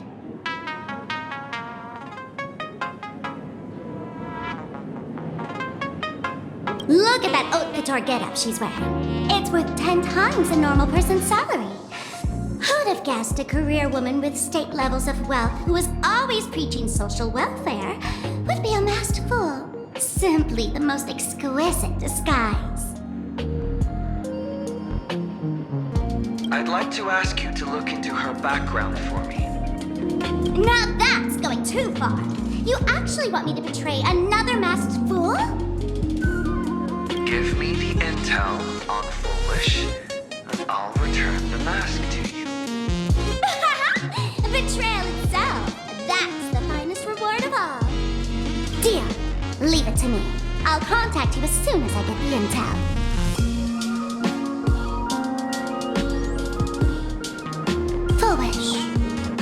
Look at that haute couture getup she's wearing. It's worth 10 times a normal person's salary. Who'd have guessed a career woman with state levels of wealth who was always preaching social welfare would be a masked fool? Simply the most exquisite disguise. I'd like to ask you to look into her background for me. Now that's going too far. You actually want me to betray another masked fool? Give me the intel on Full Wish, and I'll return the mask to you. Betrayal itself. That's the finest reward of all. Deal. Leave it to me. I'll contact you as soon as I get the intel. Full Wish.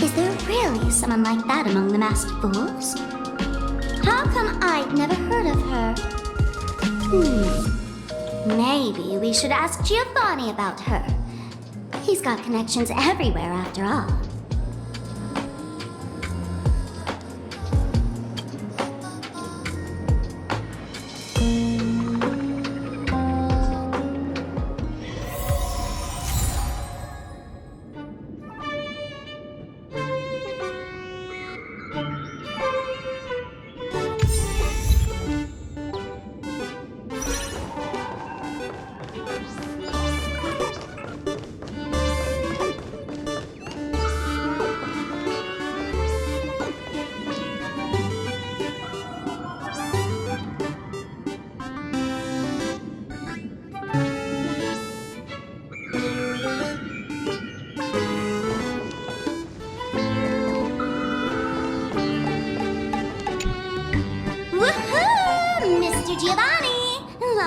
Is there really someone like that among the masked fools? How come I've never heard of her? Maybe we should ask Giovanni about her. He's got connections everywhere after all.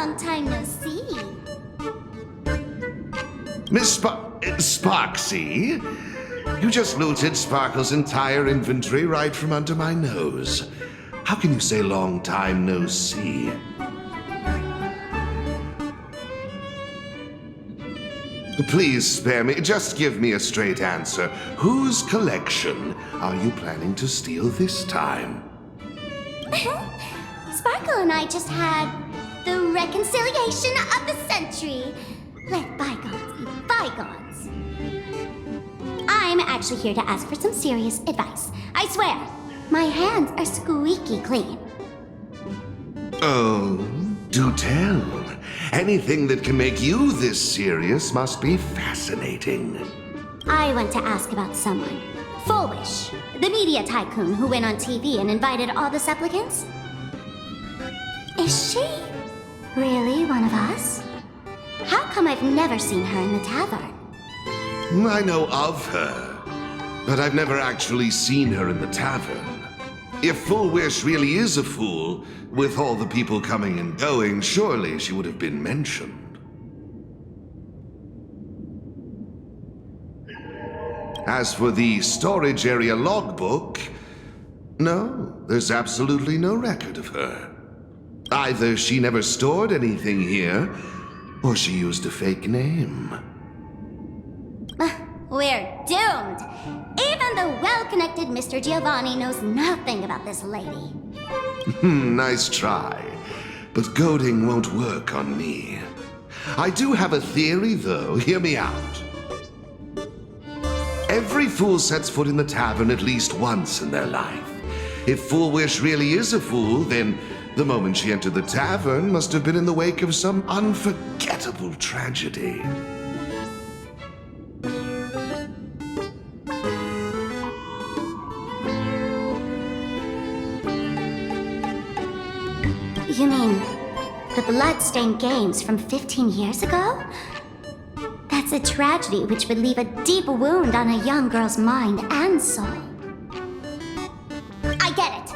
Long time no see. Miss Sparksy? You just looted Sparkle's entire inventory right from under my nose. How can you say long time no see? Please spare me. Just give me a straight answer. Whose collection are you planning to steal this time? Sparkle and I just had the reconciliation of the century. Let bygones be bygones. I'm actually here to ask for some serious advice. I swear, my hands are squeaky clean. Oh, do tell. Anything that can make you this serious must be fascinating. I want to ask about someone. Fullwish, the media tycoon who went on TV and invited all the supplicants. Is she really one of us? How come I've never seen her in the tavern? I know of her, but I've never actually seen her in the tavern. If Fullwish really is a fool, with all the people coming and going, surely she would have been mentioned. As for the storage area logbook, no, there's absolutely no record of her. Either she never stored anything here, or she used a fake name. We're doomed. Even the well-connected Mr. Giovanni knows nothing about this lady. Nice try. But goading won't work on me. I do have a theory, though. Hear me out. Every fool sets foot in the tavern at least once in their life. If Fullwish really is a fool, then the moment she entered the tavern must have been in the wake of some unforgettable tragedy. You mean the blood-stained games from 15 years ago? That's a tragedy which would leave a deep wound on a young girl's mind and soul. I get it.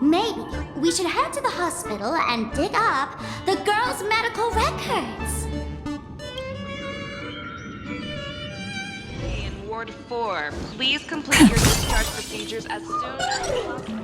Maybe we should head to the hospital and dig up the girl's medical records. In Ward 4, please complete your discharge procedures as soon as possible.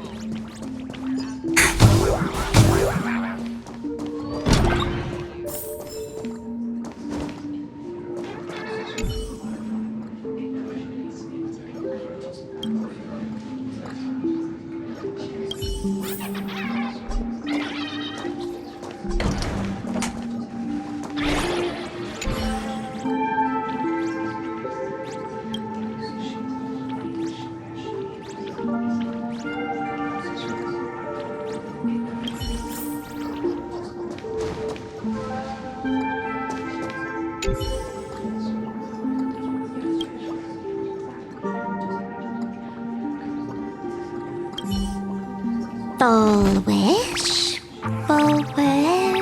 Fullwish? Fullwish?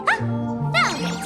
Ah, found it!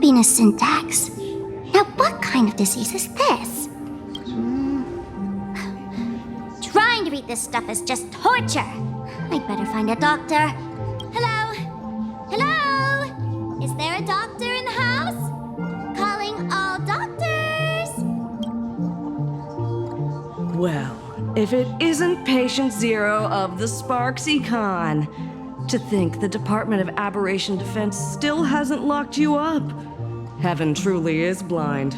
happiness syntax. Now, what kind of disease is this? Trying to read this stuff is just torture. I'd better find a doctor. Hello? Hello? Is there a doctor in the house? Calling all doctors. Well, if it isn't Patient Zero of the Sparksy Con. To think the Department of Aberration Defense still hasn't locked you up. Heaven truly is blind.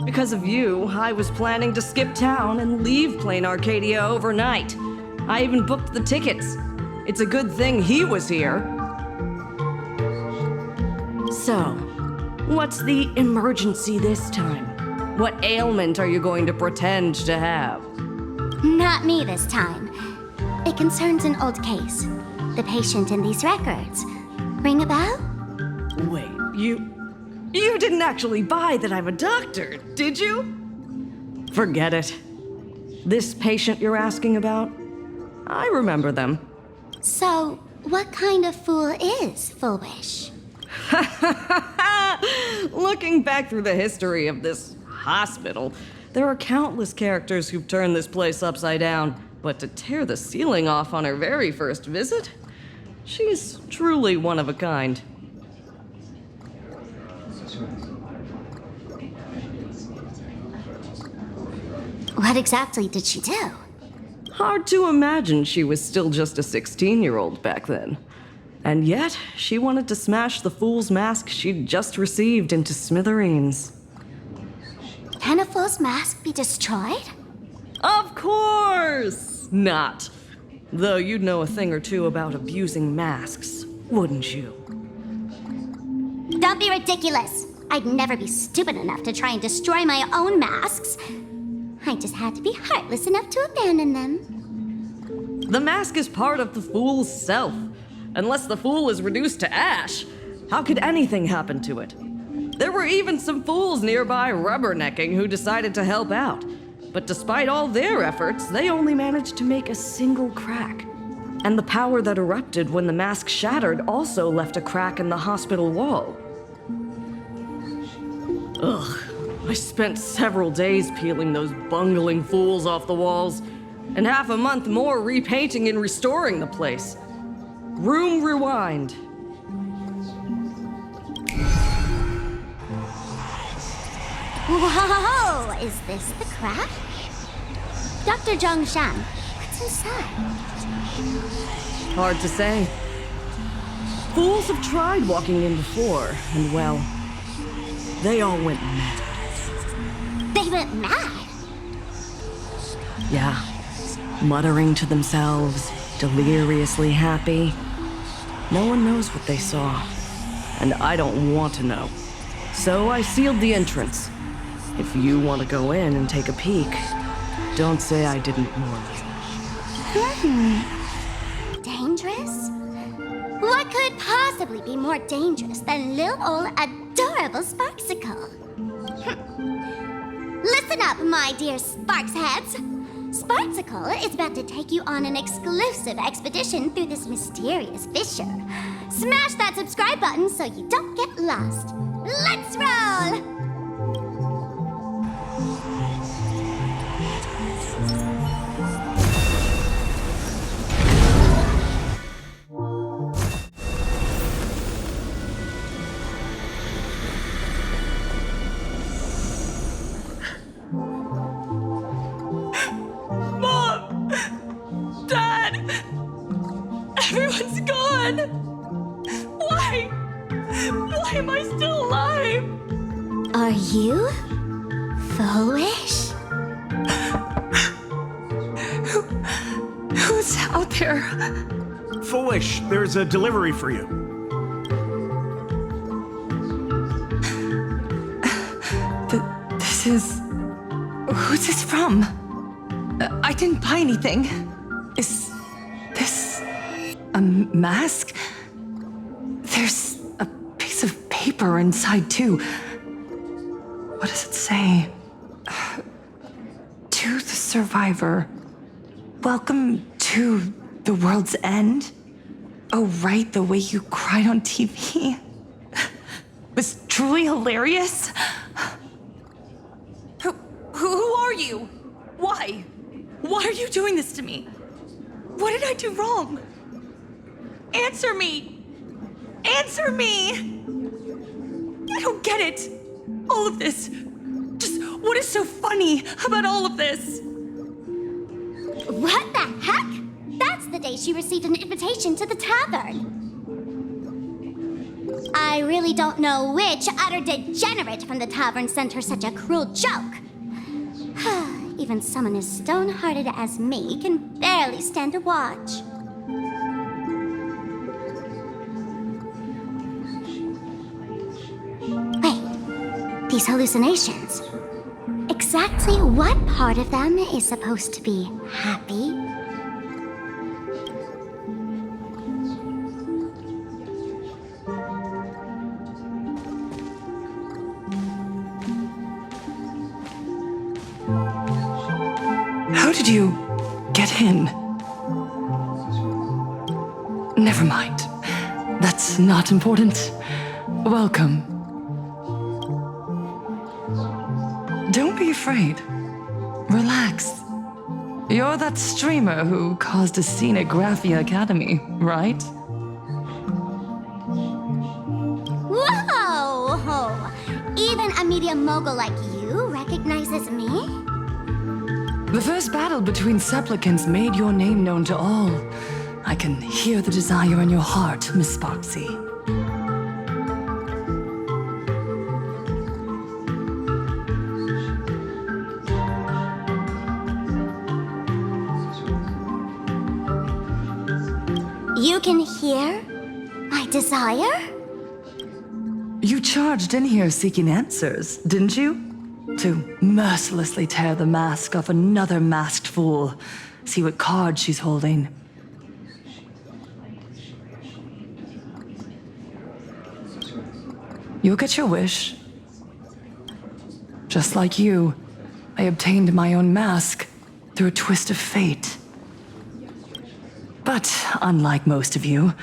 Because of you, I was planning to skip town and leave Plain Arcadia overnight. I even booked the tickets. It's a good thing he was here. So, what's the emergency this time? What ailment are you going to pretend to have? Not me this time. It concerns an old case. The patient in these records. Ring a bell? Wait, you didn't actually buy that I'm a doctor, did you? Forget it. This patient you're asking about? I remember them. So, what kind of fool is Foolish? Looking back through the history of this hospital, there are countless characters who've turned this place upside down. But to tear the ceiling off on her very first visit? She's truly one of a kind. What exactly did she do? Hard to imagine she was still just a 16-year-old back then. And yet, she wanted to smash the fool's mask she'd just received into smithereens. Can a fool's mask be destroyed? Of course not. Though you'd know a thing or two about abusing masks, wouldn't you? Don't be ridiculous. I'd never be stupid enough to try and destroy my own masks. I just had to be heartless enough to abandon them. The mask is part of the fool's self. Unless the fool is reduced to ash, how could anything happen to it? There were even some fools nearby rubbernecking who decided to help out. But despite all their efforts, they only managed to make a single crack. And the power that erupted when the mask shattered also left a crack in the hospital wall. Ugh, I spent several days peeling those bungling fools off the walls, and half a month more repainting and restoring the place. Room rewind. Whoa! Is this the crack? Dr. Zhongshan, what's inside? Hard to say. Fools have tried walking in before, and well, they all went mad. They went mad? Yeah. Muttering to themselves, deliriously happy. No one knows what they saw, and I don't want to know. So I sealed the entrance. If you want to go in and take a peek, don't say I didn't warn you. Dangerous? What could possibly be more dangerous than little old adorable Sparksicle? Listen up, my dear Sparks heads. Sparksicle is about to take you on an exclusive expedition through this mysterious fissure. Smash that subscribe button so you don't get lost. Let's roll! Everyone's gone! Why? Why am I still alive? Are you foolish? Who's out there? Foolish, there's a delivery for you. This is... Who's this from? I didn't buy anything. Is this a mask? There's a piece of paper inside, too. What does it say? To the survivor. Welcome to the world's end? Oh, right, the way you cried on TV. was truly hilarious? Who are you? Why? Why are you doing this to me? What did I do wrong? Answer me! Answer me! I don't get it. All of this. Just what is so funny about all of this? What the heck? That's the day she received an invitation to the tavern. I really don't know which utter degenerate from the tavern sent her such a cruel joke. Even someone as stone-hearted as me can barely stand to watch. Wait, these hallucinations. Exactly what part of them is supposed to be happy? How did you get in? Never mind. That's not important. Welcome. Don't be afraid. Relax. You're that streamer who caused a scene at Graphia Academy, right? Whoa! Even a media mogul like you recognizes me? The first battle between supplicants made your name known to all. I can hear the desire in your heart, Miss Sparksy. You can hear my desire? You charged in here seeking answers, didn't you? To mercilessly tear the mask off another masked fool. See what card she's holding. You'll get your wish. Just like you, I obtained my own mask through a twist of fate. But unlike most of you,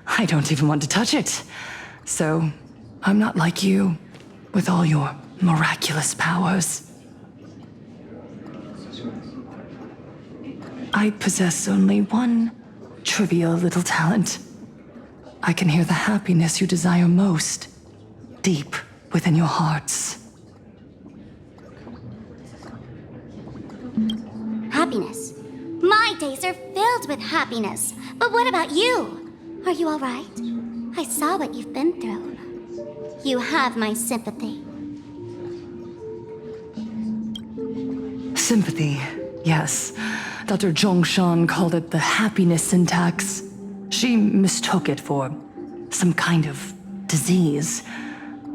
I don't even want to touch it. So, I'm not like you, with all your miraculous powers. I possess only one trivial little talent. I can hear the happiness you desire most, deep within your hearts. Happiness. My days are filled with happiness. But what about you? Are you all right? I saw what you've been through. You have my sympathy. Sympathy, yes. Dr. Zhongshan called it the happiness syntax. She mistook it for some kind of disease.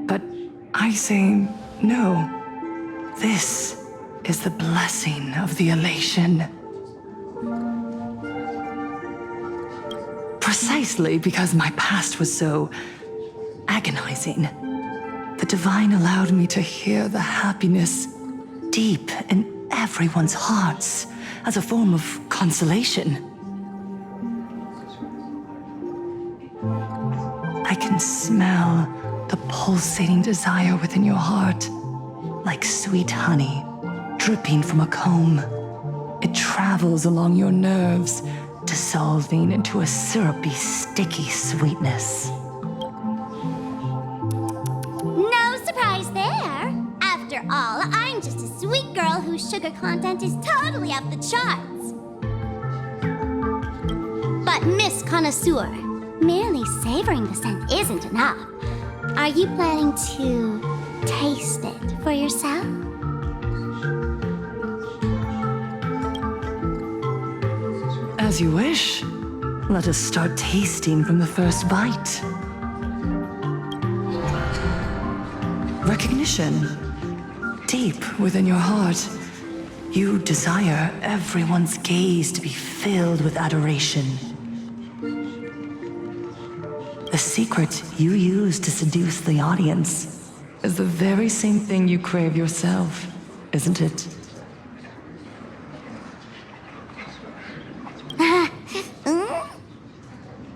But I say no. This is the blessing of the elation. Precisely because my past was so agonizing, the divine allowed me to hear the happiness deep in everyone's hearts as a form of consolation. I can smell the pulsating desire within your heart, like sweet honey dripping from a comb. It travels along your nerves, dissolving into a syrupy, sticky sweetness. No surprise there. After all, I'm just a sweet girl whose sugar content is totally off the charts. But Miss Connoisseur, merely savoring the scent isn't enough. Are you planning to taste it for yourself? As you wish. Let us start tasting from the first bite. Recognition. Deep within your heart, you desire everyone's gaze to be filled with adoration. The secret you use to seduce the audience is the very same thing you crave yourself, isn't it?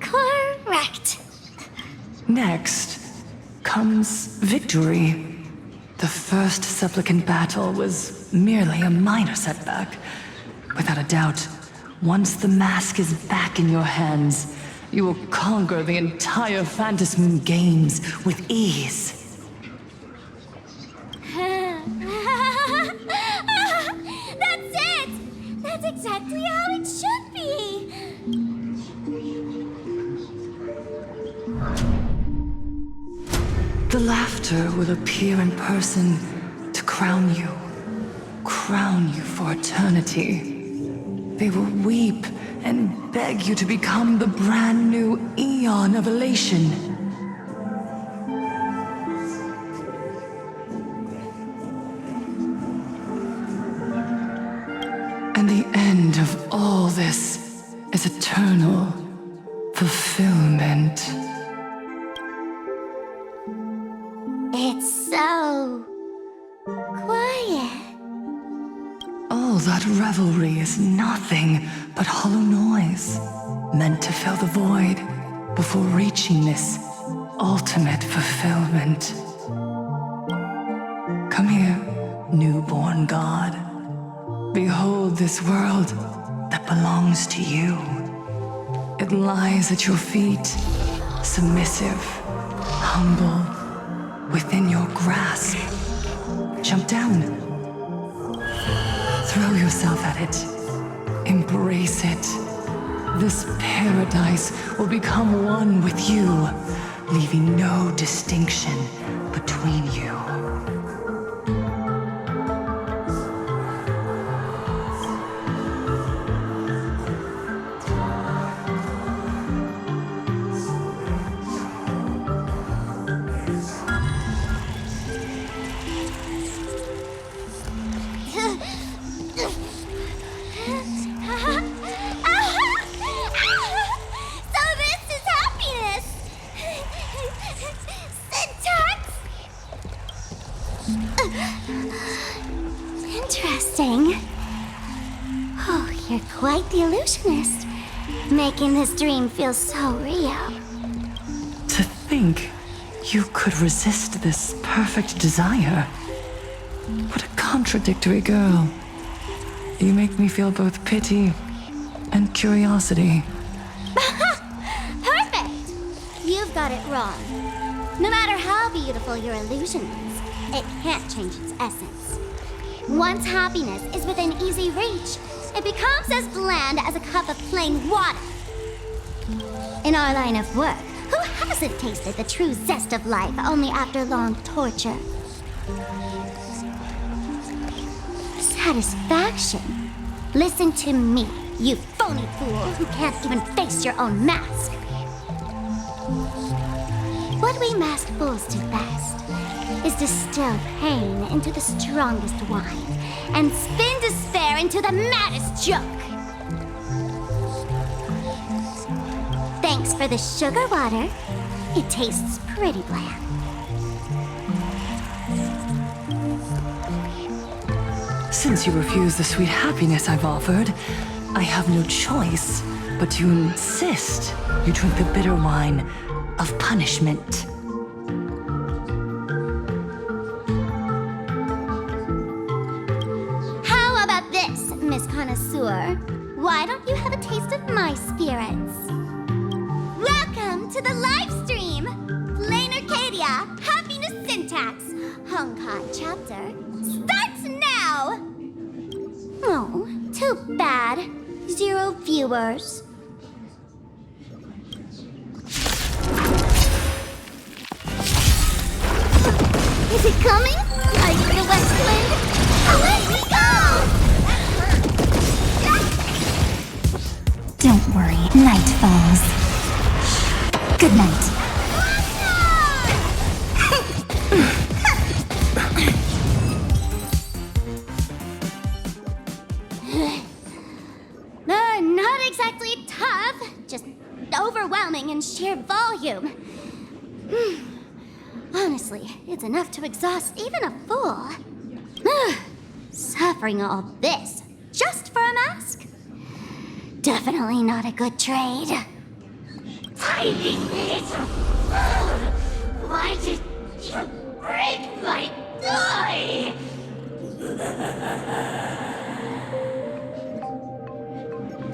Correct. Next comes victory. The first supplicant battle was merely a minor setback. Without a doubt, once the mask is back in your hands, you will conquer the entire Phantasm games with ease. That's it! That's exactly how it should be! The laughter will appear in person to crown you for eternity. They will weep and beg you to become the brand new Eon of Elation. And the end of all this is eternal fulfillment. It's so quiet. All that revelry is nothing but hollow noise, meant to fill the void before reaching this ultimate fulfillment. Come here, newborn god. Behold this world that belongs to you. It lies at your feet, submissive, humble, within your grasp. Jump down. Throw yourself at it. Embrace it. This paradise will become one with you, leaving no distinction between you. So this is happiness! Syntax! Interesting. Oh, you're quite the illusionist, making this dream feel so real. To think you could resist this perfect desire. What a contradictory girl. You make me feel both pity and curiosity. Perfect! You've got it wrong. No matter how beautiful your illusion is, it can't change its essence. Once happiness is within easy reach, it becomes as bland as a cup of plain water. In our line of work, who hasn't tasted the true zest of life only after long torture? Satisfaction. Listen to me, you phony fool who can't even face your own mask. What we masked fools do best is distill pain into the strongest wine and spin despair into the maddest joke. Thanks for the sugar water. It tastes pretty bland. Since you refuse the sweet happiness I've offered, I have no choice but to insist you drink the bitter wine of punishment. How about this, Miss Connoisseur? Why don't you have a taste of my spirits? Welcome to the live stream! Plain Arcadia, Happiness Syntax, Honkai chapter, starts now! Oh, too bad. 0 viewers. Is it coming? Like the west wind? Let me go! Don't worry, night falls. Good night. Not exactly tough, just overwhelming in sheer volume. Honestly, it's enough to exhaust even a fool. Suffering all this just for a mask? Definitely not a good trade. Tiny little fool! Why did you freak might die!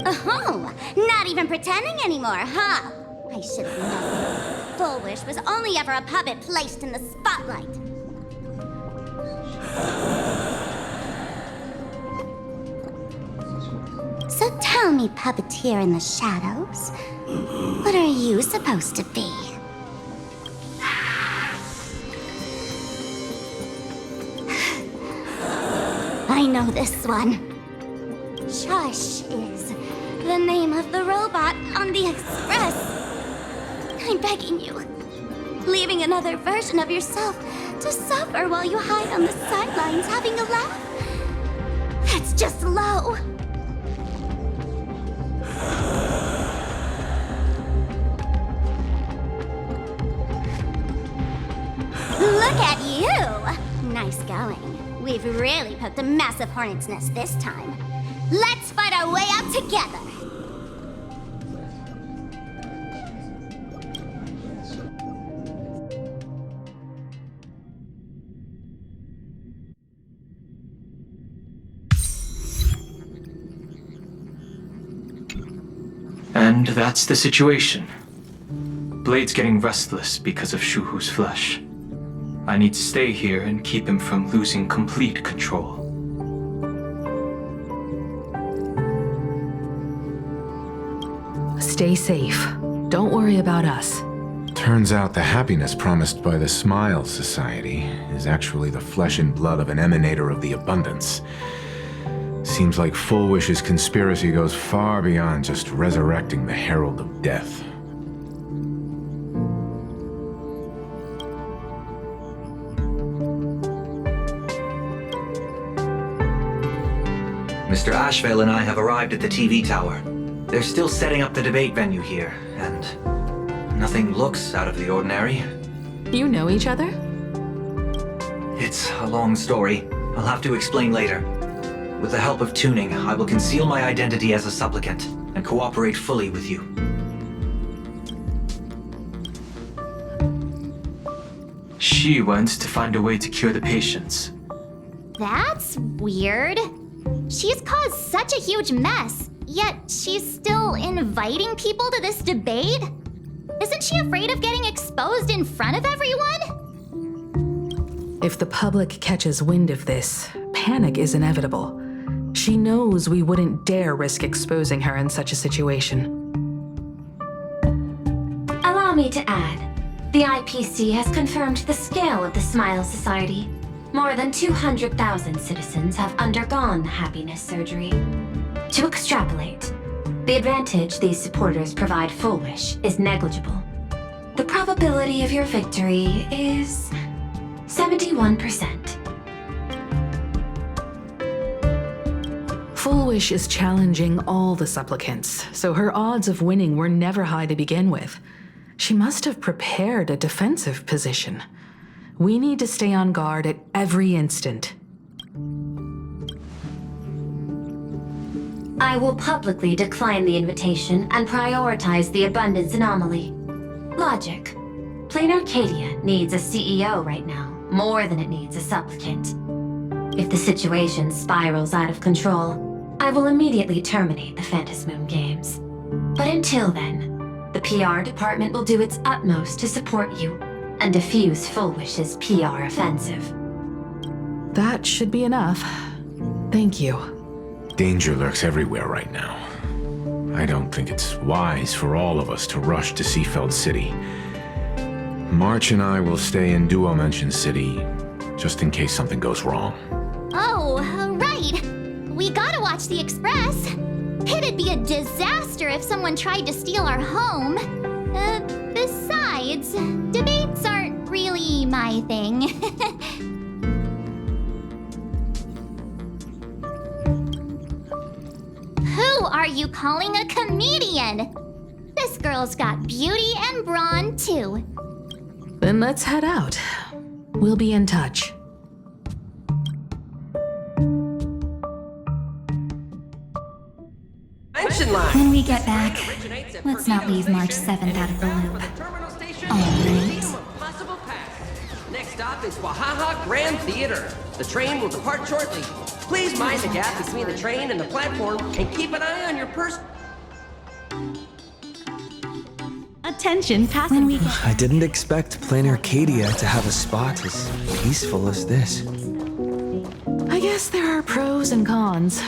Oh, not even pretending anymore, huh? I should have known. Full Wish was only ever a puppet placed in the spotlight. So tell me, puppeteer in the shadows, what are you supposed to be? I know this one. Shush is the name of the robot on the express. I'm begging you, leaving another version of yourself to suffer while you hide on the sidelines having a laugh. It's just low. Look at you! Nice going. We've really poked a massive hornet's nest this time. Let's fight our way out together! And that's the situation. Blade's getting restless because of Shuhu's flesh. I need to stay here and keep him from losing complete control. Stay safe. Don't worry about us. Turns out the happiness promised by the Smile Society is actually the flesh and blood of an emanator of the abundance. Seems like Full Wish's conspiracy goes far beyond just resurrecting the Herald of Death. Mr. Ashvale and I have arrived at the TV tower. They're still setting up the debate venue here, and nothing looks out of the ordinary. You know each other? It's a long story. I'll have to explain later. With the help of tuning, I will conceal my identity as a supplicant and cooperate fully with you. She went to find a way to cure the patients. That's weird. She's caused such a huge mess, yet she's still inviting people to this debate? Isn't she afraid of getting exposed in front of everyone? If the public catches wind of this, panic is inevitable. She knows we wouldn't dare risk exposing her in such a situation. Allow me to add, the IPC has confirmed the scale of the Smile Society. More than 200,000 citizens have undergone the happiness surgery. To extrapolate, the advantage these supporters provide Full Wish is negligible. The probability of your victory is 71%. Full Wish is challenging all the supplicants, so her odds of winning were never high to begin with. She must have prepared a defensive position. We need to stay on guard at every instant. I will publicly decline the invitation and prioritize the abundance anomaly. Logic. Plain Arcadia needs a CEO right now, more than it needs a supplicant. If the situation spirals out of control, I will immediately terminate the Phantasmoon Games. But until then, the PR department will do its utmost to support you and defuse Full Wish's PR offensive. That should be enough. Thank you. Danger lurks everywhere right now. I don't think it's wise for all of us to rush to Seafeld City. March and I will stay in Duo Mansion City, just in case something goes wrong. Oh, right. We gotta watch the Express. It'd be a disaster if someone tried to steal our home. Besides, debates aren't really my thing. Who are you calling a comedian? This girl's got beauty and brawn, too. Then let's head out. We'll be in touch. When we get back, let's not leave March 7th out of the loop. All right. stop is Wahaha Grand Theater. The train will depart shortly. Please mind the gap between the train and the platform and keep an eye on your purse. Attention, passengers. I didn't expect Plain Arcadia to have a spot as peaceful as this. I guess there are pros and cons.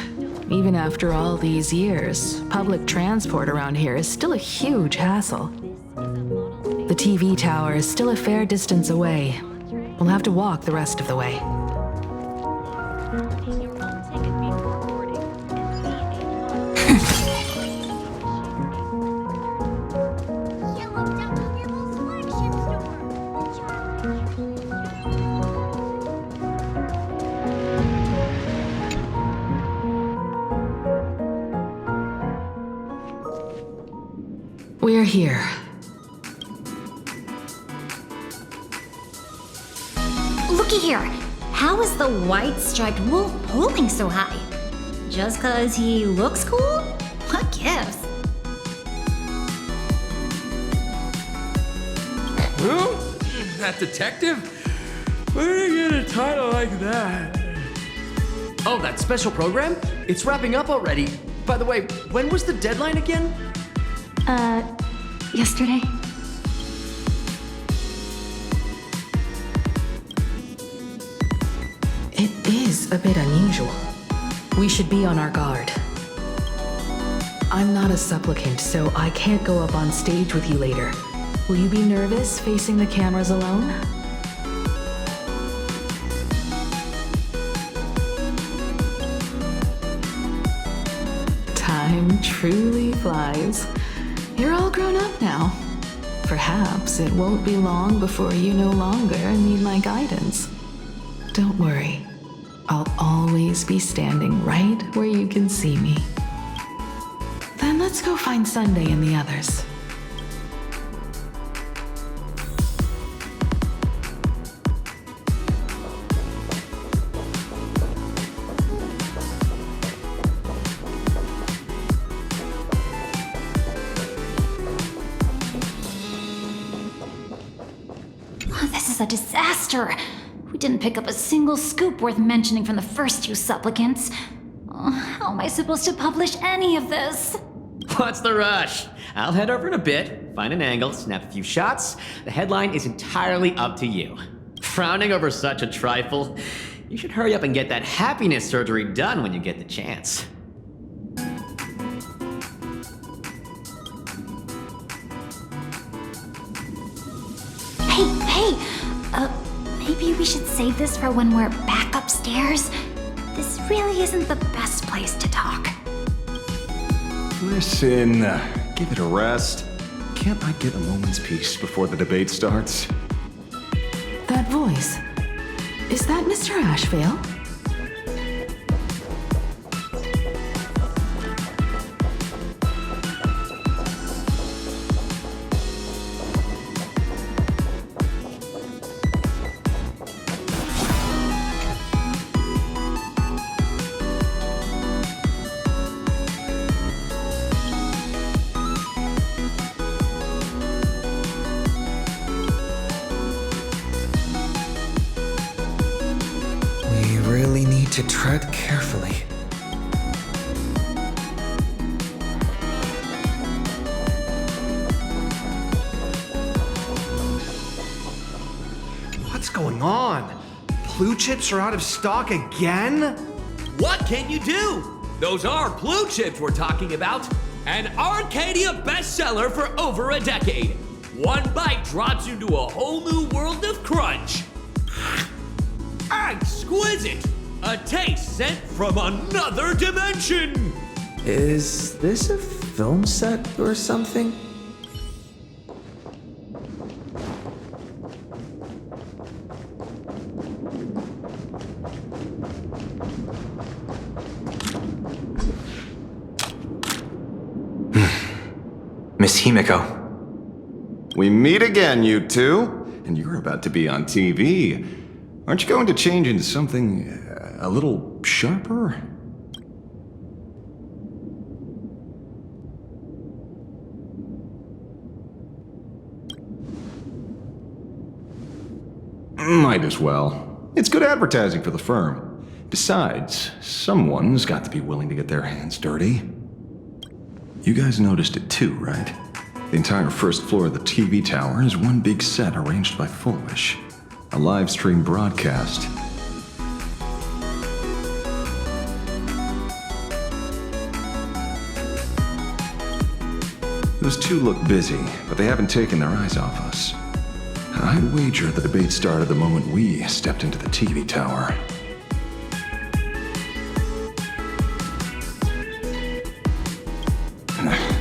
Even after all these years, public transport around here is still a huge hassle. The TV tower is still a fair distance away. We'll have to walk the rest of the way. We're here. Looky here. How is the white striped wolf holding so high? Just 'cause he looks cool? What gives? Who? That detective? Where did you get a title like that? Oh, that special program? It's wrapping up already. By the way, when was the deadline again? Yesterday. It is a bit unusual. We should be on our guard. I'm not a supplicant, so I can't go up on stage with you later. Will you be nervous facing the cameras alone? Time truly flies. You're all grown up now. Perhaps it won't be long before you no longer need my guidance. Don't worry. I'll always be standing right where you can see me. Then let's go find Sunday and the others. This is a disaster. We didn't pick up a single scoop worth mentioning from the first two supplicants. How am I supposed to publish any of this? What's the rush? I'll head over in a bit, find an angle, snap a few shots. The headline is entirely up to you. Frowning over such a trifle? You should hurry up and get that happiness surgery done when you get the chance. Hey, maybe we should save this for when we're back upstairs? This really isn't the best place to talk. Listen, give it a rest. Can't I get a moment's peace before the debate starts? That voice. Is that Mr. Ashvale? To tread carefully. What's going on? Blue chips are out of stock again? What can you do? Those are blue chips we're talking about. An Arcadia bestseller for over a decade. One bite drops you into a whole new world of crunch. Exquisite! A taste sent from another dimension! Is this a film set or something? Miss Himiko. We meet again, you two. And you're about to be on TV. Aren't you going to change into something a little sharper? Might as well. It's good advertising for the firm. Besides, someone's got to be willing to get their hands dirty. You guys noticed it too, right? The entire first floor of the TV tower is one big set arranged by Foolish. A live stream broadcast. Those two look busy, but they haven't taken their eyes off us. I'd wager the debate started the moment we stepped into the TV tower.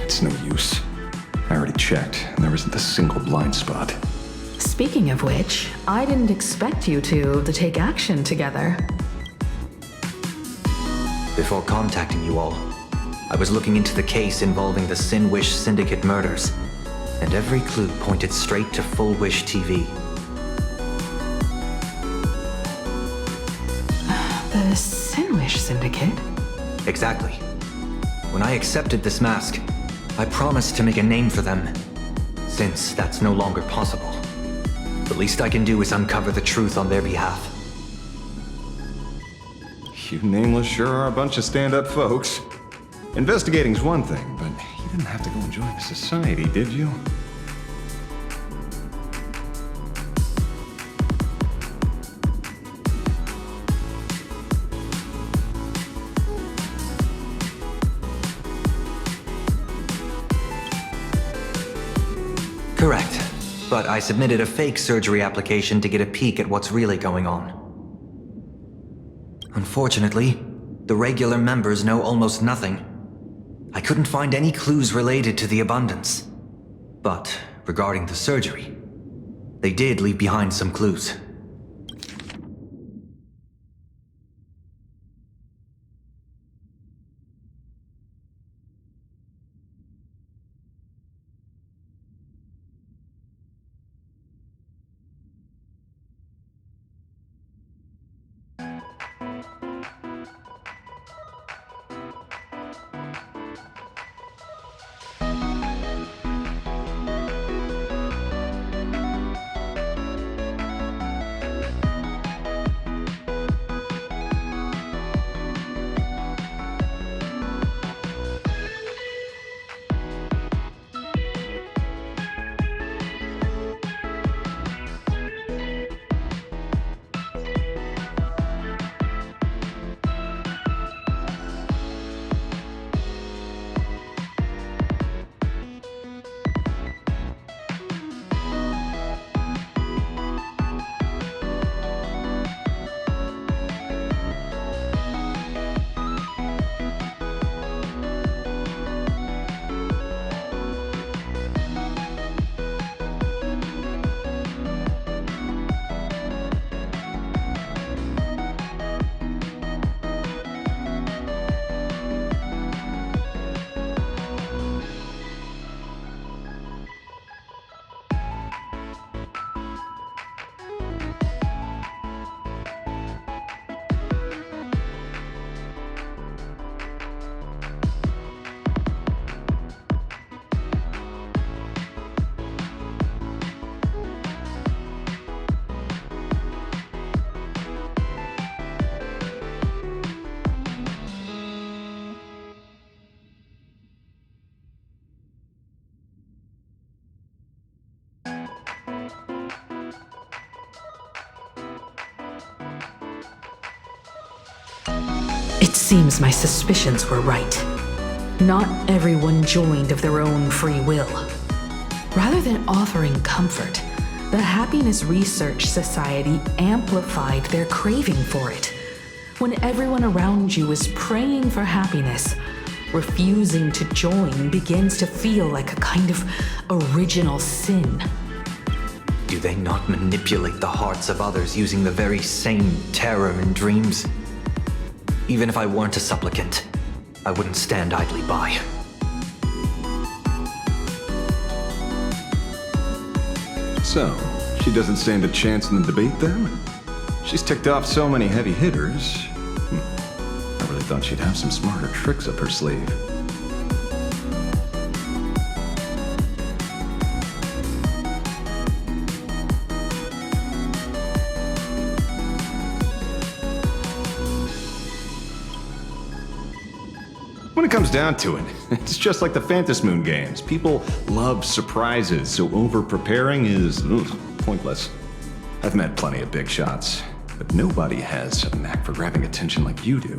It's no use. I already checked, and there isn't a single blind spot. Speaking of which, I didn't expect you two to take action together. Before contacting you all, I was looking into the case involving the Sin Wish Syndicate murders, and every clue pointed straight to Full Wish TV. The Sin Wish Syndicate? Exactly. When I accepted this mask, I promised to make a name for them. Since that's no longer possible, the least I can do is uncover the truth on their behalf. You nameless sure are a bunch of stand-up folks. Investigating's one thing, but you didn't have to go and join the society, did you? Correct. But I submitted a fake surgery application to get a peek at what's really going on. Unfortunately, the regular members know almost nothing. I couldn't find any clues related to the abundance. But regarding the surgery, they did leave behind some clues. It seems my suspicions were right. Not everyone joined of their own free will. Rather than offering comfort, the Happiness Research Society amplified their craving for it. When everyone around you is praying for happiness, refusing to join begins to feel like a kind of original sin. Do they not manipulate the hearts of others using the very same terror and dreams? Even if I weren't a supplicant, I wouldn't stand idly by. So, she doesn't stand a chance in the debate then? She's ticked off so many heavy hitters. I really thought she'd have some smarter tricks up her sleeve. When it comes down to it, it's just like the Phantasmoon games. People love surprises, so over-preparing is pointless. I've met plenty of big shots, but nobody has a knack for grabbing attention like you do.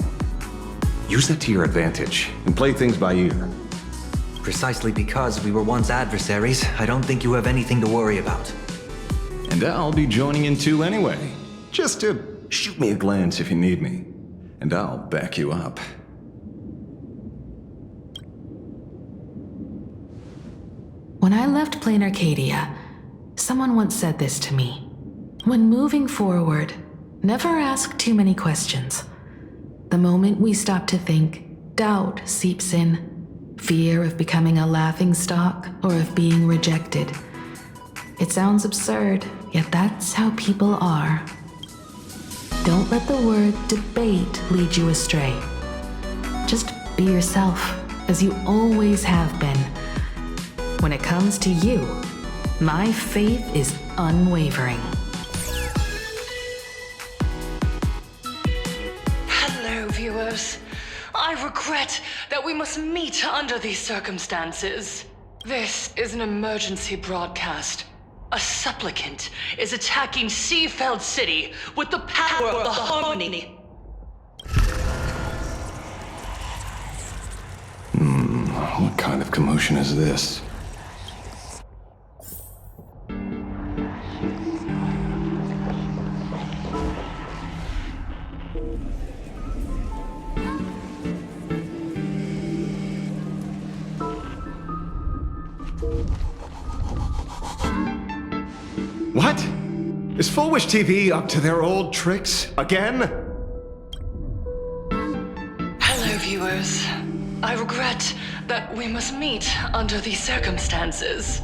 Use that to your advantage and play things by ear. Precisely because we were once adversaries, I don't think you have anything to worry about. And I'll be joining in too anyway. Just to shoot me a glance if you need me, and I'll back you up. When I left Plain Arcadia, someone once said this to me. When moving forward, never ask too many questions. The moment we stop to think, doubt seeps in. Fear of becoming a laughingstock or of being rejected. It sounds absurd, yet that's how people are. Don't let the word debate lead you astray. Just be yourself, as you always have been. When it comes to you, my faith is unwavering. Hello, viewers. I regret that we must meet under these circumstances. This is an emergency broadcast. A supplicant is attacking Seafeld City with the power of the Harmony. What kind of commotion is this? What? Is Full Wish TV up to their old tricks again? Hello, viewers. I regret that we must meet under these circumstances.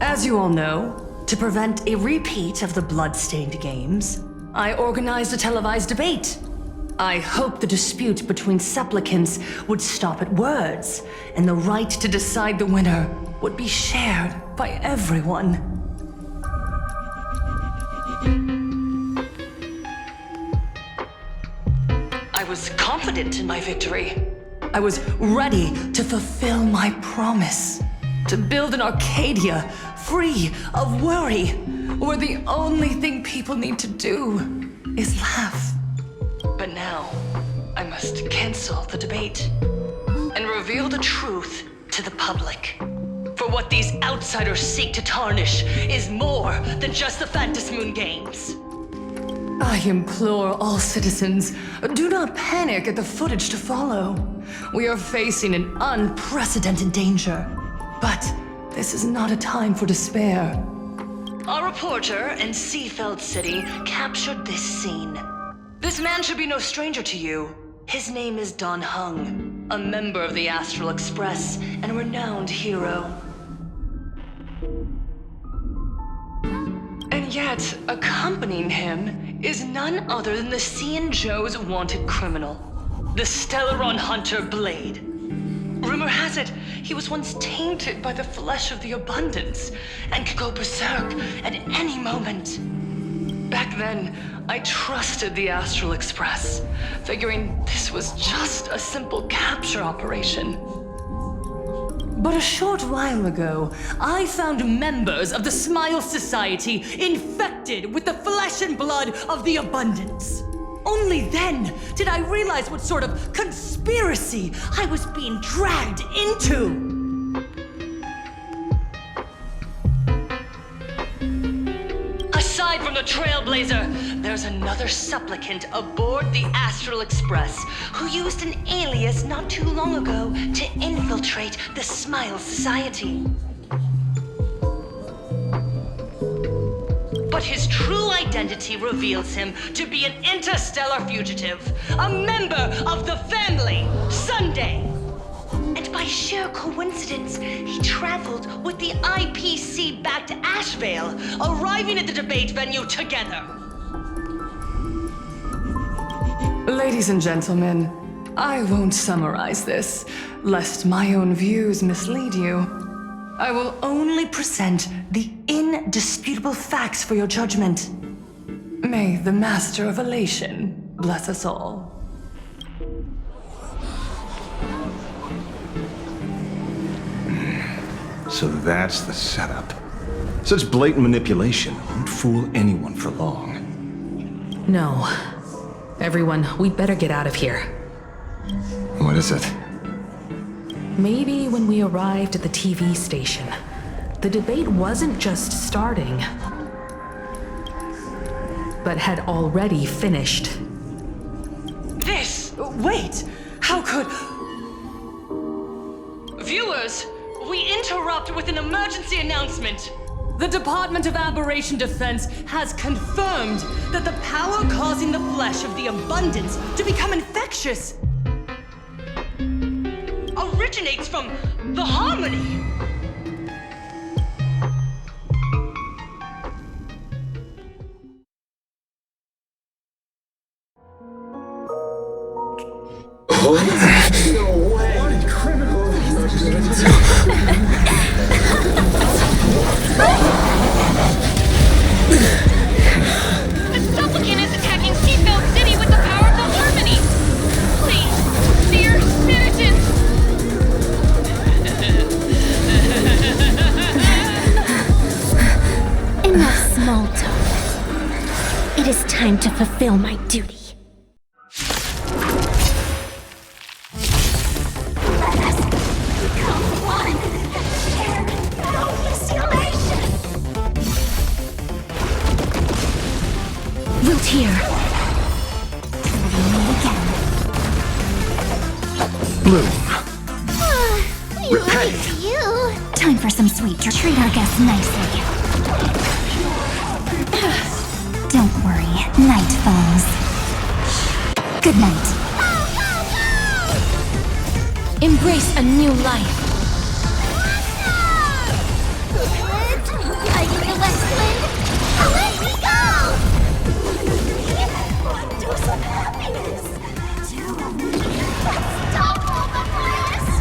As you all know, to prevent a repeat of the blood-stained games, I organized a televised debate. I hoped the dispute between supplicants would stop at words, and the right to decide the winner would be shared by everyone. I was confident in my victory. I was ready to fulfill my promise. To build an Arcadia free of worry, where the only thing people need to do is laugh. But now, I must cancel the debate and reveal the truth to the public. For what these outsiders seek to tarnish is more than just the Phantasmoon games. I implore all citizens, do not panic at the footage to follow. We are facing an unprecedented danger. But this is not a time for despair. Our reporter in Seafeld City captured this scene. This man should be no stranger to you. His name is Don Hung, a member of the Astral Express and a renowned hero. And yet, accompanying him is none other than the Cian Joe's wanted criminal, the Stellaron hunter Blade. Rumor has it, he was once tainted by the flesh of the Abundance and could go berserk at any moment. Back then, I trusted the Astral Express, figuring this was just a simple capture operation. But a short while ago, I found members of the Smile Society infected with the flesh and blood of the Abundance. Only then did I realize what sort of conspiracy I was being dragged into. Aside from the Trailblazer, there's another supplicant aboard the Astral Express who used an alias not too long ago to infiltrate the Smile Society. But his true identity reveals him to be an interstellar fugitive, a member of the family, Sunday. And by sheer coincidence, he traveled with the IPC back to Ashvale, arriving at the debate venue together. Ladies and gentlemen, I won't summarize this, lest my own views mislead you. I will only present the indisputable facts for your judgment. May the Master of Elation bless us all. So that's the setup. Such blatant manipulation won't fool anyone for long. No. Everyone, we'd better get out of here. What is it? Maybe when we arrived at the TV station, the debate wasn't just starting, but had already finished. Wait! How could... Viewers, we interrupt with an emergency announcement. The Department of Aberration Defense has confirmed that the power causing the flesh of the abundance to become infectious originates from the harmony. No way! What criminal! The supplicant is attacking Seafeld City with the power of the harmony! Please, dear citizens! Enough small talk. It is time to fulfill my duty. Wilt here. Bloom. Repay. You. Time for some sweet treat our guests nicely. Don't worry, night falls. Good night. Embrace a new life. Are you the West Wind? Let me go! Do some happiness. Stop all the rest.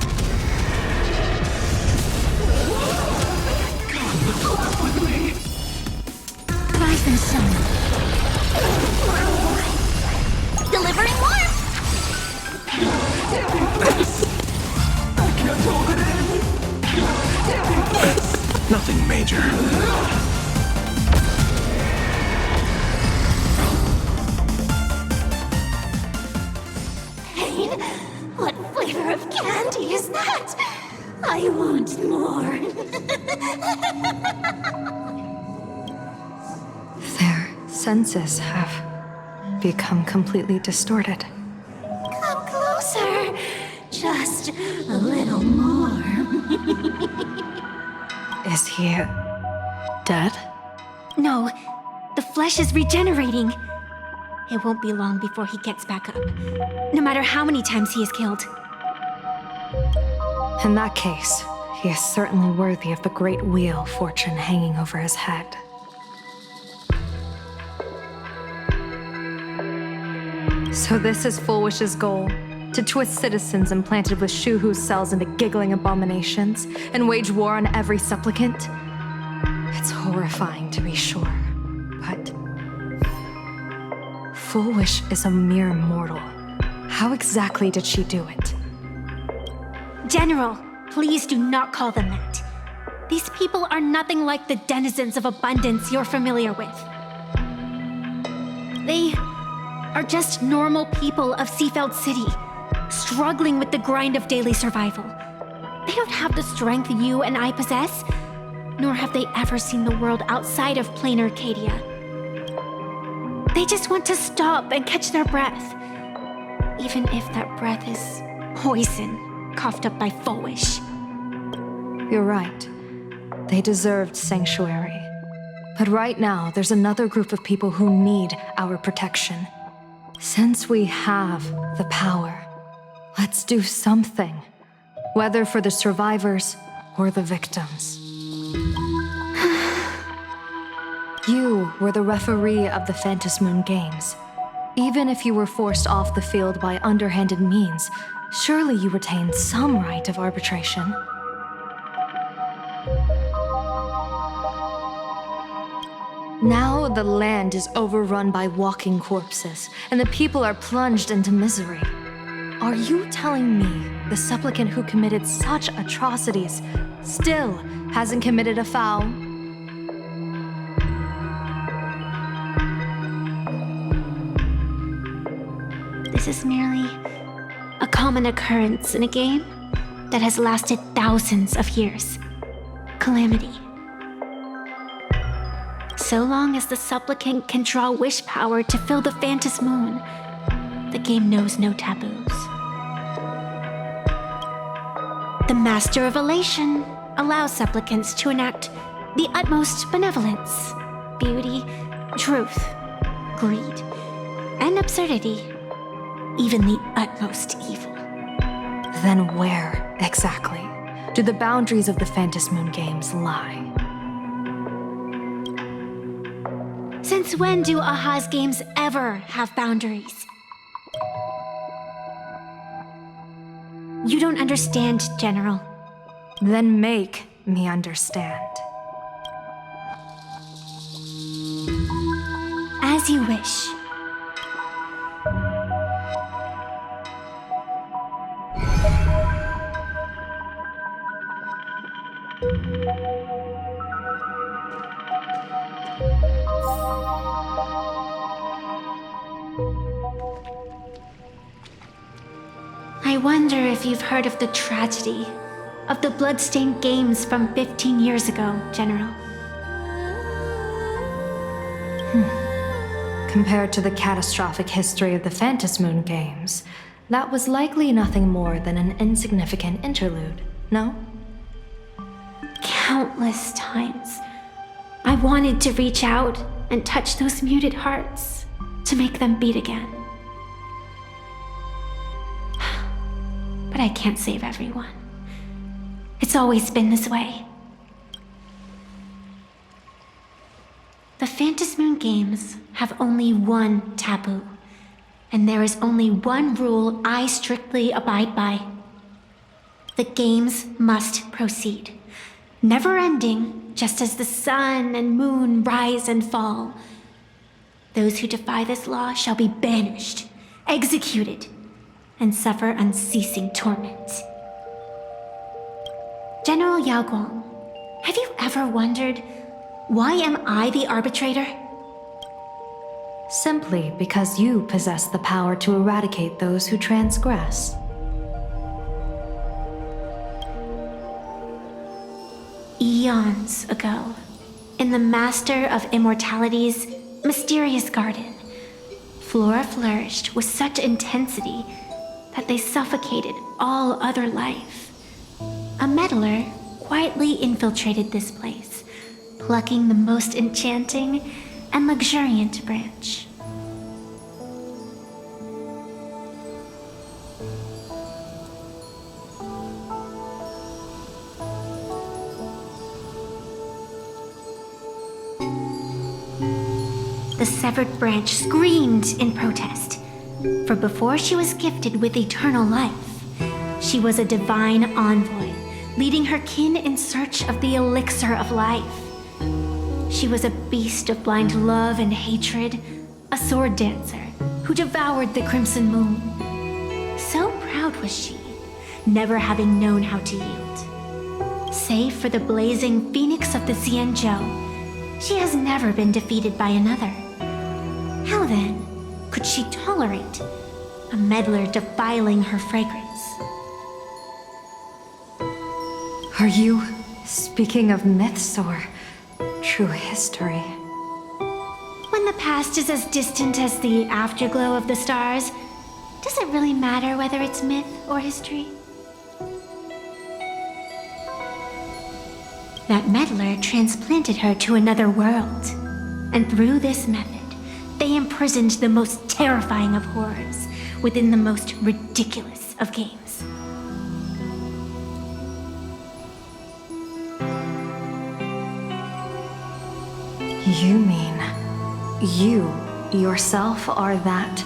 Rise and shine. Delivering warmth. Nothing major. Pain? What flavor of candy is that? I want more. Their senses have become completely distorted. Come closer. Just a little more. Is he dead? No, the flesh is regenerating. It won't be long before he gets back up, no matter how many times he is killed. In that case, he is certainly worthy of the great wheel fortune hanging over his head. So this is Fullwish's goal? To twist citizens implanted with Shuhu cells into giggling abominations and wage war on every supplicant? It's horrifying to be sure, but Fullwish is a mere mortal. How exactly did she do it? General, please do not call them that. These people are nothing like the denizens of abundance you're familiar with. They are just normal people of Seafeld City, struggling with the grind of daily survival. They don't have the strength you and I possess, nor have they ever seen the world outside of plain Arcadia. They just want to stop and catch their breath, even if that breath is poison coughed up by Fullwish. You're right. They deserved sanctuary. But right now, there's another group of people who need our protection. Since we have the power, let's do something, whether for the survivors or the victims. You were the referee of the Phantom Moon Games. Even if you were forced off the field by underhanded means, surely you retained some right of arbitration. Now the land is overrun by walking corpses, and the people are plunged into misery. Are you telling me the supplicant who committed such atrocities still hasn't committed a foul? This is merely a common occurrence in a game that has lasted thousands of years. Calamity. So long as the supplicant can draw wish power to fill the Phantom Moon, the game knows no taboos. The Master of Elation allows supplicants to enact the utmost benevolence, beauty, truth, greed, and absurdity, even the utmost evil. Then where, exactly, do the boundaries of the Phantom Moon games lie? Since when do Aha's games ever have boundaries? You don't understand, General. Then make me understand. As you wish. I wonder if you've heard of the tragedy of the bloodstained games from 15 years ago, General. Compared to the catastrophic history of the Phantom Moon games, that was likely nothing more than an insignificant interlude, no? Countless times, I wanted to reach out and touch those muted hearts to make them beat again. But I can't save everyone. It's always been this way. The Phantom Moon games have only one taboo, and there is only one rule I strictly abide by. The games must proceed, never ending, just as the sun and moon rise and fall. Those who defy this law shall be banished, executed, and suffer unceasing torment. General Yao Guang, have you ever wondered, why am I the arbitrator? Simply because you possess the power to eradicate those who transgress. Eons ago, in the Master of Immortality's mysterious garden, flora flourished with such intensity that they suffocated all other life. A meddler quietly infiltrated this place, plucking the most enchanting and luxuriant branch. The severed branch screamed in protest, for before she was gifted with eternal life, she was a divine envoy, leading her kin in search of the elixir of life. She was a beast of blind love and hatred, a sword dancer who devoured the crimson moon. So proud was she, never having known how to yield. Save for the blazing phoenix of the Xianzhou, she has never been defeated by another. How then could she tolerate a meddler defiling her fragrance? Are you speaking of myths or true history? When the past is as distant as the afterglow of the stars, does it really matter whether it's myth or history? That meddler transplanted her to another world, and through this method, they imprisoned the most terrifying of horrors within the most ridiculous of games. You mean you yourself are that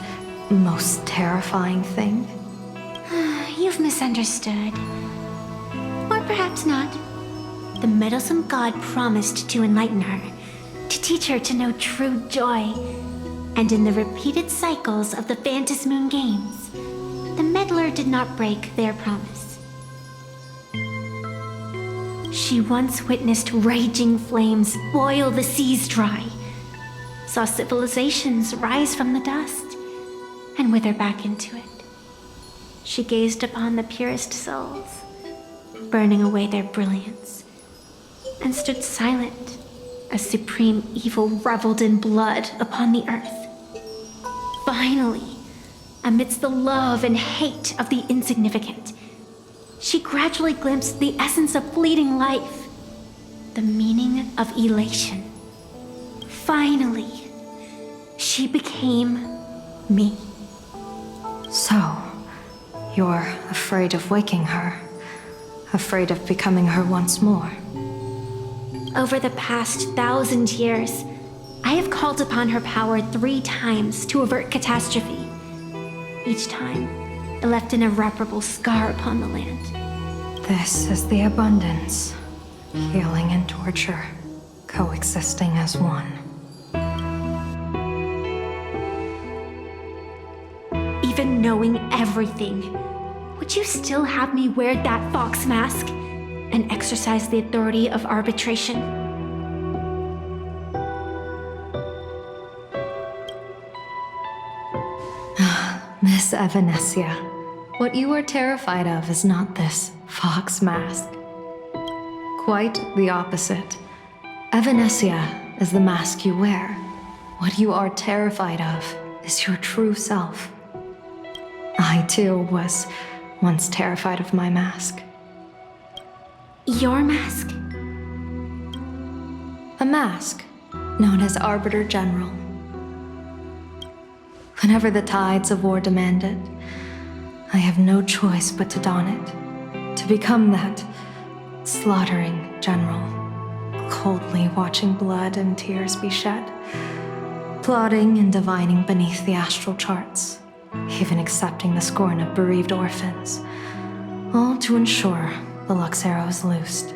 most terrifying thing? You've misunderstood. Or perhaps not. The meddlesome god promised to enlighten her, to teach her to know true joy. And in the repeated cycles of the Phantom Moon games, the meddler did not break their promise. She once witnessed raging flames boil the seas dry, saw civilizations rise from the dust, and wither back into it. She gazed upon the purest souls, burning away their brilliance, and stood silent as supreme evil reveled in blood upon the earth. Finally, amidst the love and hate of the insignificant, she gradually glimpsed the essence of fleeting life, the meaning of elation. Finally, she became me. So, you're afraid of waking her, afraid of becoming her once more. Over the past 1,000 years, I have called upon her power 3 times to avert catastrophe. Each time, it left an irreparable scar upon the land. This is the abundance, healing and torture, coexisting as one. Even knowing everything, would you still have me wear that fox mask and exercise the authority of arbitration? Miss Evanesia, what you are terrified of is not this fox mask. Quite the opposite. Evanesia is the mask you wear. What you are terrified of is your true self. I too was once terrified of my mask. Your mask? A mask known as Arbiter General. Whenever the tides of war demand it, I have no choice but to don it, to become that slaughtering general, coldly watching blood and tears be shed, plotting and divining beneath the astral charts, even accepting the scorn of bereaved orphans, all to ensure the Luxero is loosed.